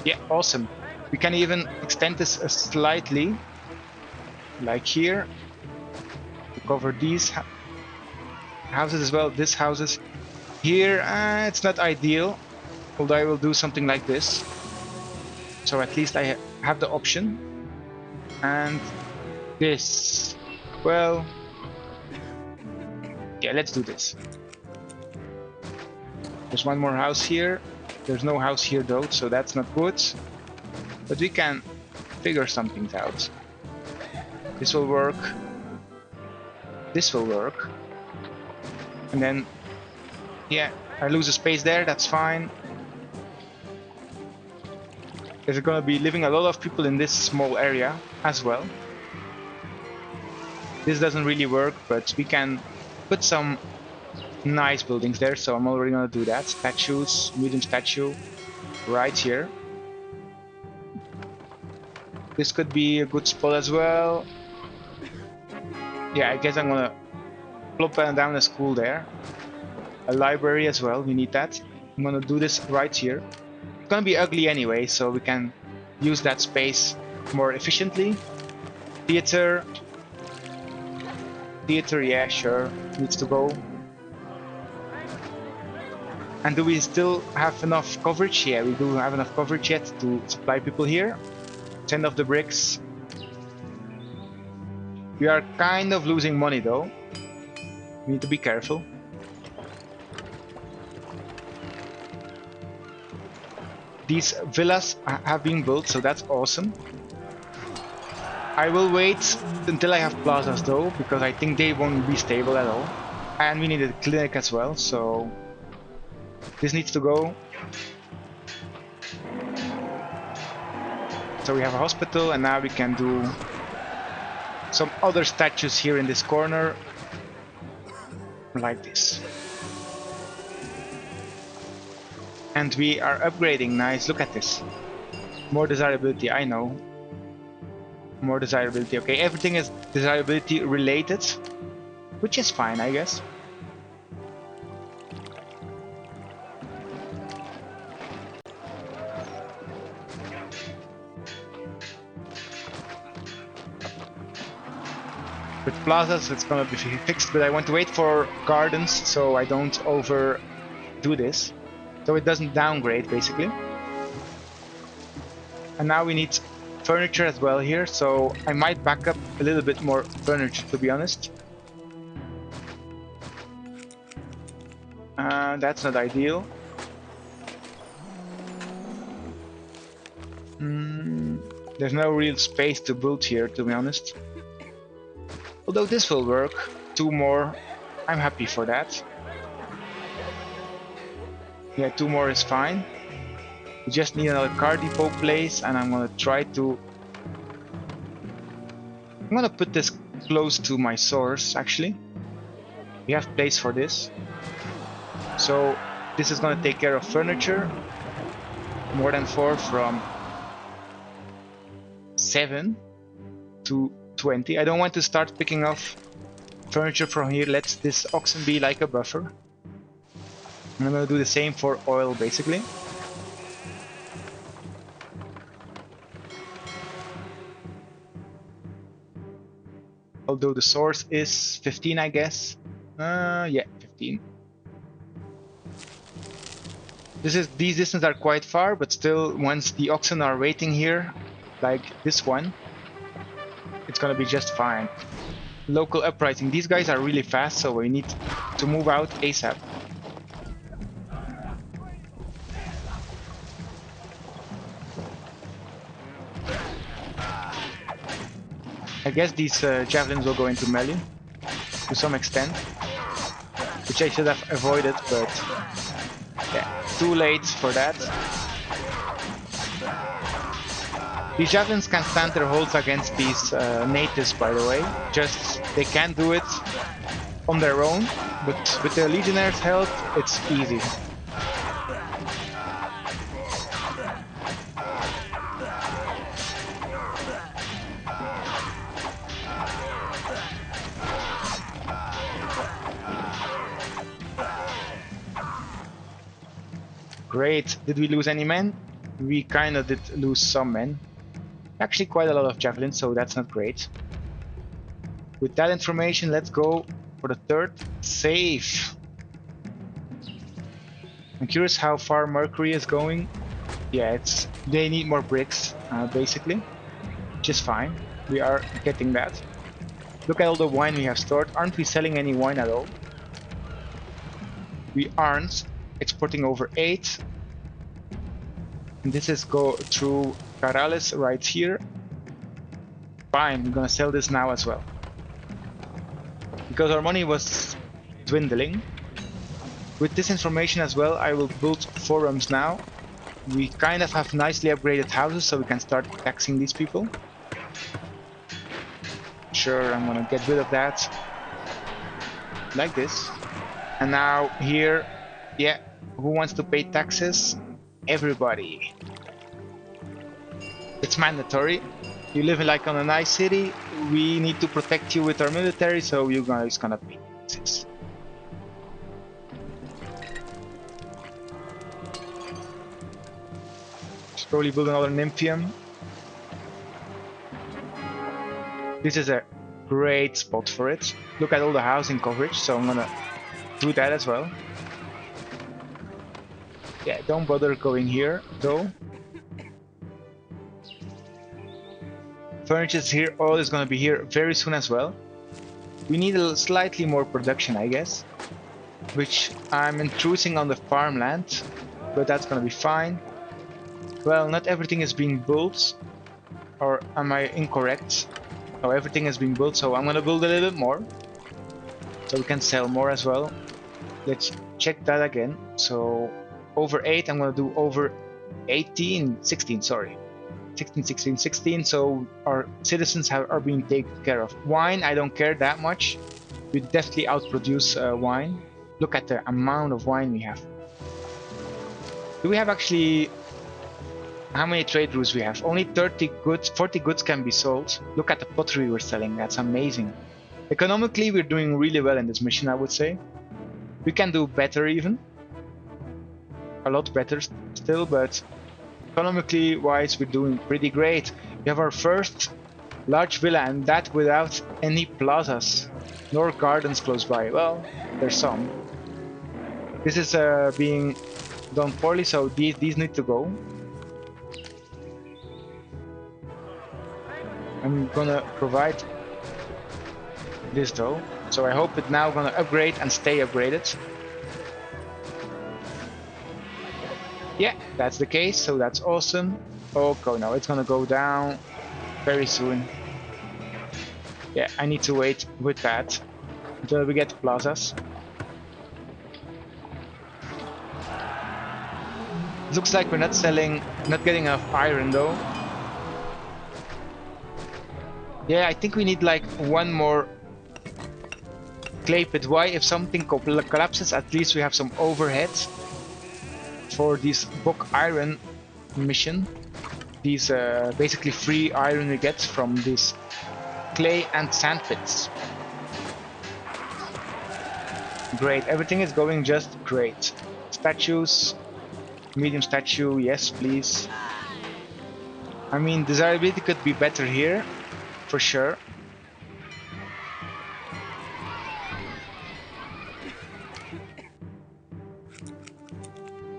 Yeah, awesome. We can even extend this slightly, like here, to cover these houses as well. This houses here, it's not ideal, although I will do something like this. So at least I have the option. And this, well, yeah, let's do this. There's one more house here. There's no house here though, so that's not good. But we can figure some things out. This will work. This will work. And then, yeah, I lose a space there, that's fine. There's gonna be living a lot of people in this small area as well. This doesn't really work, but we can put some nice buildings there, so I'm already gonna do that. Statues, medium statue, right here. This could be a good spot as well. Yeah, I guess I'm gonna plop down a school there. A library as well, we need that. I'm gonna do this right here. It's gonna be ugly anyway, so we can use that space more efficiently. Theater. Theater, yeah, sure, needs to go. And do we still have enough coverage? Yeah, we do have enough coverage yet to supply people here. 10 of the bricks. We are kind of losing money though. We need to be careful. these villas have been built, so that's awesome. I will wait until I have plazas though, because I think they won't be stable at all. And we need a clinic as well, so this needs to go. So we have a hospital, and now we can do some other statues here in this corner, like this. And we are upgrading. Nice, look at this. More desirability, I know. More desirability. Okay, everything is desirability related, which is fine, I guess. With plazas, it's gonna be fixed, but I want to wait for gardens so I don't overdo this. So it doesn't downgrade, basically. And now we need furniture as well here, so I might back up a little bit more furniture, to be honest. That's not ideal. There's no real space to build here, to be honest. Although this will work. 2 more. I'm happy for that. Yeah, 2 more is fine. We just need another car depot place, and I'm gonna try to... I'm gonna put this close to my source, actually. We have place for this. So this is gonna take care of furniture. More than 4 from 7 to 20. I don't want to start picking off furniture from here. Let this oxen be like a buffer. And I'm gonna do the same for oil, basically. Although the source is 15, I guess. Yeah, 15. These distances are quite far, but still, once the oxen are waiting here, like this one, it's gonna be just fine. Local uprising. These guys are really fast, so we need to move out ASAP. I guess these javelins will go into melee to some extent, which I should have avoided, but yeah, too late for that. These javelins can stand their holds against these natives, by the way. Just they can't do it on their own, but with the legionnaires' help, it's easy. Great. Did we lose any men? We kinda did lose some men. Actually quite a lot of javelins, so that's not great. With that information, let's go for the third save. I'm curious how far Mercury is going. Yeah, they need more bricks, basically, which is fine. We are getting that. Look at all the wine we have stored. Aren't we selling any wine at all? We aren't. Exporting over 8. And this is go through Carales right here. Fine, we're gonna sell this now as well. Because our money was dwindling. With this information as well, I will build forums now. We kind of have nicely upgraded houses, so we can start taxing these people. Sure, I'm gonna get rid of that. Like this. And now here, yeah, who wants to pay taxes? Everybody. It's mandatory. You live like on a nice city. We need to protect you with our military, so you guys gonna pay taxes. Should probably build another Nymphium. This is a great spot for it. Look at all the housing coverage, so I'm gonna do that as well. Yeah, don't bother going here though. Furniture is here, oil is gonna be here very soon as well. We need a slightly more production, I guess, which I'm intruding on the farmland, but that's gonna be fine. Well, not everything is being built, or am I incorrect? No, everything has been built, so I'm gonna build a little bit more, so we can sell more as well. Let's check that again. So over 8, I'm gonna do over 18, 16, sorry. 16, 16, 16, so our citizens are being taken care of. Wine, I don't care that much. We definitely outproduce wine. Look at the amount of wine we have. Do we have actually... How many trade routes we have? Only 30 goods, 40 goods can be sold. Look at the pottery we're selling, that's amazing. Economically, we're doing really well in this mission, I would say. We can do better even. A lot better still, but economically wise, we're doing pretty great. We have our first large villa, and that without any plazas nor gardens close by. Well, there's some. This is being done poorly, so these need to go. I'm gonna provide this though, so I hope it's now gonna upgrade and stay upgraded. Yeah, that's the case, so that's awesome. Okay, now it's gonna go down very soon. Yeah, I need to wait with that until we get plazas. Looks like we're not getting enough iron though. Yeah, I think we need like one more clay pit. Why? If something collapses, at least we have some overheads for this bulk iron mission. These basically free iron we get from this clay and sand pits. Great, everything is going just great. Statues, medium statue, yes please. I mean, desirability could be better here, for sure.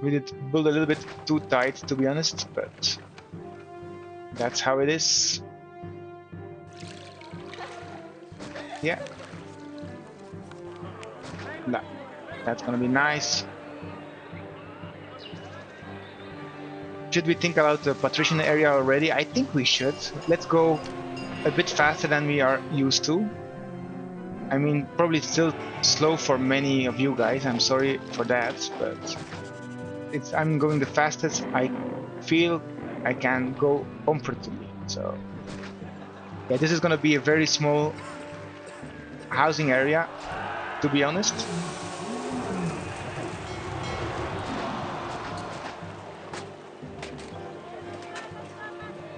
We did build a little bit too tight, to be honest, but that's how it is. Yeah. No, that's gonna be nice. Should we think about the patrician area already? I think we should. Let's go a bit faster than we are used to. I mean, probably still slow for many of you guys. I'm sorry for that, but I'm going the fastest I feel I can go comfortably. So yeah, this is gonna be a very small housing area, to be honest.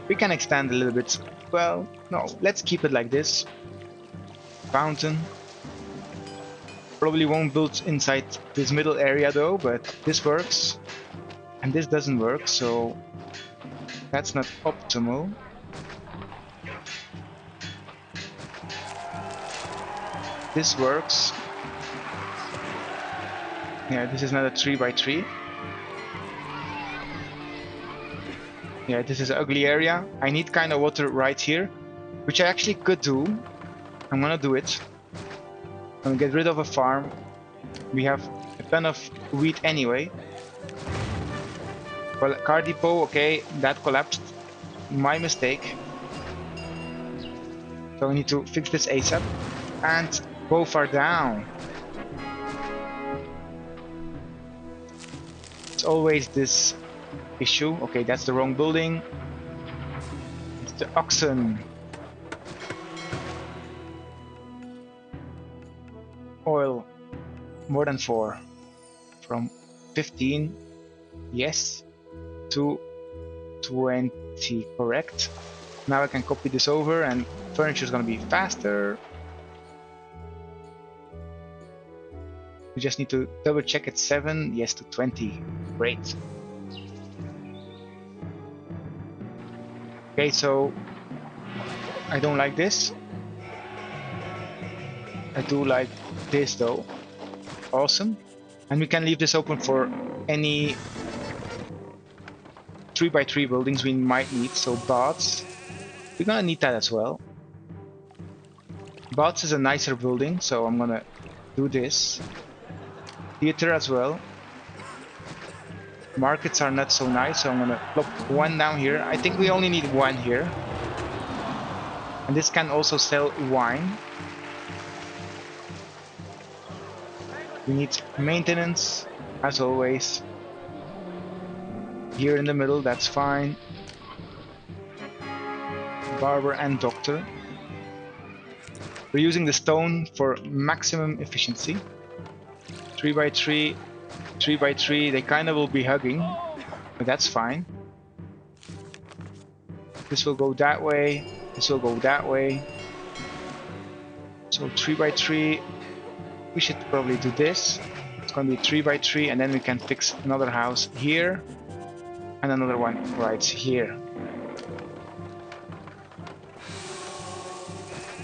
We can extend a little bit. Well, no, let's keep it like this. Fountain. Probably won't build inside this middle area though, but this works. And this doesn't work, so that's not optimal. This works. Yeah, this is not a 3x3. Yeah, this is an ugly area. I need kind of water right here, which I actually could do. I'm gonna do it. I'm gonna get rid of a farm. We have a ton of wheat anyway. Well, car depot, okay, that collapsed. My mistake. So we need to fix this ASAP. And both are down. It's always this issue. Okay, that's the wrong building. It's the oxen. Oil, more than 4. From 15, yes, to 20, correct. Now I can copy this over and furniture is gonna be faster. We just need to double check it's 7, yes, to 20, great. Okay, so I don't like this. I do like this though. Awesome. And we can leave this open for any 3x3 buildings we might need. So baths, we're gonna need that as well. Baths is a nicer building, so I'm gonna do this. Theater as well. Markets are not so nice, so I'm gonna plop one down here. I think we only need one here. And this can also sell wine. We need maintenance, as always. Here in the middle, that's fine. Barber and doctor. We're using the stone for maximum efficiency. 3x3, 3x3, they kind of will be hugging, but that's fine. This will go that way, this will go that way. So 3x3, we should probably do this. It's going to be 3x3, and then we can fix another house here and another one right here.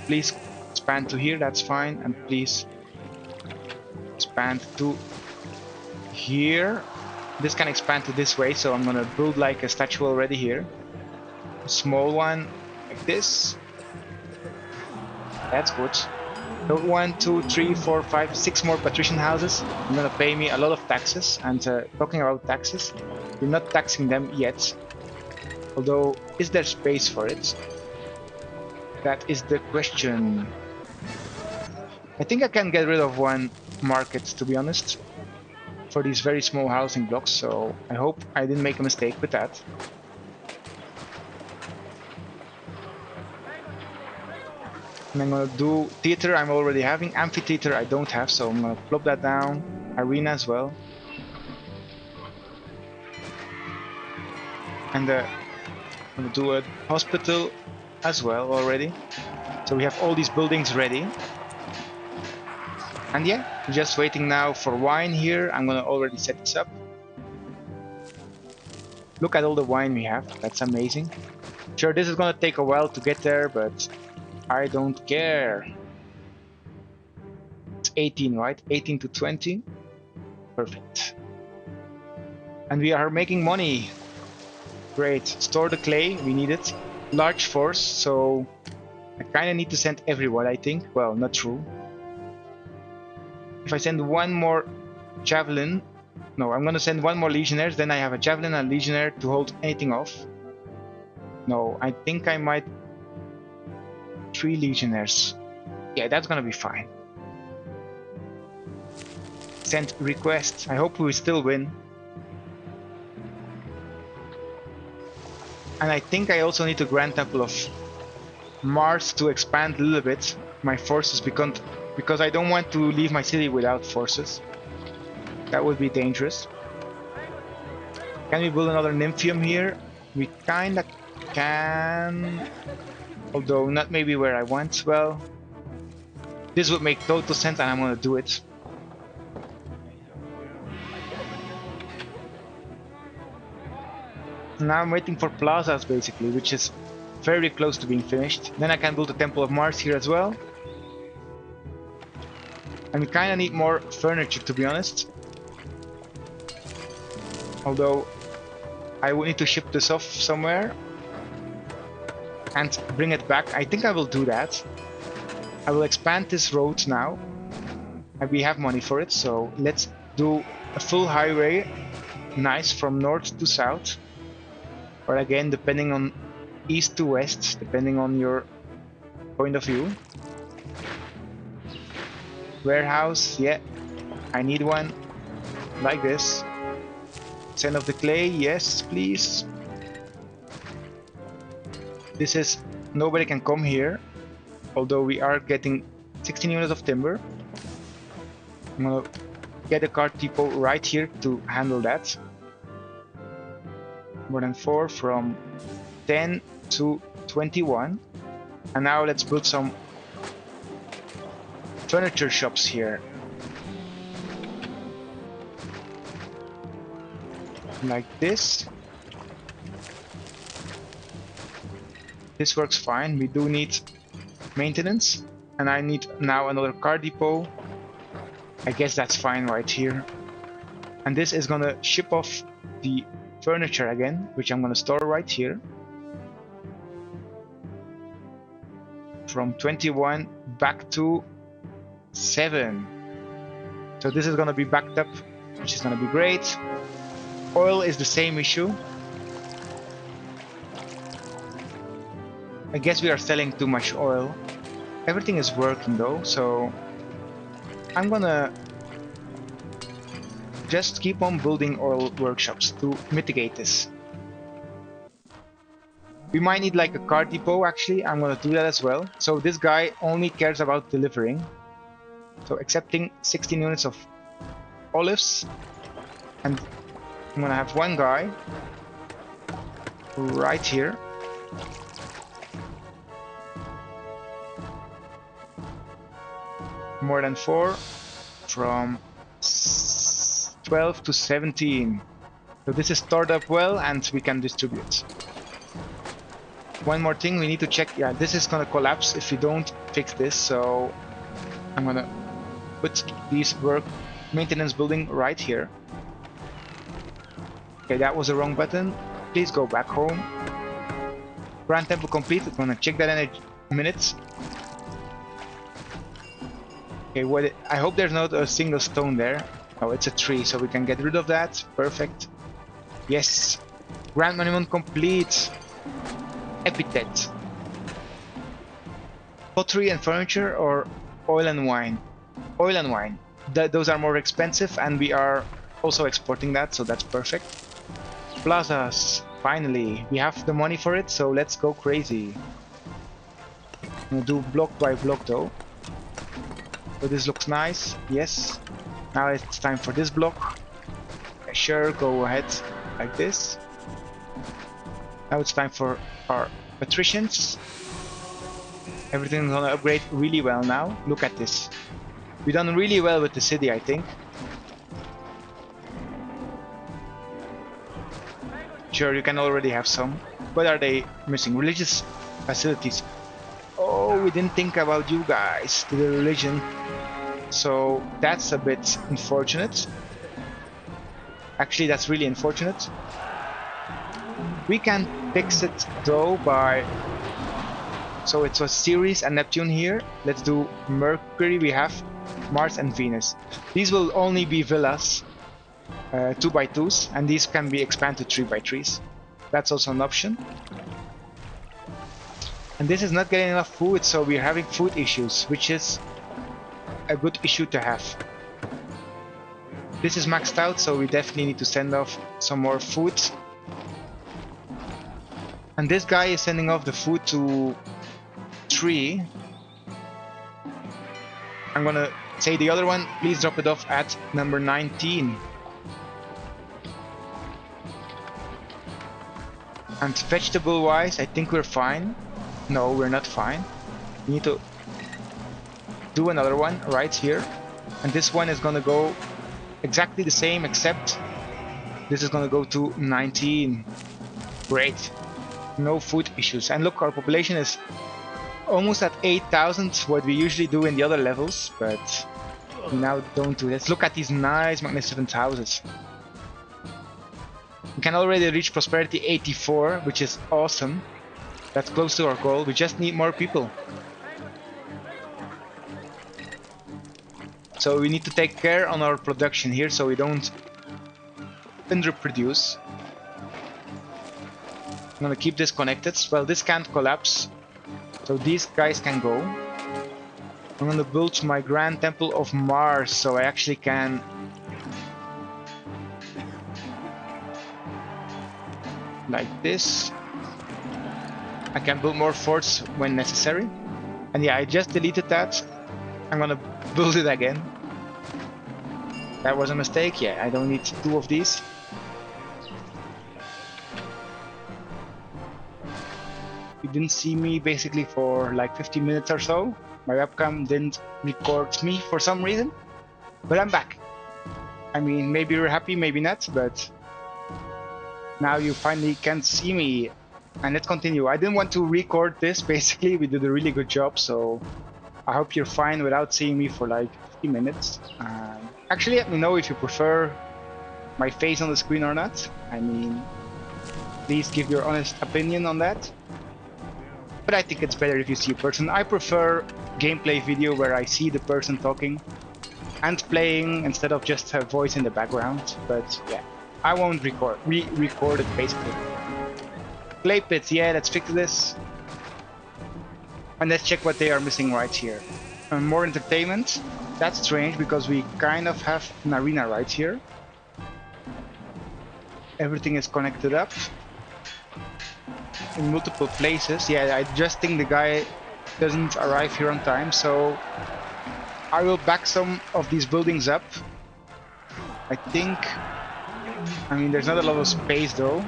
Please expand to here, that's fine, and please expand to here. This can expand to this way, so I'm gonna build like a statue already here. A small one like this. That's good. So 1, 2, 3, 4, 5, 6 more patrician houses. You're gonna pay me a lot of taxes. And talking about taxes, we're not taxing them yet. Although, is there space for it? That is the question. I think I can get rid of one market, to be honest, for these very small housing blocks, so I hope I didn't make a mistake with that. And I'm gonna do theater. I'm already having amphitheater. I don't have, so I'm gonna plop that down. Arena as well. And I'm gonna do a hospital as well already. So we have all these buildings ready. And yeah, just waiting now for wine here. I'm gonna already set this up. Look at all the wine we have. That's amazing. Sure, this is gonna take a while to get there, but I don't care. It's 18, right? 18 to 20. Perfect. And we are making money. Great. Store the clay. We need it. Large force, so I kind of need to send everyone, I think. Well, not true. If I send one more javelin, no, I'm gonna send one more legionnaires, then I have a javelin and a legionnaire to hold anything off. No, I think I might 3 legionnaires. Yeah, that's gonna be fine. Send request. I hope we still win. And I think I also need to Grand Temple of Mars to expand a little bit my forces, because I don't want to leave my city without forces. That would be dangerous. Can we build another Nymphium here? We kinda can, although not maybe where I want. Well, this would make total sense and I'm gonna do it. Now I'm waiting for plazas basically, which is very close to being finished. Then I can build a Temple of Mars here as well. And we kinda need more furniture, to be honest. Although I would need to ship this off somewhere and bring it back. I think I will do that. I will expand this road now. And we have money for it, so let's do a full highway. Nice, from north to south. Or again, depending on east to west, depending on your point of view. Warehouse, yeah, I need one like this. Send off the clay, yes, please. This is, nobody can come here, although we are getting 16 units of timber. I'm gonna get a cart depot right here to handle that. More than 4 from 10 to 21. And now let's build some furniture shops here. Like this. This works fine. We do need maintenance. And I need now another car depot. I guess that's fine right here. And this is gonna ship off the furniture again, which I'm gonna store right here. From 21 back to 7. So this is gonna be backed up, which is gonna be great. Oil is the same issue. I guess we are selling too much oil. Everything is working though, so I'm gonna just keep on building oil workshops to mitigate this. We might need like a car depot actually, I'm gonna do that as well. So this guy only cares about delivering. So accepting 16 units of olives, and I'm gonna have one guy right here. More than 4 from 12 to 17. So this is stored up well and we can distribute. One more thing we need to check. Yeah, this is gonna collapse if we don't fix this, so I'm gonna put these maintenance building right here. Okay, that was the wrong button. Please go back home. Grand Temple complete. I'm gonna check that in a minute. Okay, I hope there's not a single stone there. Oh, it's a tree, so we can get rid of that. Perfect. Yes. Grand Monument complete. Epithet. Pottery and furniture or oil and wine? Oil and wine. Those are more expensive and we are also exporting that, so that's perfect. Plazas. Finally. We have the money for it, so let's go crazy. We'll do block by block though. So this looks nice. Yes. Now it's time for this block. Okay, sure, go ahead like this. Now it's time for our patricians. Everything's gonna upgrade really well now. Look at this. We've done really well with the city, I think. Sure, you can already have some. What are they missing? Religious facilities. Oh, we didn't think about you guys, the religion. So that's a bit unfortunate. Actually, that's really unfortunate. We can fix it though by... So it was Ceres and Neptune here. Let's do Mercury. We have Mars and Venus. These will only be villas, 2x2s, and these can be expanded to 3x3s. That's also an option. And this is not getting enough food, so we're having food issues, which is a good issue to have. This is maxed out, so we definitely need to send off some more food. And this guy is sending off the food to 3. I'm gonna say the other one, please drop it off at number 19. And vegetable wise, I think we're fine. No, we're not fine. We need to do another one right here. And this one is gonna go exactly the same, except this is gonna go to 19. Great. No food issues. And look, our population is almost at 8,000, what we usually do in the other levels, but we now don't do this. Look at these nice, magnificent houses. We can already reach prosperity 84, which is awesome. That's close to our goal. We just need more people. So we need to take care on our production here so we don't underproduce. I'm gonna keep this connected. Well, this can't collapse, so these guys can go. I'm gonna build my Grand Temple of Mars so I actually can like this. I can build more forts when necessary. And yeah, I just deleted that. I'm gonna build it again. That was a mistake. Yeah, I don't need 2 of these. You didn't see me basically for like 50 minutes or so. My webcam didn't record me for some reason, but I'm back. I mean, maybe you're happy, maybe not, but now you finally can see me. And let's continue. I didn't want to record this, basically. We did a really good job, so I hope you're fine without seeing me for like 50 minutes. Actually, let me know if you prefer my face on the screen or not. I mean, please give your honest opinion on that. But I think it's better if you see a person. I prefer gameplay video where I see the person talking and playing instead of just a voice in the background. But yeah, I won't re-record it basically. Clay pits, yeah, let's fix this. And let's check what they are missing right here. More entertainment. That's strange because we kind of have an arena right here. Everything is connected up in multiple places. Yeah, I just think the guy doesn't arrive here on time, so I will back some of these buildings up. I think, I mean, there's not a lot of space though.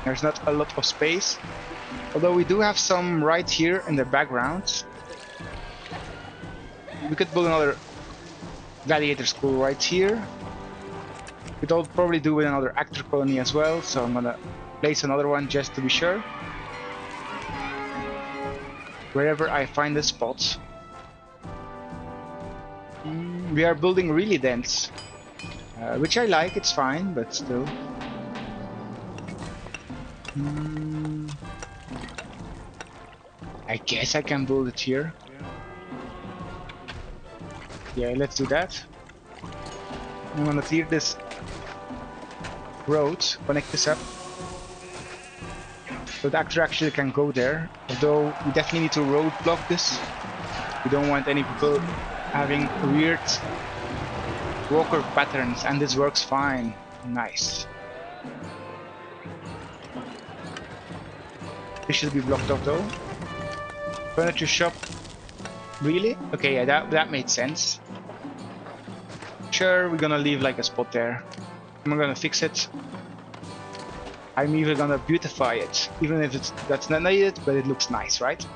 There's not a lot of space, although we do have some right here in the background. We could build another gladiator school right here. We could probably do with another actor colony as well, so I'm gonna place another one just to be sure. Wherever I find a spot. We are building really dense, which I like, it's fine, but still. I guess I can build it here. Yeah, let's do that. I'm gonna clear this road, connect this up, so the actor actually can go there. Although we definitely need to roadblock this. We don't want any people having weird walker patterns, and this works fine. Nice. This should be blocked off though. Furniture shop. Really? Okay, yeah, that made sense. Sure, we're gonna leave like a spot there. I'm gonna fix it. I'm even gonna beautify it, even if that's not needed, but it looks nice, right?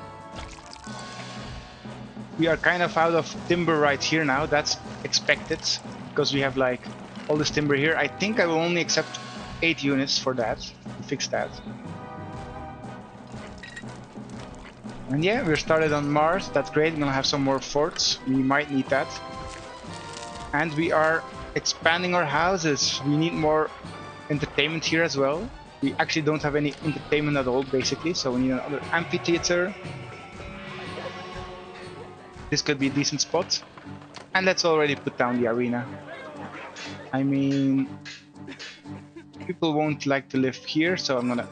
We are kind of out of timber right here now. That's expected because we have like all this timber here. I think I will only accept 8 units for that, to fix that. And yeah, we're started on Mars. That's great. We're gonna have some more forts. We might need that. And we are expanding our houses. We need more entertainment here as well. We actually don't have any entertainment at all, basically, so we need another amphitheater. This could be a decent spot. And let's already put down the arena. I mean, people won't like to live here, so I'm gonna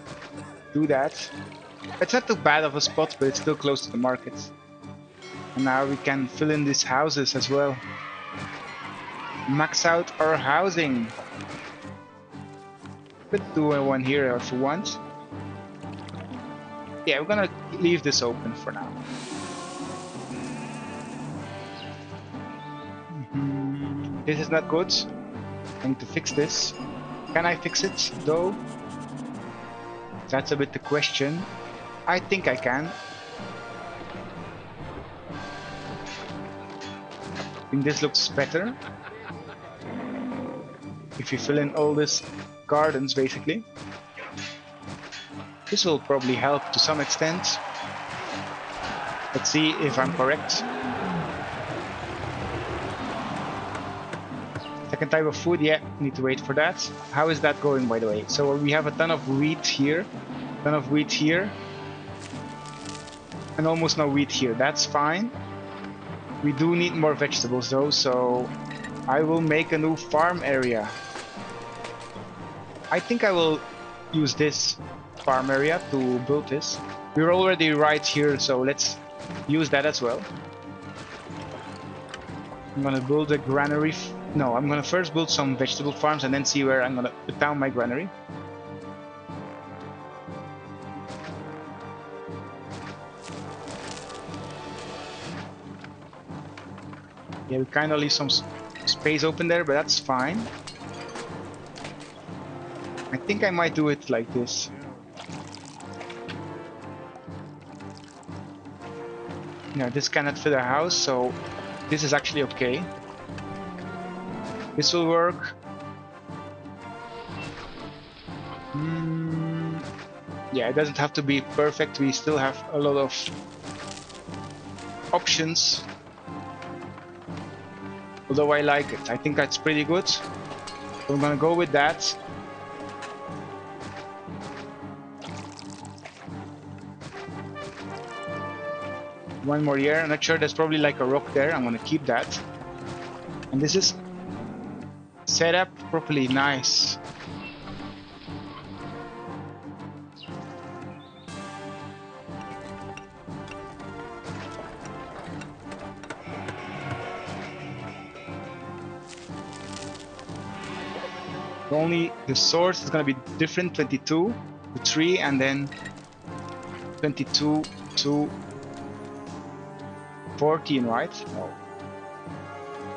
do that. It's not too bad of a spot, but it's still close to the market. And now we can fill in these houses as well. Max out our housing. Could do one here if we want. Yeah, we're gonna leave this open for now. This is not good. I need to fix this. Can I fix it though? That's a bit the question. I think I can. I think this looks better. If you fill in all these gardens, basically. This will probably help to some extent. Let's see if I'm correct. Second type of food, yeah, need to wait for that. How is that going, by the way? So we have a ton of wheat here, and almost no wheat here. That's fine. We do need more vegetables though, so I will make a new farm area. I think I will use this farm area to build this. We're already right here, so let's use that as well. I'm gonna build a granary. No, I'm gonna first build some vegetable farms and then see where I'm gonna put down my granary. Yeah, we kind of leave some space open there, but that's fine. I think I might do it like this. No, this cannot fit a house, so this is actually okay. This will work. Yeah, it doesn't have to be perfect. We still have a lot of options. Although I like it. I think that's pretty good. So I'm gonna go with that. One more year. I'm not sure, there's probably like a rock there. I'm gonna keep that. And this is set up properly. Nice. Only the source is going to be different, 22 to 3, and then 22 to 14, right? No.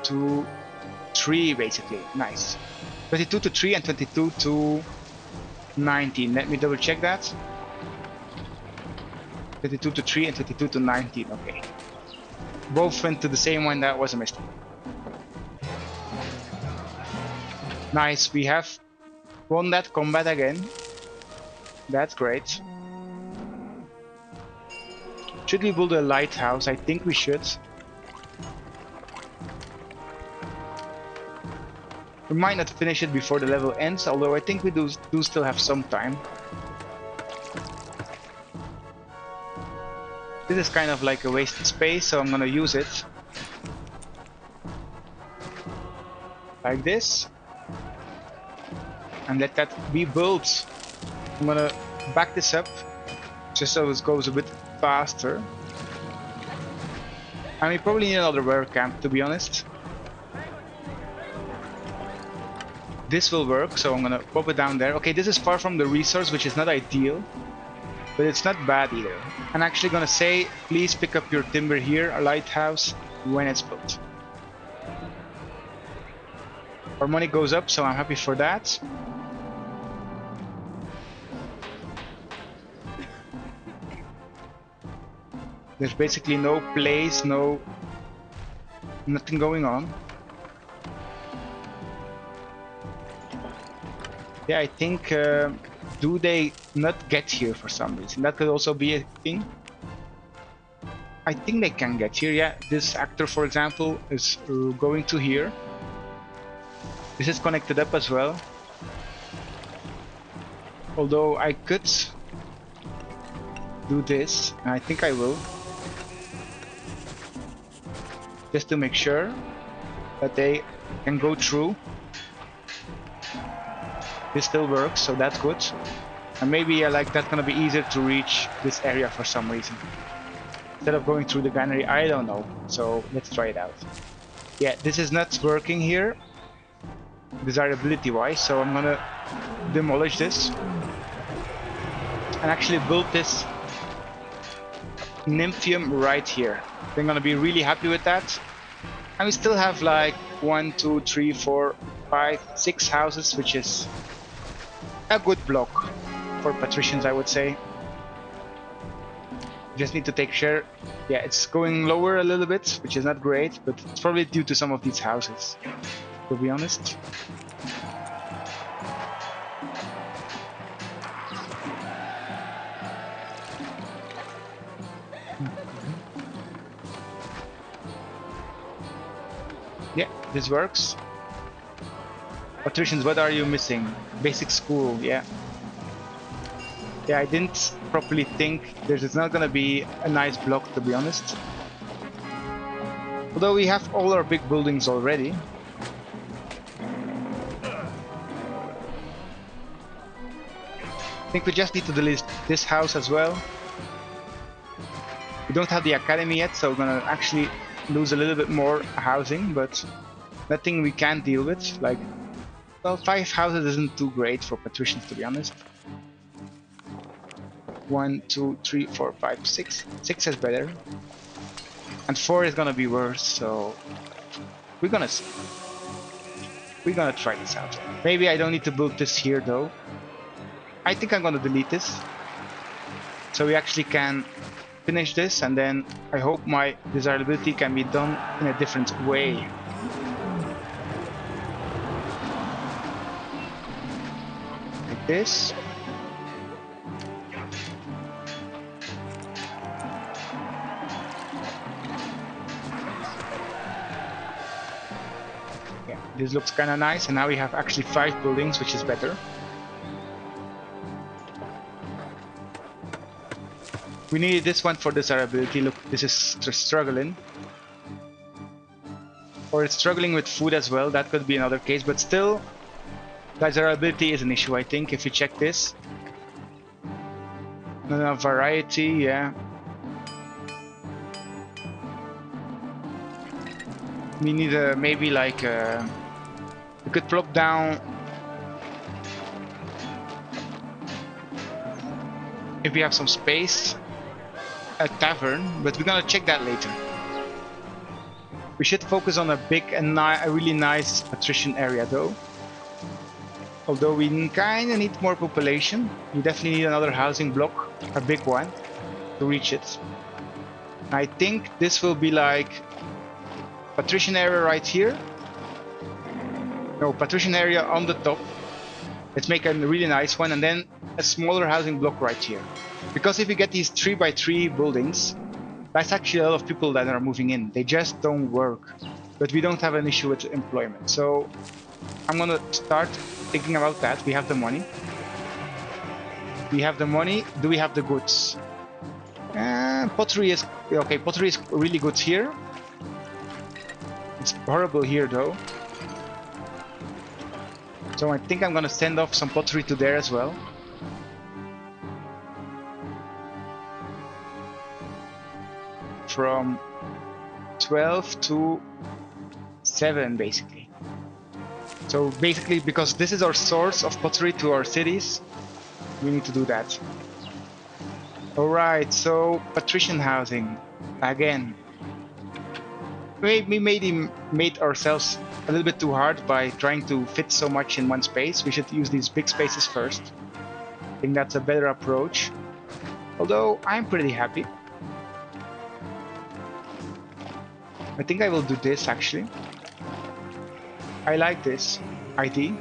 To 3, basically. Nice. 22 to 3 and 22 to 19. Let me double check that. 22 to 3 and 22 to 19. Okay. Both went to the same one. That was a mistake. Nice. We have won that combat again. That's great. Should we build a lighthouse? I think we should. We might not finish it before the level ends, although I think we do still have some time. This is kind of like a wasted space, so I'm gonna use it. Like this. And let that be built. I'm gonna back this up, just so it goes a bit faster. And we probably need another webcam, to be honest. This will work, so I'm gonna pop it down there. Okay, this is far from the resource, which is not ideal, but it's not bad either. I'm actually gonna say, please pick up your timber here, a lighthouse, when it's built. Our money goes up, so I'm happy for that. There's basically no place, nothing going on. Yeah, I think, do they not get here for some reason? That could also be a thing. I think they can get here, yeah. This actor, for example, is going to here. This is connected up as well. Although I could do this, and I think I will. Just to make sure that they can go through. This still works, so that's good. And maybe like that's gonna be easier to reach this area for some reason. Instead of going through the granary, I don't know. So let's try it out. Yeah, this is not working here, desirability wise, so I'm gonna demolish this. And actually build this Nymphium right here. They're gonna be really happy with that. And we still have like 1, 2, 3, 4, 5, 6 houses, which is a good block for patricians, I would say. Just need to take care. Yeah, it's going lower a little bit, which is not great, but it's probably due to some of these houses, to be honest. Yeah, this works. Patricians, what are you missing? Basic school, yeah. Yeah, I didn't properly think there's not gonna be a nice block, to be honest. Although we have all our big buildings already. I think we just need to delete this house as well. We don't have the academy yet, so we're gonna actually lose a little bit more housing, but nothing we can't deal with. Like, well, 5 houses isn't too great for patricians, to be honest. 1, 2, 3, 4, 5, 6. 6 is better. And 4 is gonna be worse, so we're gonna see. We're gonna try this out. Maybe I don't need to build this here though. I think I'm gonna delete this. So we actually can finish this, and then I hope my desirability can be done in a different way. Like this. Yeah, this looks kind of nice, and now we have actually 5 buildings, which is better. We needed this one for desirability. Look, this is struggling. Or it's struggling with food as well. That could be another case, but still, desirability is an issue, I think, if you check this. Not enough variety, yeah. We need maybe like we could plop down if we have some space a tavern, but we're gonna check that later. We should focus on a big and a really nice patrician area though. Although we kind of need more population, we definitely need another housing block, a big one, to reach it. I think this will be like patrician area right here. No, patrician area on the top. Let's make a really nice one, and then a smaller housing block right here. Because if you get these 3x3 buildings, that's actually a lot of people that are moving in. They just don't work. But we don't have an issue with employment. So I'm gonna start thinking about that. We have the money. We have the money. Do we have the goods? Pottery is okay. Pottery is really good here. It's horrible here though. So I think I'm gonna send off some pottery to there as well. From 12 to 7 basically. So basically, because this is our source of pottery to our cities, we need to do that. Alright, so patrician housing. Again, we made ourselves a little bit too hard by trying to fit so much in one space. We should use these big spaces first. I think that's a better approach. Although I'm pretty happy. I think I will do this actually. I like this idea.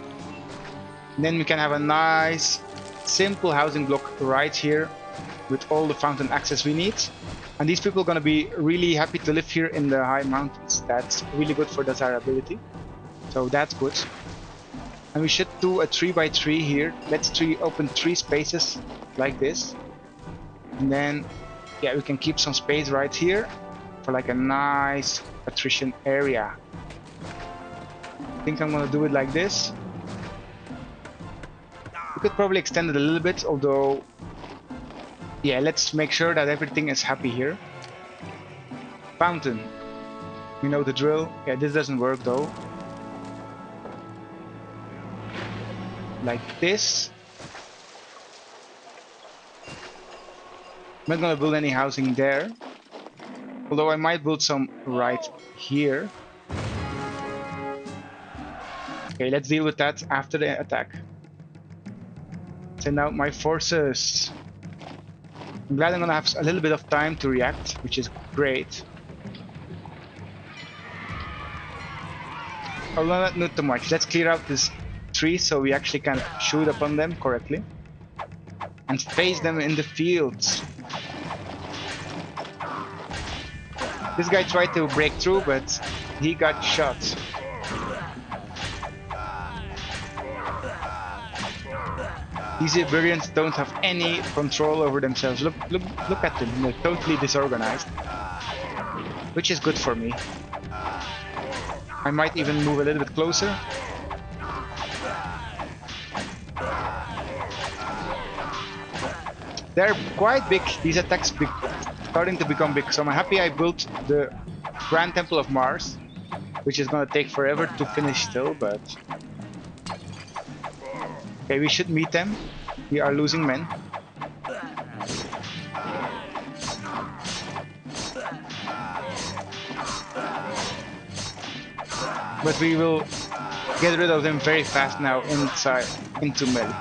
And then we can have a nice, simple housing block right here with all the fountain access we need. And these people are gonna be really happy to live here in the high mountains. That's really good for desirability. So that's good. And we should do a 3x3 here. Let's open 3 spaces like this. And then, yeah, we can keep some space right here for like a nice patrician area. I think I'm gonna do it like this. We could probably extend it a little bit, although, yeah, let's make sure that everything is happy here. Fountain. You know the drill. Yeah, this doesn't work though. Like this. I'm not gonna build any housing there. Although I might build some right here. Okay, let's deal with that after the attack. Send out my forces. I'm glad I'm gonna have a little bit of time to react, which is great. I'll not too much. Let's clear out this tree so we actually can shoot upon them correctly. And face them in the fields. This guy tried to break through, but he got shot. These Iberians don't have any control over themselves. Look at them. They're totally disorganized, which is good for me. I might even move a little bit closer. They're quite big. These attacks starting to become big. So I'm happy I built the Grand Temple of Mars, which is gonna take forever to finish still, but okay, we should meet them. We are losing men. But we will get rid of them very fast now into melee.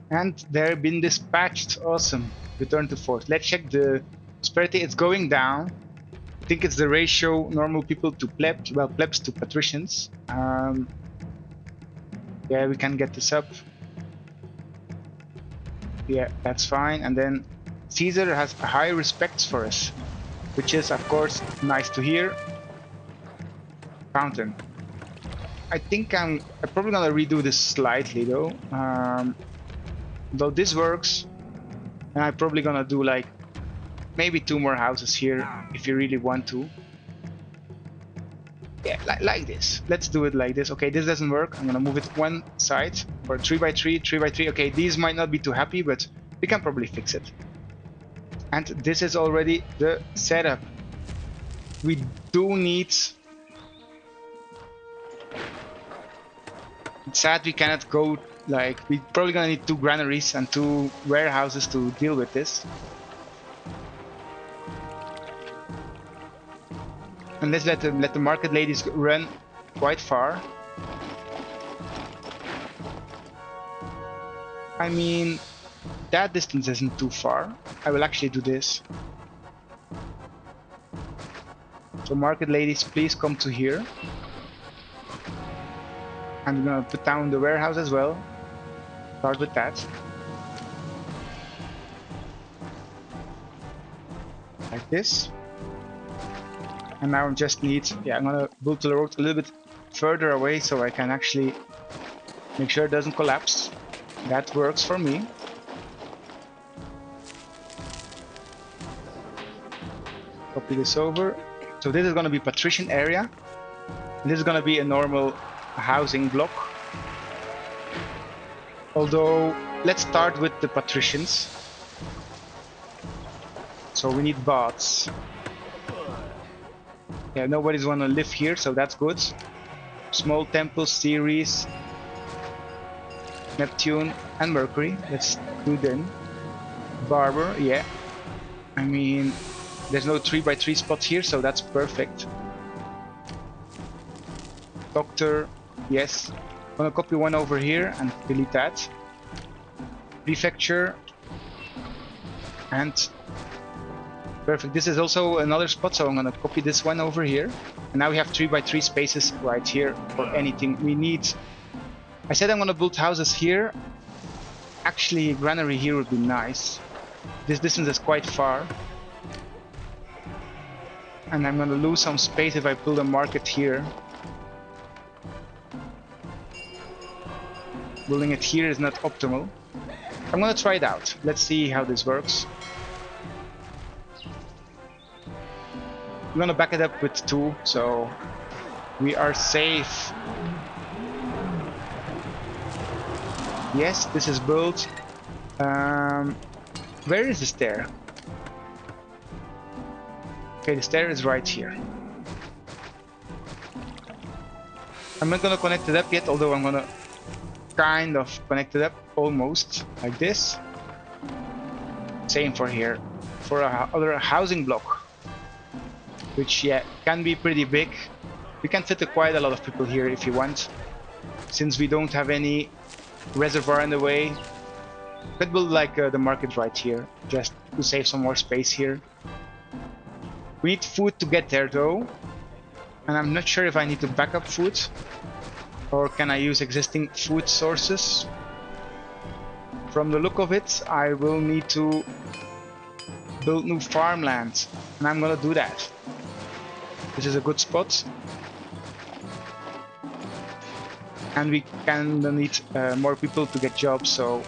And they're been dispatched. Awesome. Return to fort. Let's check the prosperity. It's going down. I think it's the ratio normal people to plebs. Well, plebs to patricians. Yeah, we can get this up. Yeah, that's fine. And then Caesar has high respect for us, which is of course nice to hear. Fountain. I think I'm probably gonna redo this slightly though. Though this works, and I'm probably gonna do like maybe 2 more houses here if you really want to. Yeah, like this. Let's do it like this. Okay, this doesn't work. I'm gonna move it one side for 3 by 3, 3 by 3. Okay, these might not be too happy, but we can probably fix it. And this is already the setup. We do need... It's sad we cannot go, like, we're probably gonna need 2 granaries and 2 warehouses to deal with this. And let's let the market ladies run quite far. I mean, that distance isn't too far. I will actually do this. So market ladies, please come to here. I'm gonna put down the warehouse as well. Start with that. Like this. And now I just need, I'm gonna build the road a little bit further away so I can actually make sure it doesn't collapse. That works for me. Copy this over. So this is gonna be patrician area. And this is gonna be a normal housing block. Although, let's start with the patricians. So we need baths. Yeah, nobody's gonna live here, so that's good. Small temple series, Neptune and Mercury. Let's do them. Barber, yeah. I mean, there's no 3 by 3 spot here, so that's perfect. Doctor, yes. I'm gonna copy one over here and delete that. Prefecture and perfect. This is also another spot, so I'm gonna copy this one over here. And now we have 3 by 3 spaces right here for anything we need. I said I'm gonna build houses here. Actually, granary here would be nice. This distance is quite far. And I'm gonna lose some space if I build a market here. Building it here is not optimal. I'm gonna try it out. Let's see how this works. I'm gonna back it up with 2, so we are safe. Yes, this is built. Where is the stair? Okay, the stair is right here. I'm not gonna connect it up yet, although I'm gonna kind of connect it up almost like this. Same for here, for other housing block, which can be pretty big. We can fit quite a lot of people here if you want, since we don't have any reservoir in the way. Could build like the market right here, just to save some more space here. We need food to get there though, and I'm not sure if I need to back up food or can I use existing food sources. From the look of it, I will need to build new farmland, and I'm gonna do that. This is a good spot. And we can need more people to get jobs, so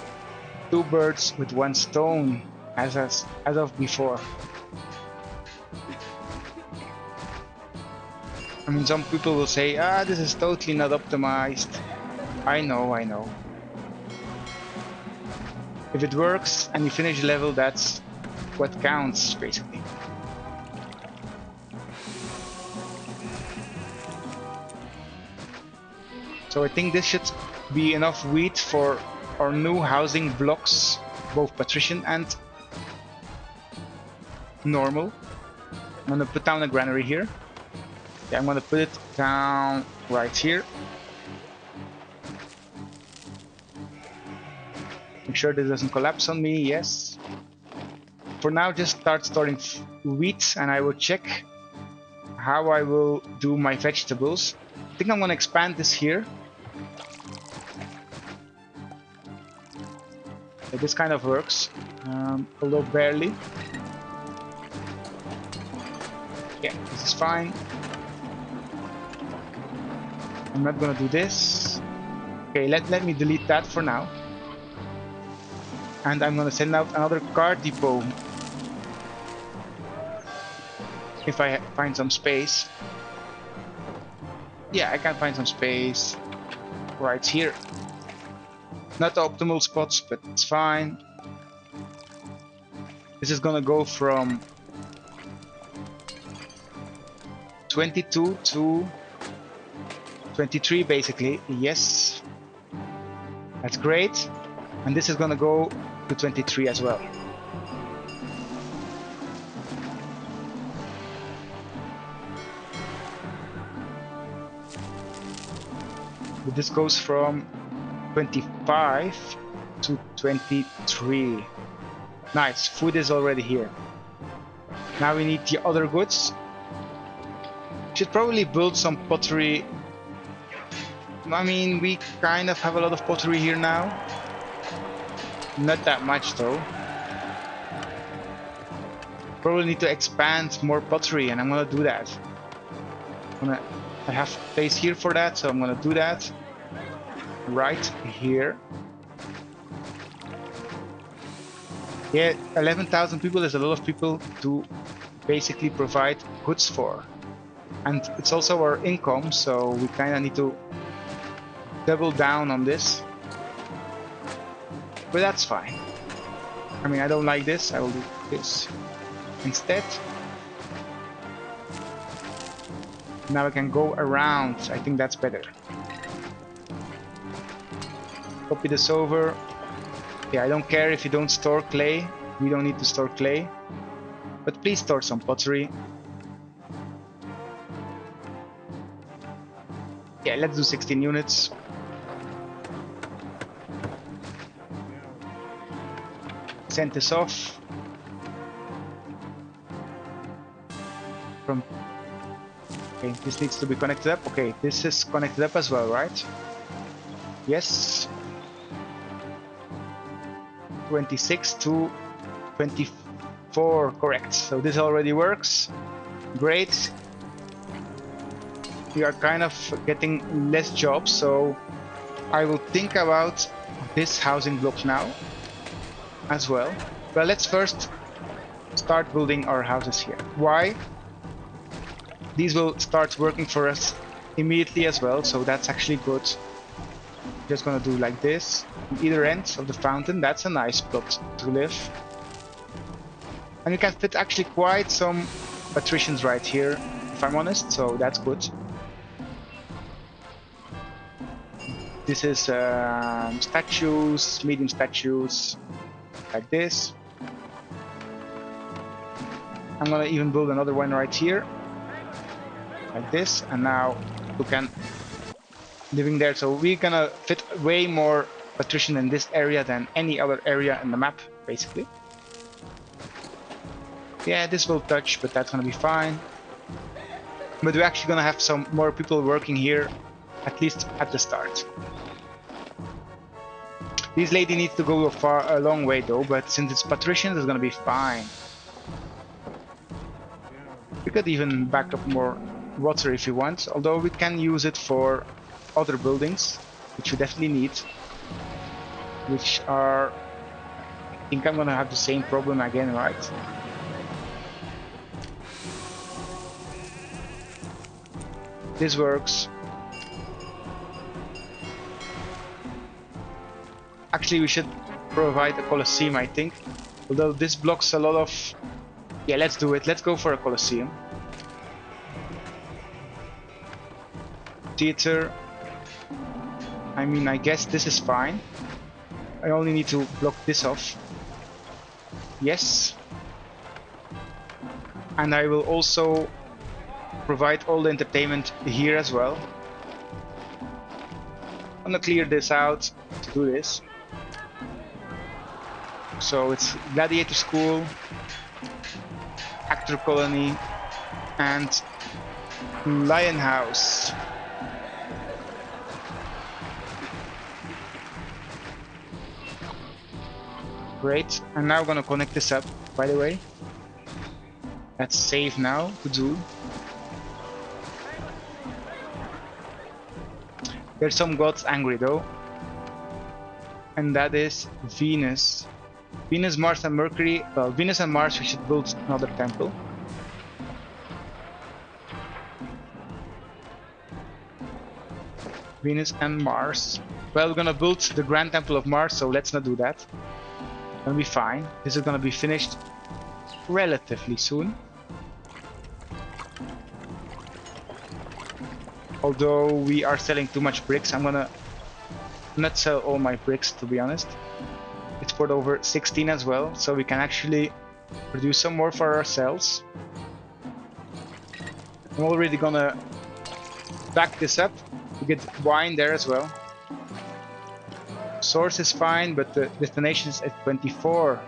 2 birds with 1 stone as of before. I mean, some people will say, this is totally not optimized. I know. If it works and you finish the level, that's what counts, basically. So I think this should be enough wheat for our new housing blocks, both patrician and normal. I'm gonna put down a granary here. Yeah, I'm gonna put it down right here. Make sure this doesn't collapse on me, yes. For now, just start storing wheat and I will check how I will do my vegetables. I think I'm gonna expand this here. So this kind of works, although barely. Yeah, this is fine. I'm not gonna do this. Okay, let me delete that for now. And I'm gonna send out another car depot. If I find some space. Yeah, I can find some space right here. Not the optimal spots, but it's fine. This is gonna go from 22 to 23 basically. Yes, that's great. And this is gonna go to 23 as well. But this goes from 25 to 23. Nice, food is already here. Now we need the other goods. Should probably build some pottery. I mean, we kind of have a lot of pottery here now. Not that much though. Probably need to expand more pottery, and I'm gonna do that. I have space here for that, so I'm gonna do that. Right here. Yeah, 11,000 people is a lot of people to basically provide goods for. And it's also our income, so we kind of need to double down on this. But that's fine. I mean, I don't like this, I will do this instead. Now I can go around, I think that's better. Copy this over. Yeah, I don't care if you don't store clay. We don't need to store clay. But please store some pottery. Yeah, let's do 16 units. Send this off. Okay, this needs to be connected up. Okay, this is connected up as well, right? Yes. 26 to 24, correct. So this already works. Great. We are kind of getting less jobs, so I will think about this housing block now as well. But let's first start building our houses here. Why? These will start working for us immediately as well, so that's actually good. Just gonna do like this on either end of the fountain. That's a nice spot to live. And you can fit actually quite some patricians right here, if I'm honest, so that's good. This is statues, medium statues, like this. I'm gonna even build another one right here, like this, and now you can living there. So we're gonna fit way more patrician in this area than any other area in the map, basically. Yeah, this will touch, but that's gonna be fine. But we're actually gonna have some more people working here, at least at the start. This lady needs to go a long way though, but since it's patricians, it's gonna be fine. We could even back up more water if you want, although we can use it for other buildings, which we definitely need, which are, I think I'm gonna have the same problem again, right? This works. Actually, we should provide a Colosseum, I think, although this blocks a lot of... Yeah, let's do it. Let's go for a Colosseum. Theater. I mean, I guess this is fine. I only need to block this off. Yes. And I will also provide all the entertainment here as well. I'm gonna clear this out to do this. So it's gladiator school, actor colony, and lion house. Great, and now I'm gonna connect this up, by the way. That's safe now to do. There's some gods angry though. And that is Venus. Venus, Mars and Mercury. Well, Venus and Mars, we should build another temple. Venus and Mars. Well, we're gonna build the Grand Temple of Mars, so let's not do that. Gonna be fine. This is gonna be finished relatively soon. Although we are selling too much bricks, I'm gonna not sell all my bricks, to be honest. It's poured over 16 as well, so we can actually produce some more for ourselves. I'm already gonna back this up to get wine there as well. Source is fine, but the destination is at 24.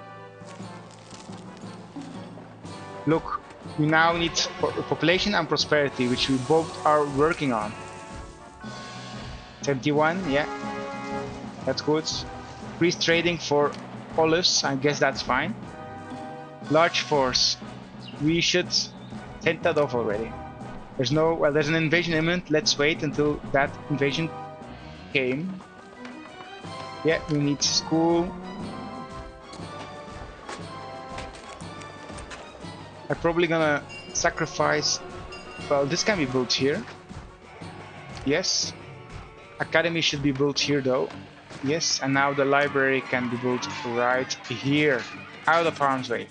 Look, we now need population and prosperity, which we both are working on. 71, yeah, that's good. Increased trading for olives, I guess that's fine. Large force, we should send that off already. There's no, well, there's an invasion imminent. Let's wait until that invasion came. Yeah, we need school. I'm probably gonna sacrifice. Well, this can be built here. Yes. Academy should be built here though. Yes, and now the library can be built right here, out of harm's way.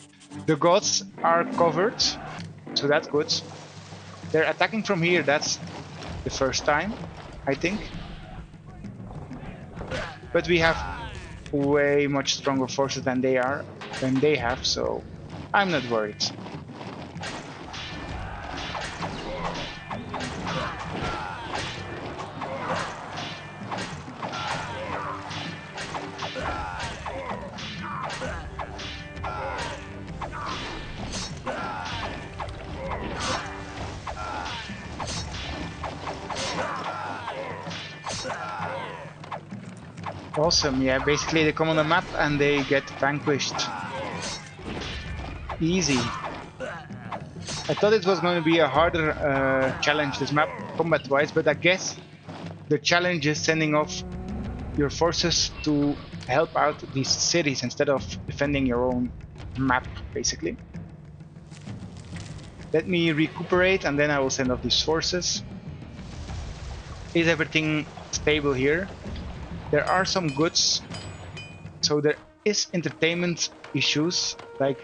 The gods are covered, so that's good. They're attacking from here, that's the first time, I think. But we have way much stronger forces than they have, so I'm not worried. Awesome, yeah, basically they come on the map and they get vanquished. Easy. I thought it was going to be a harder challenge, this map, combat-wise, but I guess the challenge is sending off your forces to help out these cities instead of defending your own map, basically. Let me recuperate and then I will send off these forces. Is everything stable here? There are some goods, so there is entertainment issues, like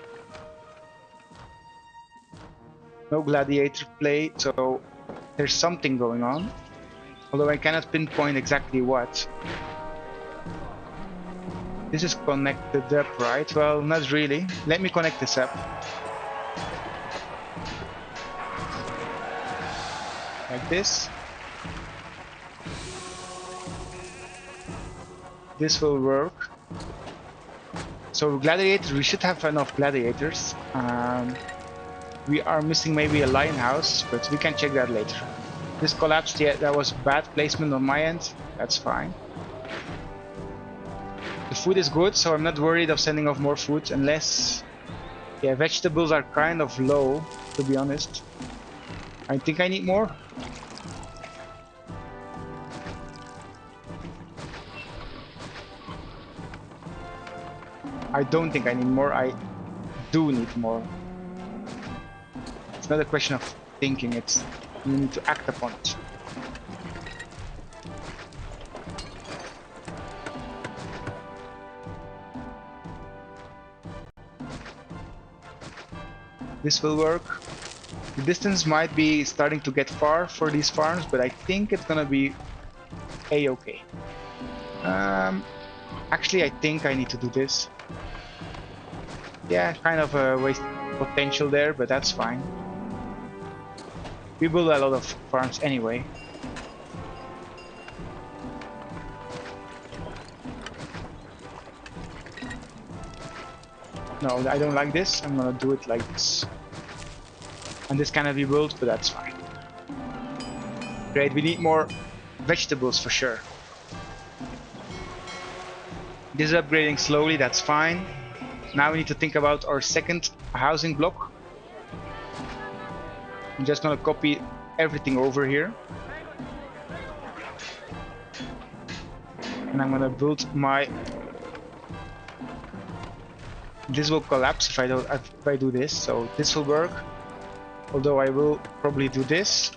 no gladiator play, so there's something going on, although I cannot pinpoint exactly what. This is connected up, right? Well, not really. Let me connect this up. Like this. This will work. So gladiators, we should have enough gladiators. We are missing maybe a lion house, but we can check that later. This collapsed, yeah, that was bad placement on my end. That's fine. The food is good, so I'm not worried of sending off more food unless... Yeah, vegetables are kind of low, to be honest. I think I need more. I don't think I need more, I do need more. It's not a question of thinking, it's you need to act upon it. This will work. The distance might be starting to get far for these farms, but I think it's gonna be a-okay. Actually, I think I need to do this. Yeah, kind of a waste potential there, but that's fine. We build a lot of farms anyway. No, I don't like this. I'm gonna do it like this. And this cannot be built, but that's fine. Great, we need more vegetables for sure. This is upgrading slowly, that's fine. Now we need to think about our second housing block. I'm just gonna copy everything over here. And I'm gonna build my... This will collapse if I do this, so this will work. Although I will probably do this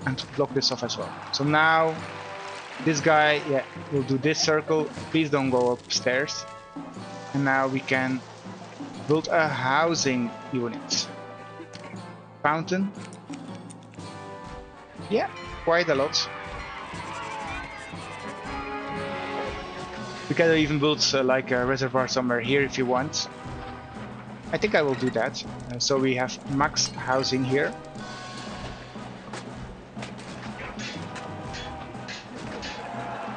and block this off as well. So now this guy, yeah, will do this circle. Please don't go upstairs. And now we can build a housing unit. Fountain. Yeah, quite a lot. We can even build like a reservoir somewhere here if you want. I think I will do that. So we have max housing here.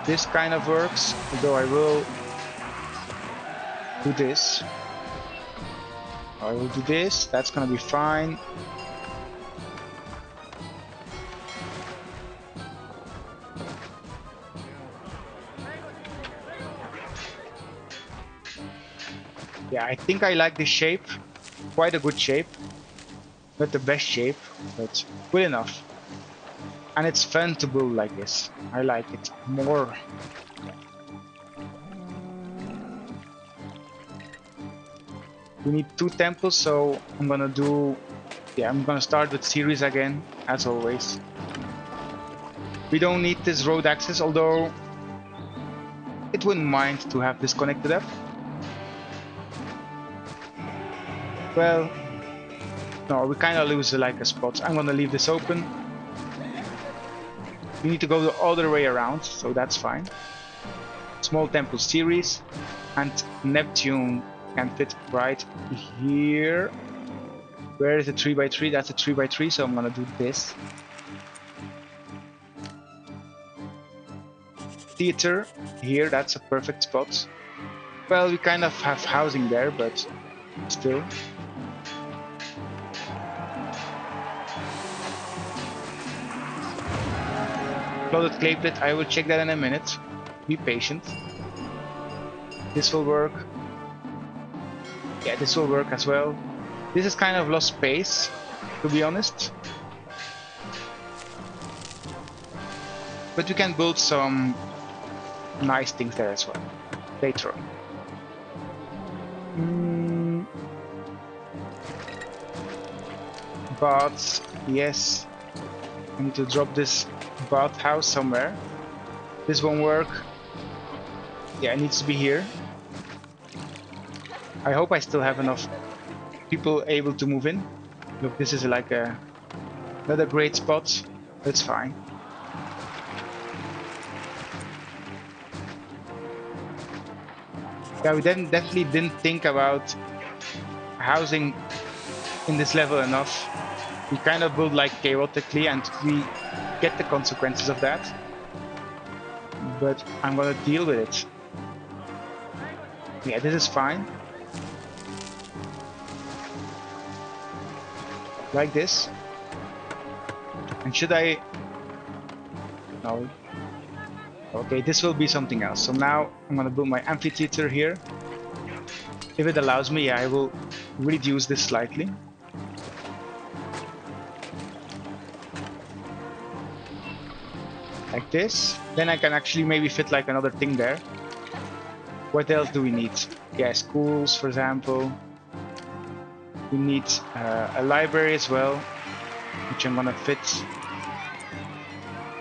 This kind of works, although I will do this. I will do this, that's gonna be fine. Yeah, I think I like this shape. Quite a good shape. Not the best shape, but good enough. And it's fun to build like this. I like it more. We need 2 temples, so I'm gonna do... Yeah, I'm gonna start with series again, as always. We don't need this road access, although it wouldn't mind to have this connected up. Well, no, we kind of lose like a spot. I'm gonna leave this open. We need to go the other way around, so that's fine. Small temple series, and Neptune can fit right here. Where is the 3x3? That's a 3x3, so I'm gonna do this. Theater here, that's a perfect spot. Well, we kind of have housing there, but still. Clouded clay plate, I will check that in a minute. Be patient. This will work. Yeah, this will work as well. This is kind of lost space, to be honest. But we can build some nice things there as well, later on. But, yes, I need to drop this bathhouse somewhere. This won't work. Yeah, it needs to be here. I hope I still have enough people able to move in. Look, this is like another great spot. That's fine. Yeah, we definitely didn't think about housing in this level enough. We kind of build like chaotically, and we get the consequences of that. But I'm gonna deal with it. Yeah, this is fine. Like this. And should I... No. Okay, this will be something else. So now I'm gonna build my amphitheater here. If it allows me, yeah, I will reduce this slightly. Like this. Then I can actually maybe fit like another thing there. What else do we need? Yeah, schools, for example. We need a library as well, which I'm gonna fit.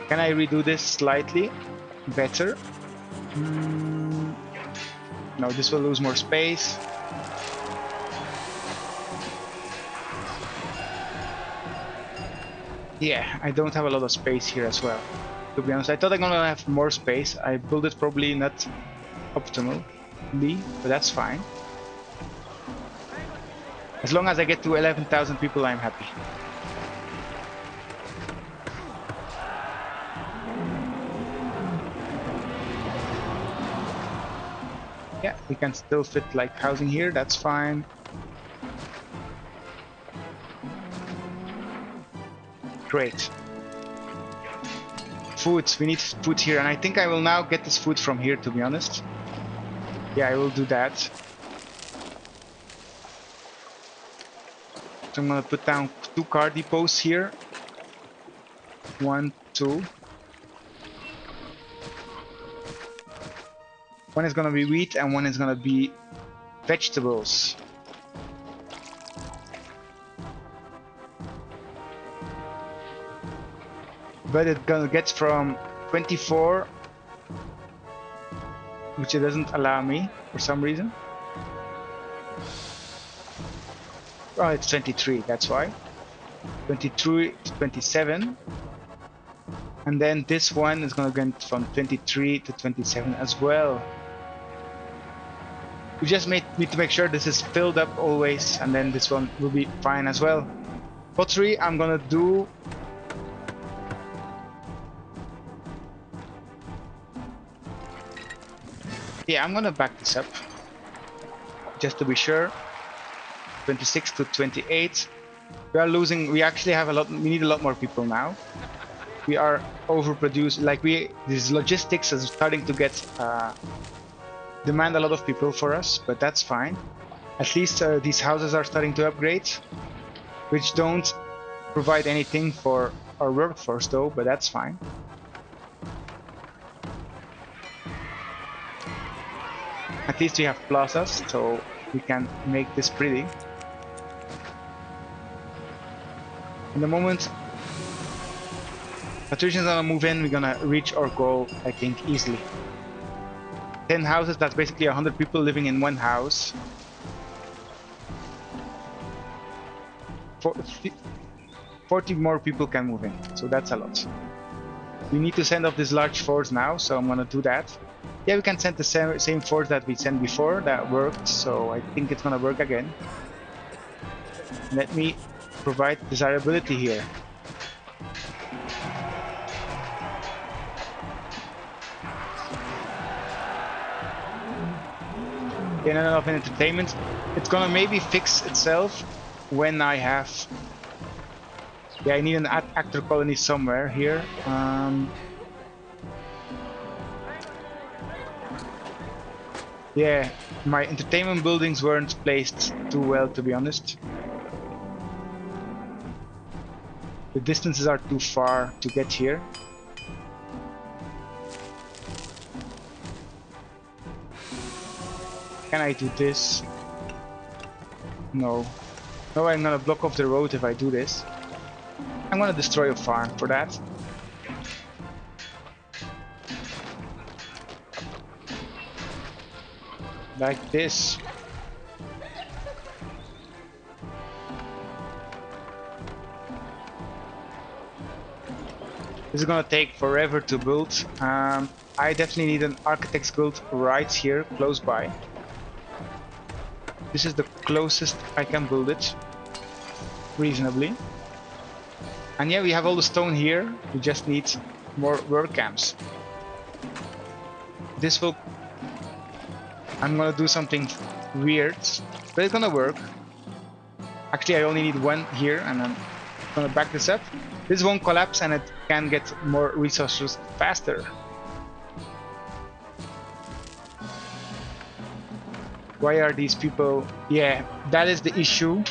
Can I redo this slightly better? No, this will lose more space. Yeah, I don't have a lot of space here as well. To be honest, I thought I'm gonna have more space. I built it probably not optimally, but that's fine. As long as I get to 11,000 people, I'm happy. Yeah, we can still fit like housing here, that's fine. Great. Food, we need food here, and I think I will now get this food from here, to be honest. Yeah, I will do that. So I'm gonna put down 2 car depots here. 1, 2. One is gonna be wheat and one is gonna be vegetables. But it's gonna get from 24, which it doesn't allow me for some reason. Oh, it's 23, that's why. 23 to 27. And then this one is gonna get from 23 to 27 as well. We just need to make sure this is filled up always, and then this one will be fine as well. Pottery, I'm gonna do... Yeah, I'm gonna back this up, just to be sure. 26 to 28. We are losing, we actually have a lot, we need a lot more people now. We are overproduced, like this logistics is starting to get, demand a lot of people for us, but that's fine. At least these houses are starting to upgrade, which don't provide anything for our workforce though, but that's fine. At least we have plazas, so we can make this pretty. In the moment patricians are gonna move in, we're gonna reach our goal, I think, easily. 10 houses, that's basically 100 people living in one house. 40 more people can move in, so that's a lot. We need to send off this large force now, so I'm gonna do that. Yeah, we can send the same force that we sent before, that worked, so I think it's gonna work again. Let me provide desirability here. In and of entertainment, it's gonna maybe fix itself when I have... Yeah, I need an actor colony somewhere here. Yeah, my entertainment buildings weren't placed too well, to be honest. The distances are too far to get here. Can I do this? No. No, I'm gonna block off the road if I do this. I'm gonna destroy a farm for that. Like this. This is gonna take forever to build. I definitely need an architect's guild right here, close by. This is the closest I can build it, reasonably. And yeah, we have all the stone here, we just need more work camps. This will... I'm gonna do something weird, but it's gonna work. Actually, I only need one here, and I'm gonna back this up. This won't collapse, and it can get more resources faster. Why are these people... Yeah, that is the issue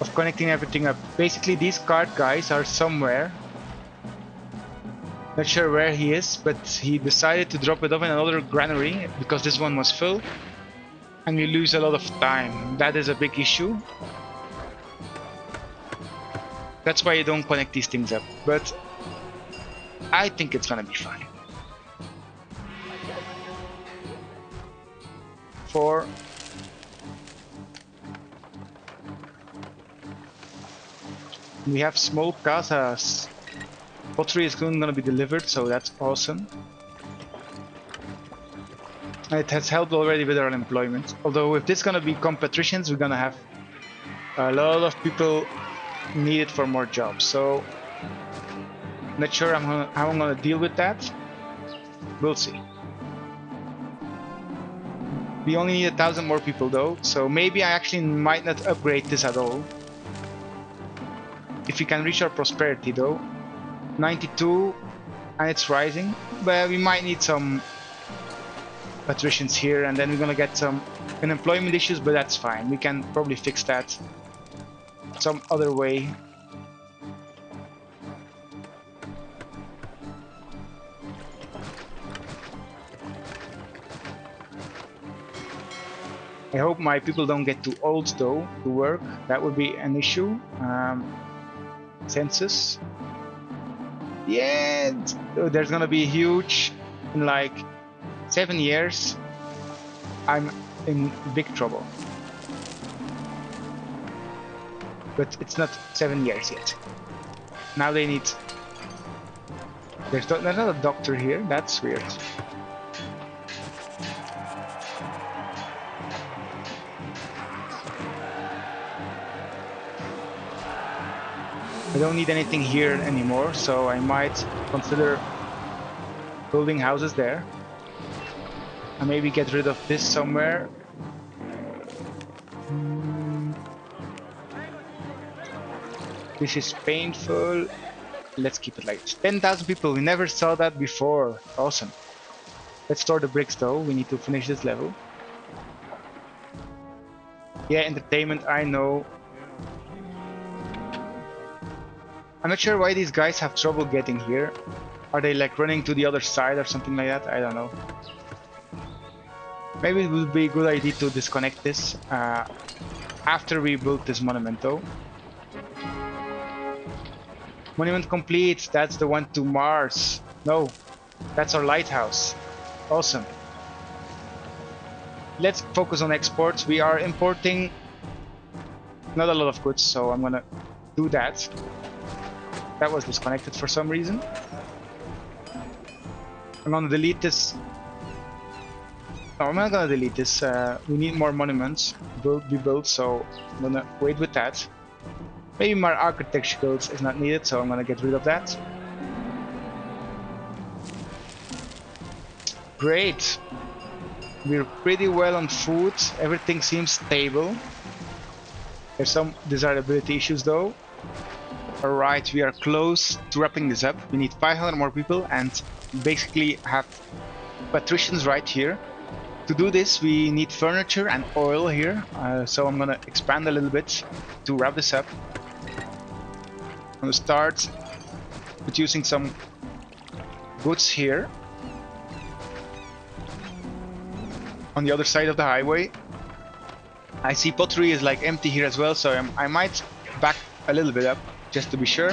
of connecting everything up. Basically, these cart guys are somewhere. Not sure where he is, but he decided to drop it off in another granary because this one was full. And we lose a lot of time. That is a big issue. That's why you don't connect these things up. But I think it's gonna be fine. 4. We have small casas. Pottery is gonna be delivered, so that's awesome. It has helped already with our employment. Although if this is gonna become patricians, we're gonna have a lot of people needed for more jobs. So not sure how I'm gonna deal with that. We'll see. We only need 1,000 more people though, so maybe I actually might not upgrade this at all. If we can reach our prosperity though. 92, and it's rising, but we might need some patricians here, and then we're gonna get some unemployment issues, but that's fine. We can probably fix that some other way. I hope my people don't get too old though to work. That would be an issue. Census. Yeah, there's gonna be huge in like 7 years. I'm in big trouble. But it's not 7 years yet. Now they need... There's not a doctor here, that's weird. I don't need anything here anymore, so I might consider building houses there. And maybe get rid of this somewhere. This is painful. Let's keep it like this. 10,000 people, we never saw that before. Awesome. Let's store the bricks though, we need to finish this level. Yeah, entertainment, I know. I'm not sure why these guys have trouble getting here. Are they like running to the other side or something like that? I don't know. Maybe it would be a good idea to disconnect this after we build this monument though. Monument complete, that's the one to Mars. No, that's our lighthouse. Awesome. Let's focus on exports. We are importing not a lot of goods, so I'm gonna do that. That was disconnected for some reason. I'm gonna delete this. No, I'm not gonna delete this. We need more monuments to be built, so I'm gonna wait with that. Maybe my architecture skills is not needed, so I'm gonna get rid of that. Great. We're pretty well on food. Everything seems stable. There's some desirability issues though. Alright, we are close to wrapping this up. We need 500 more people and basically have patricians right here. To do this, we need furniture and oil here. So I'm gonna expand a little bit to wrap this up. I'm gonna start producing some goods here on the other side of the highway. I see pottery is like empty here as well, so I might back a little bit up just to be sure.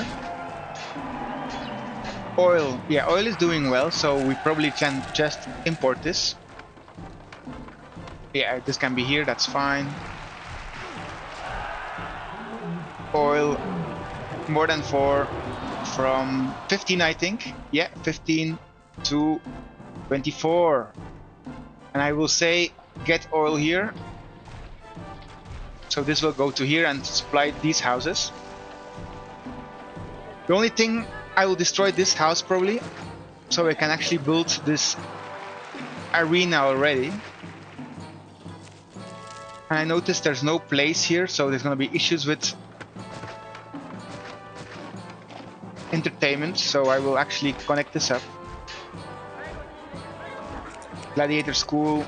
Oil, yeah, oil is doing well, so we probably can just import this. Yeah, this can be here, that's fine. Oil, more than 4 from 15, I think. Yeah, 15 to 24. And I will say get oil here. So this will go to here and supply these houses. The only thing, I will destroy this house probably, so I can actually build this arena already. And I noticed there's no place here, so there's gonna be issues with entertainment, so I will actually connect this up. Gladiator school.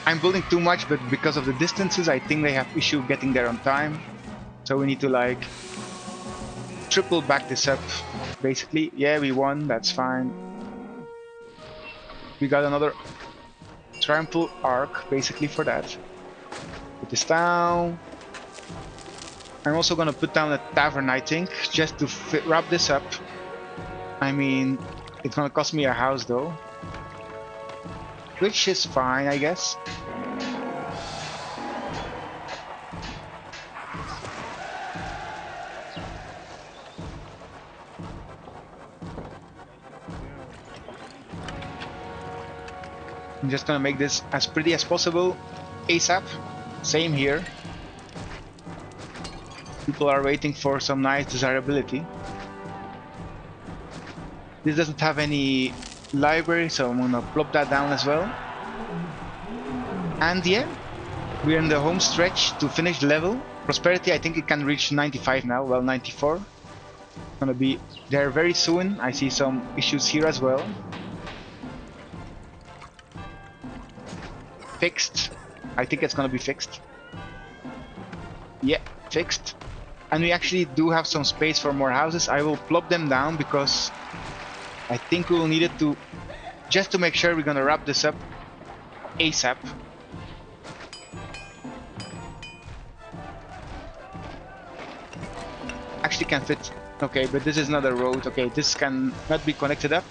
I'm building too much, but because of the distances, I think they have issue getting there on time. So we need to like triple back this up, basically. Yeah, we won, that's fine. We got another triumphal arc, basically, for that. Put this down. I'm also gonna put down a tavern, I think, just to wrap this up. I mean, it's gonna cost me a house though. Which is fine, I guess. I'm just gonna make this as pretty as possible ASAP. Same here. People are waiting for some nice desirability. This doesn't have any library, so I'm gonna plop that down as well. And yeah, we're in the home stretch to finish the level. Prosperity, I think it can reach 95 now, well 94. Gonna be there very soon. I see some issues here as well. Fixed. I think it's gonna be fixed. Yeah, fixed. And we actually do have some space for more houses. I will plop them down because I think we will need it to, just to make sure we're gonna wrap this up ASAP. actually can fit. Okay, but this is not a road. Okay, this can not be connected up.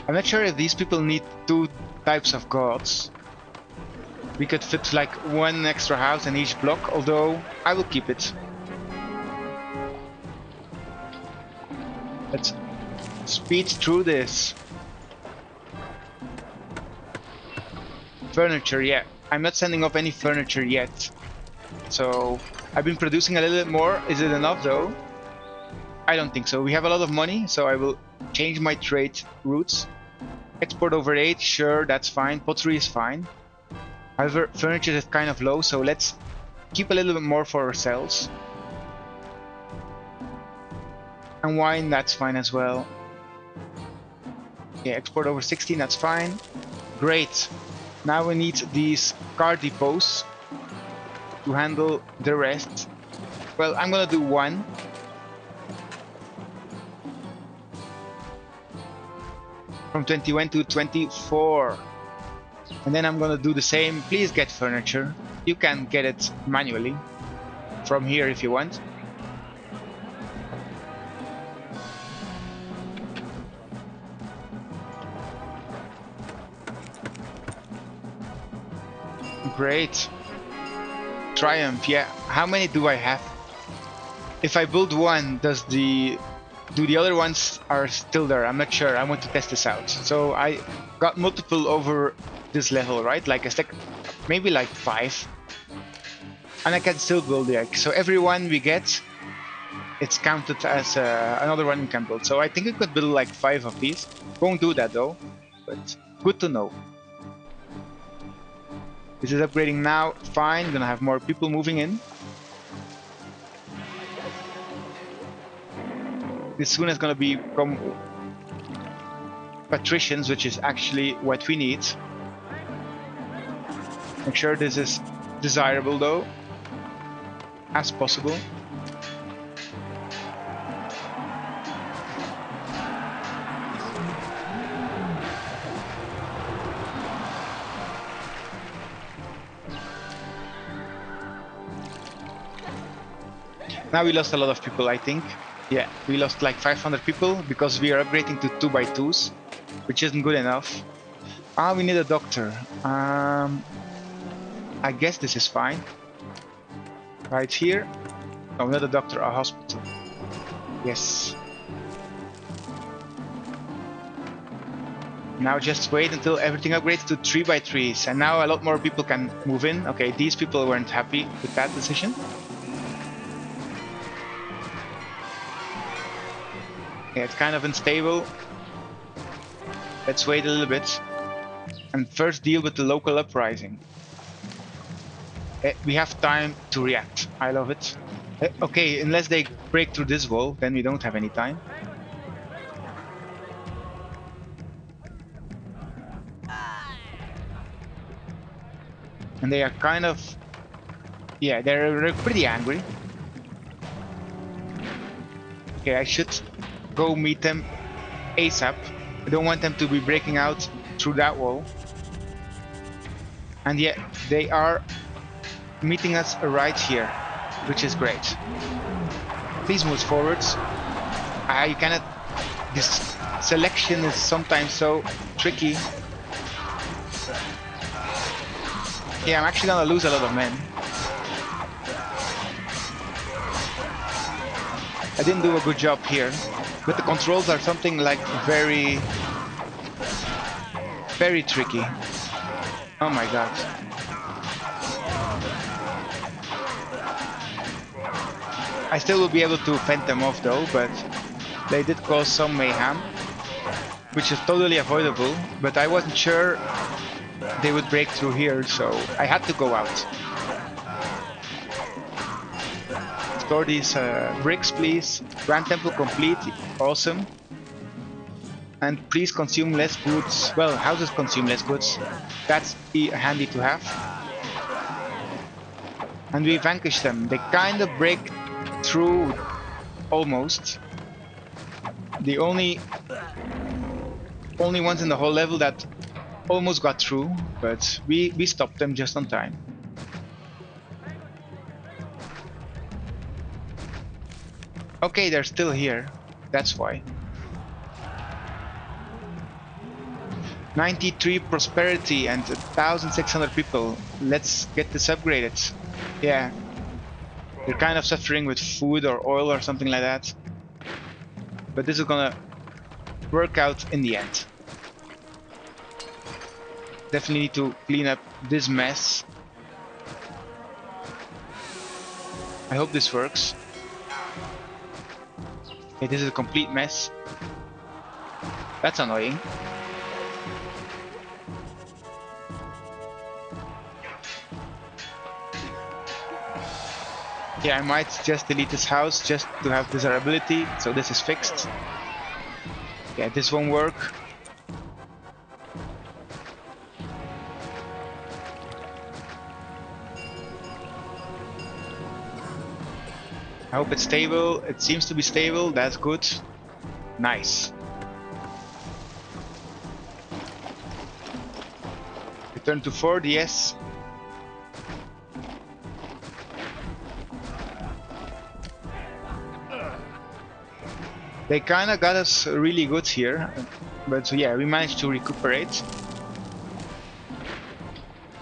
I'm not sure if these people need two types of gods. We could fit like one extra house in each block, although I will keep it. Let's speed through this. Furniture, yeah. I'm not sending off any furniture yet. So I've been producing a little bit more. Is it enough though? I don't think so. We have a lot of money, so I will change my trade routes. Export over 8, sure, that's fine. Pottery is fine. However, furniture is kind of low, so let's keep a little bit more for ourselves. And wine, that's fine as well. Yeah, export over 16, that's fine. Great. Now we need these car depots to handle the rest. Well, I'm gonna do one. From 21 to 24. And then I'm gonna do the same. Please get furniture. You can get it manually from here if you want. Great. Triumph, yeah. How many do I have? If I build one, do the other ones are still there? I'm not sure. I want to test this out. So I got multiple over this level, right? Like maybe like 5. And I can still build the egg. So every one we get, it's counted as another one we can build. So I think we could build like 5 of these. Won't do that though, but good to know. This is upgrading now. Fine, gonna have more people moving in. This soon is gonna become patricians, which is actually what we need. Make sure this is desirable though, as possible. Now we lost a lot of people, I think. Yeah, we lost like 500 people because we are upgrading to 2x2s, which isn't good enough. Ah, we need a doctor. I guess this is fine. Right here. No, not a doctor, a hospital. Yes. Now just wait until everything upgrades to 3x3s, and now a lot more people can move in. Okay, these people weren't happy with that decision. Yeah, it's kind of unstable. Let's wait a little bit and first deal with the local uprising. We have time to react. I love it. Okay, unless they break through this wall, then we don't have any time. And they are kind of... yeah, they're pretty angry. Okay, I should go meet them ASAP. I don't want them to be breaking out through that wall. And yet they are meeting us right here, which is great. Please move forwards. You cannot... this selection is sometimes so tricky. Yeah, I'm actually gonna lose a lot of men. I didn't do a good job here. But the controls are something like very tricky. Oh my god. I still will be able to fend them off though, but they did cause some mayhem, which is totally avoidable, but I wasn't sure they would break through here, so I had to go out. Store these bricks, please. Grand Temple complete. Awesome. And please consume less goods. Well, houses consume less goods. That's handy to have. And we vanquish them. They kind of break through almost. The only ones in the whole level that almost got through, but we stopped them just on time. Okay, they're still here. That's why. 93 prosperity and 1,600 people. Let's get this upgraded. Yeah. They're kind of suffering with food or oil or something like that. But this is gonna work out in the end. Definitely need to clean up this mess. I hope this works. Okay, this is a complete mess. That's annoying. Yeah, I might just delete this house just to have desirability, so this is fixed. Yeah, this won't work. I hope it's stable. It seems to be stable. That's good. Nice. Return to Ford, yes. They kinda got us really good here, but yeah, we managed to recuperate.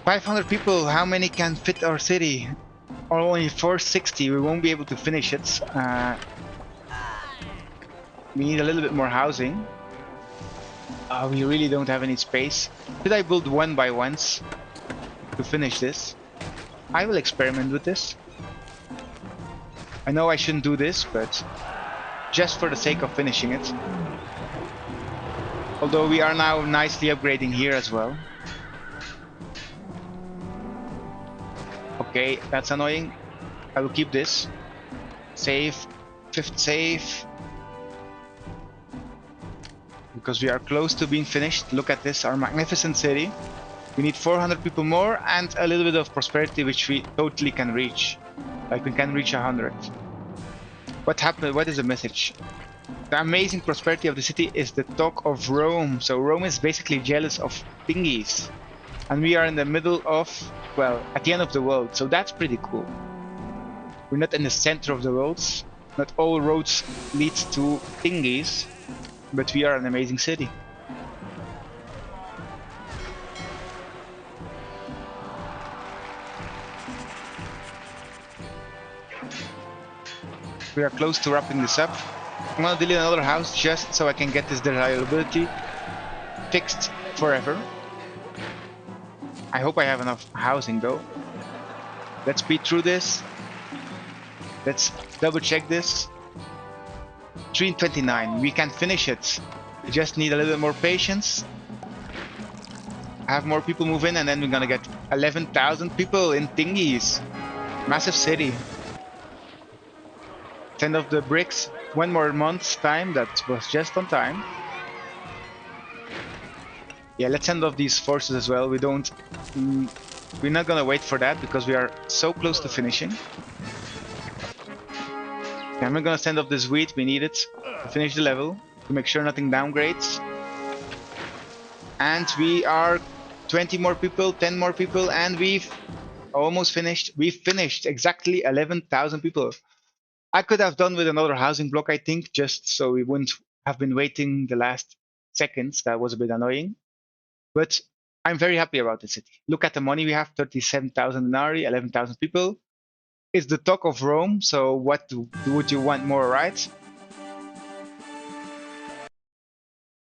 500 people, how many can fit our city? Only 460, we won't be able to finish it. We need a little bit more housing. We really don't have any space. Should I build one by ones to finish this? I will experiment with this. I know I shouldn't do this, but just for the sake of finishing it. Although we are now nicely upgrading here as well. Okay, that's annoying. I will keep this. Save. Fifth save. Because we are close to being finished. Look at this, our magnificent city. We need 400 people more and a little bit of prosperity, which we totally can reach. Like we can reach 100. What happened? What is the message? The amazing prosperity of the city is the talk of Rome. So Rome is basically jealous of Tingis. And we are in the middle of, well, at the end of the world. So that's pretty cool. We're not in the center of the world. Not all roads lead to Tingis. But we are an amazing city. We are close to wrapping this up. I'm gonna delete another house just so I can get this desirability fixed forever. I hope I have enough housing though. Let's speed through this. Let's double check this. 329, we can finish it. We just need a little bit more patience. Have more people move in and then we're gonna get 11,000 people in Tingis. Massive city. Send off the bricks. One more month's time, that was just on time. Yeah, let's send off these forces as well. We're not gonna wait for that because we are so close to finishing. I'm gonna send off this wheat, we need it to finish the level, to make sure nothing downgrades. And we are 20 more people, 10 more people, and we've almost finished. We've finished exactly 11,000 people. I could have done with another housing block, I think, just so we wouldn't have been waiting the last seconds. That was a bit annoying. But I'm very happy about the city. Look at the money we have, 37,000 denarii, 11,000 people. It's the talk of Rome, so what would you want more, right?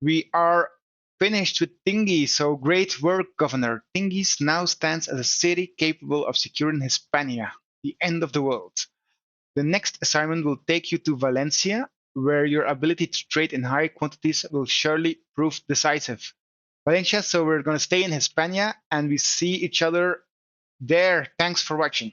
We are finished with Tingis, so great work, Governor. Tingis now stands as a city capable of securing Hispania, the end of the world. The next assignment will take you to Valencia, where your ability to trade in high quantities will surely prove decisive. Valencia, so we're going to stay in Hispania, and we see each other there. Thanks for watching.